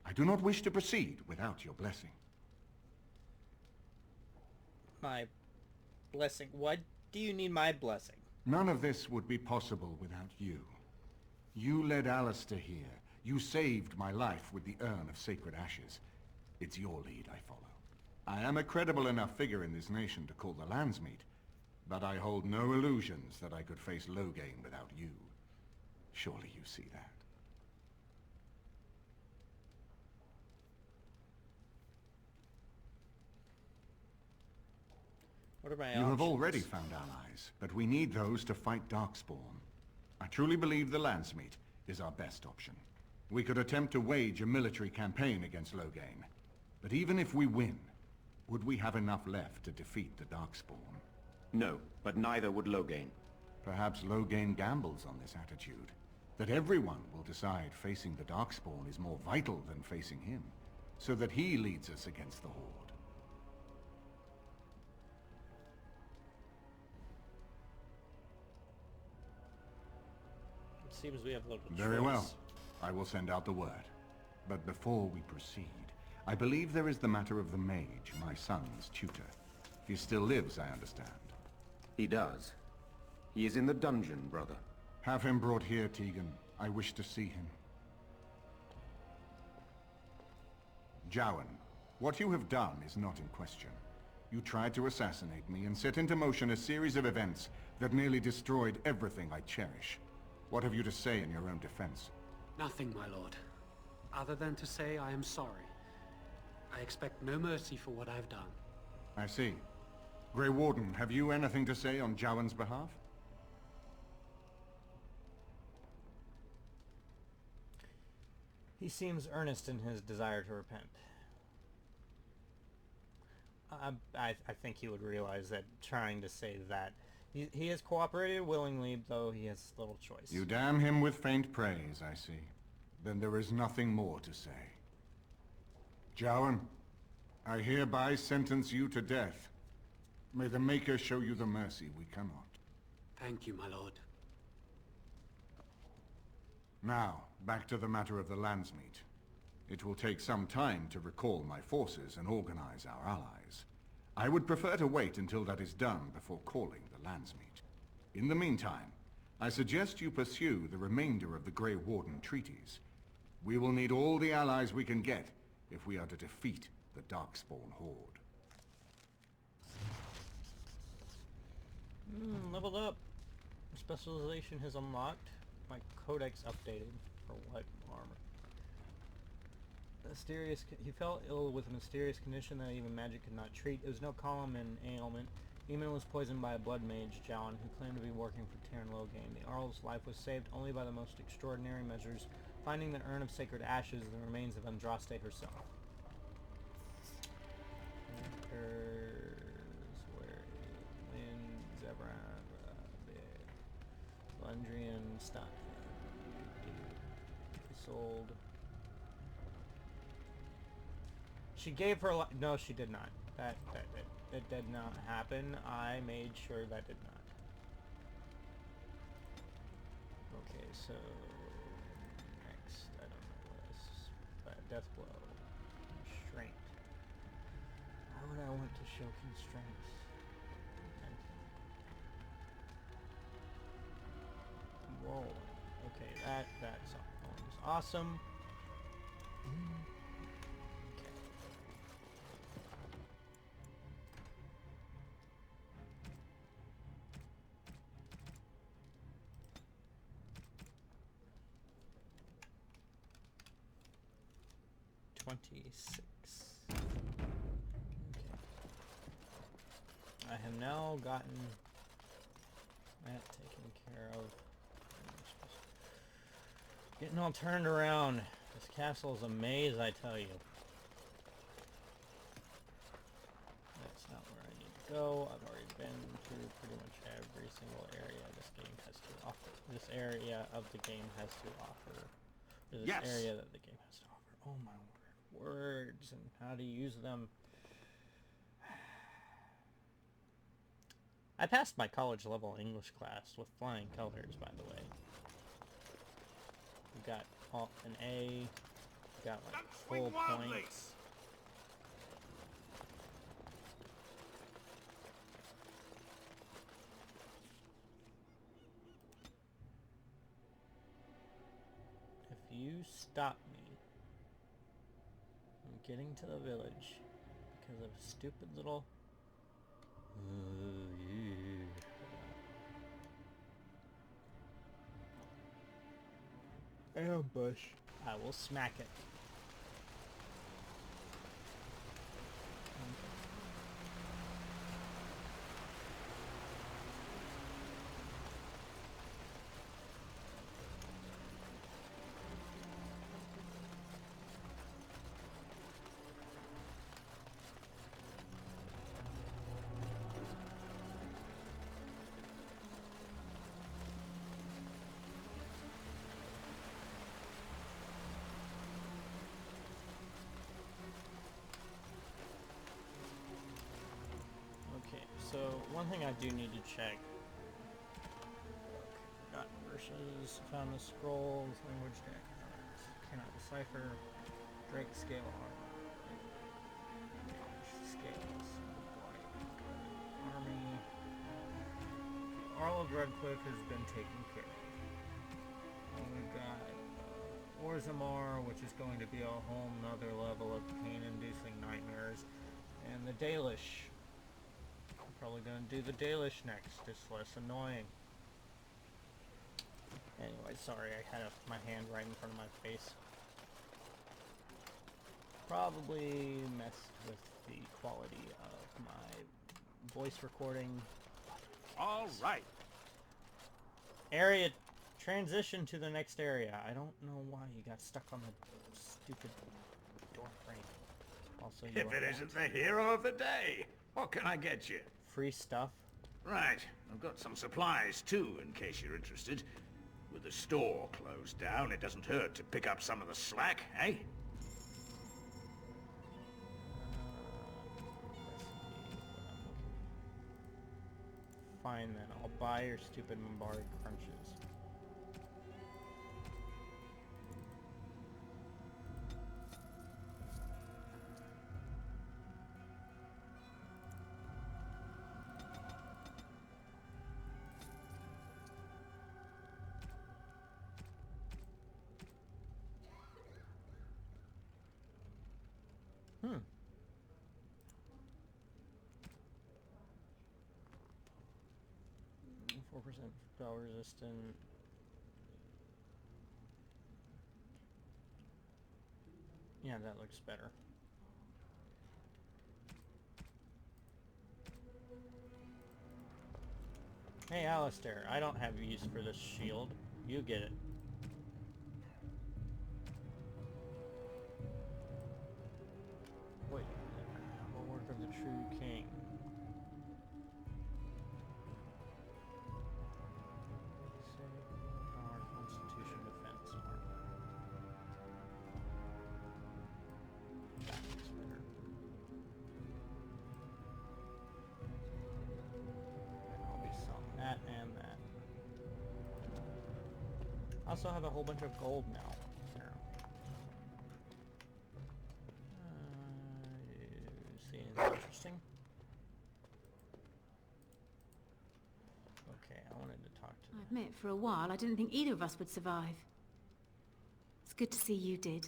I do not wish to proceed without your blessing. My blessing? What do you need my blessing? None of this would be possible without you. You led Alistair here. You saved my life with the urn of sacred ashes. It's your lead I follow. I am a credible enough figure in this nation to call the Landsmeet, but I hold no illusions that I could face Loghain without you. Surely you see that. What are my You options? have already found allies, but we need those to fight Darkspawn. I truly believe the Landsmeet is our best option. We could attempt to wage a military campaign against Loghain, but even if we win, would we have enough left to defeat the Darkspawn? No, but neither would Loghain. Perhaps Loghain gambles on this attitude, that everyone will decide facing the Darkspawn is more vital than facing him, so that he leads us against the Horde. It seems we have little Very choice. well. I will send out the word. But before we proceed, I believe there is the matter of the mage, my son's tutor. He still lives, I understand. He does. He is in the dungeon, brother. Have him brought here, Tegan. I wish to see him. Jowan, what you have done is not in question. You tried to assassinate me and set into motion a series of events that nearly destroyed everything I cherish. What have you to say in your own defense? Nothing, my lord. Other than to say I am sorry. I expect no mercy for what I've done. I see. Grey Warden, have you anything to say on Jowan's behalf? He seems earnest in his desire to repent. I think he would realize that trying to say that he has cooperated willingly, though he has little choice. You damn him with faint praise, I see. Then there is nothing more to say. Jowan, I hereby sentence you to death. May the Maker show you the mercy we cannot. Thank you, my lord. Now, back to the matter of the Landsmeet. It will take some time to recall my forces and organize our allies. I would prefer to wait until that is done before calling the Landsmeet. In the meantime, I suggest you pursue the remainder of the Grey Warden treaties. We will need all the allies we can get if we are to defeat the Darkspawn Horde. Leveled up. Specialization has unlocked. My codex updated. For what armor? He fell ill with a mysterious condition that even magic could not treat. It was no common ailment. Eamon was poisoned by a blood mage, Jowan, who claimed to be working for Teyrn Loghain. The Arl's life was saved only by the most extraordinary measures, finding the urn of sacred ashes and the remains of Andraste herself. Lundrian Stein. Sold. She gave her no, she did not. That did not happen. I made sure that did not. Okay, so next item was death blow. Constraint. Why would I want to show constraints? Whoa. Okay, that's awesome. Okay. 26. Okay. I have now gotten that taken care of. Getting all turned around. This castle is a maze, I tell you. That's not where I need to go. I've already been through pretty much every single area this game has to offer. This area of the game has to offer. Or this area that the game has to offer. Oh my words and how to use them. I passed my college level English class with flying colors, by the way. We got Alt and A. Got like Swing full wildly. points. If you stop me from getting to the village because of a stupid little... ambush, I will smack it. Okay, so one thing I do need to check. Forgotten verses, found the scrolls, language deck cards, cannot decipher, Drake scale armor, scales, army. Arl of Redcliffe has been taken care of. And we've got Orzammar, which is going to be a whole nother level of pain-inducing nightmares, and the Dalish. Probably gonna do the Dalish next, it's less annoying. Anyway, sorry, I had my hand right in front of my face. Probably messed with the quality of my voice recording. All right. Area, transition to the next area. I don't know why you got stuck on the stupid door frame. Also, you If it isn't the hero of the day, what can I get you? Free stuff. Right. I've got some supplies too, in case you're interested. With the store closed down, it doesn't hurt to pick up some of the slack, eh? Fine then, I'll buy your stupid Mumbai crunches. Hmm. 4% spell resistant. Yeah, that looks better. Hey, Alistair, I don't have use for this shield. You get it. Wait, Bulwark of the True King. Power, Constitution, Defense, Armor. That looks better. And I'll be selling that and that. I also have a whole bunch of gold now. See anything interesting? Okay, I wanted to talk to I admit, for a while, I didn't think either of us would survive. It's good to see you did.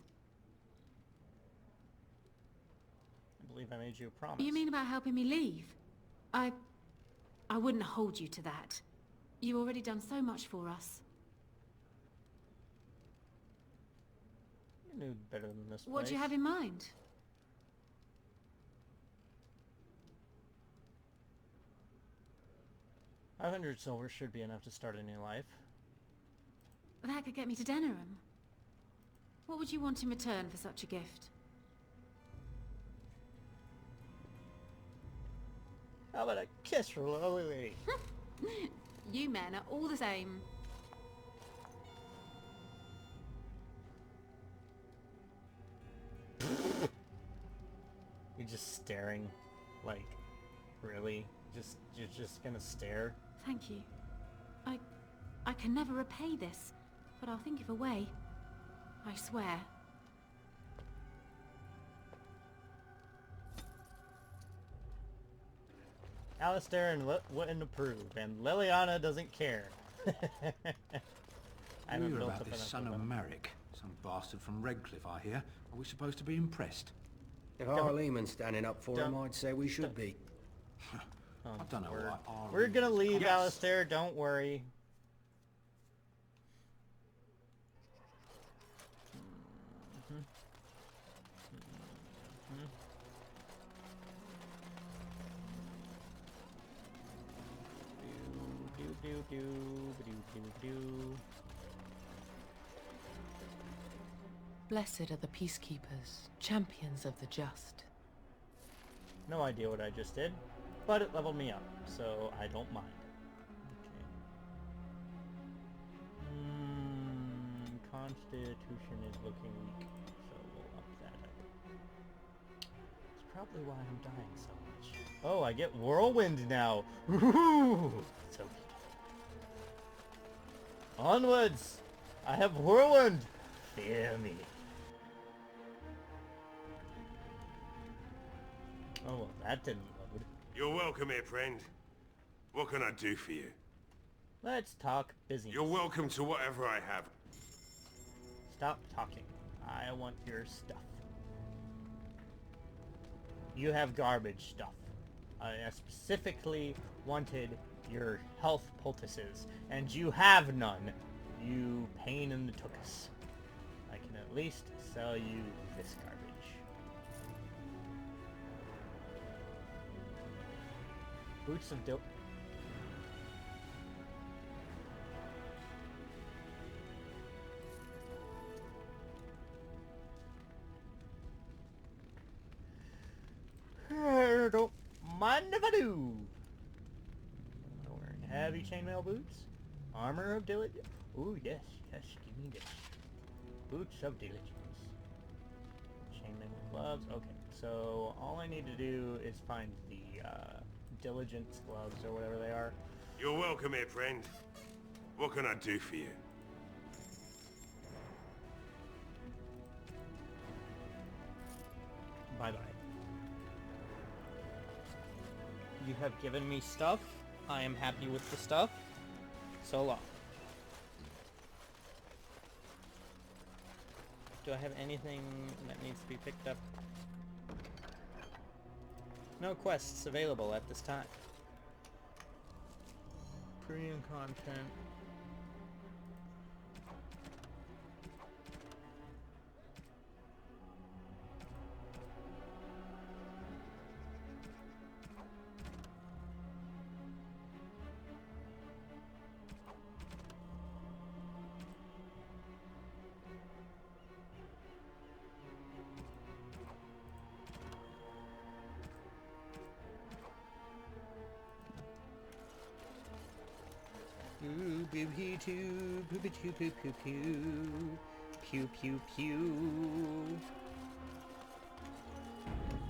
I believe I made you a promise. What do you mean about helping me leave? I wouldn't hold you to that. You've already done so much for us. You knew better than this What place. do you have in mind? 500 silver should be enough to start a new life. That could get me to Denerim. What would you want in return for such a gift? How about a kiss from a lovely lady? You men are all the same. You're just staring, like, really? You're just gonna stare? Thank you. I can never repay this, but I'll think of a way. I swear. Alistair and wouldn't approve, and Liliana doesn't care. I haven't Hear built about up this enough son of of them. Marek. Some bastard from Redcliffe, I hear. Are we supposed to be impressed? If our Lehman's standing up for him, Don't- I'd say we should be. Oh, I don't know why our We're gonna leave, Yes. Alistair, don't worry. Blessed are the peacekeepers, champions of the just. No idea what I just did, but it leveled me up, so I don't mind. Okay. Constitution is looking weak, so we'll up that up. It's probably why I'm dying so much. Oh, I get Whirlwind now! Woohoo! So good. Onwards! I have Whirlwind! Fear me. Oh, well, that didn't load. You're welcome here, friend. What can I do for you? Let's talk business. You're welcome to whatever I have. Stop talking. I want your stuff. You have garbage stuff. I specifically wanted your health poultices, and you have none. You pain in the tuchus. I can at least sell you this garbage. Boots of dope. Don't mind if I do. Wearing heavy chainmail boots. Armor of diligence. Ooh, yes, yes, give me this. Boots of diligence. Chainmail gloves. Okay, so all I need to do is find the diligence gloves or whatever they are. You're welcome here, friend. What can I do for you? Bye-bye. You have given me stuff. I am happy with the stuff. So long. Do I have anything that needs to be picked up? No quests available at this time. Premium content. Pew pew pew pew pew pew pew pew pew pew pew pew.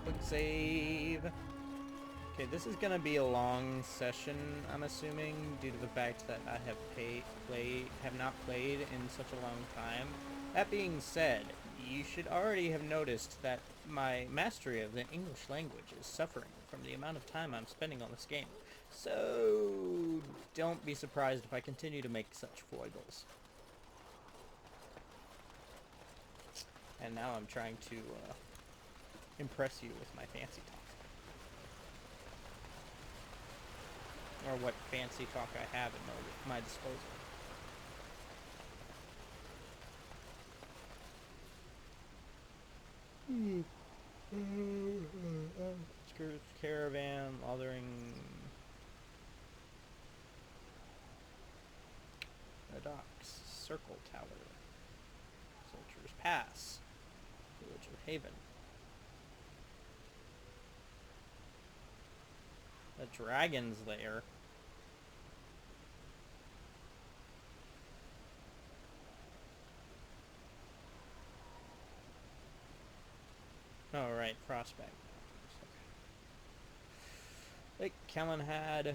Quick save. Okay, this is gonna be a long session, I'm assuming, due to the fact that I have not played in such a long time. That being said, you should already have noticed that my mastery of the English language is suffering from the amount of time I'm spending on this game. So, don't be surprised if I continue to make such foibles. And now I'm trying to impress you with my fancy talk. Or what fancy talk I have at my disposal. Caravan, lathering. The docks, Circle Tower, Soldier's Pass, Village of Haven. The Dragon's Lair. Oh, right, Prospect. Lake Kellenhad,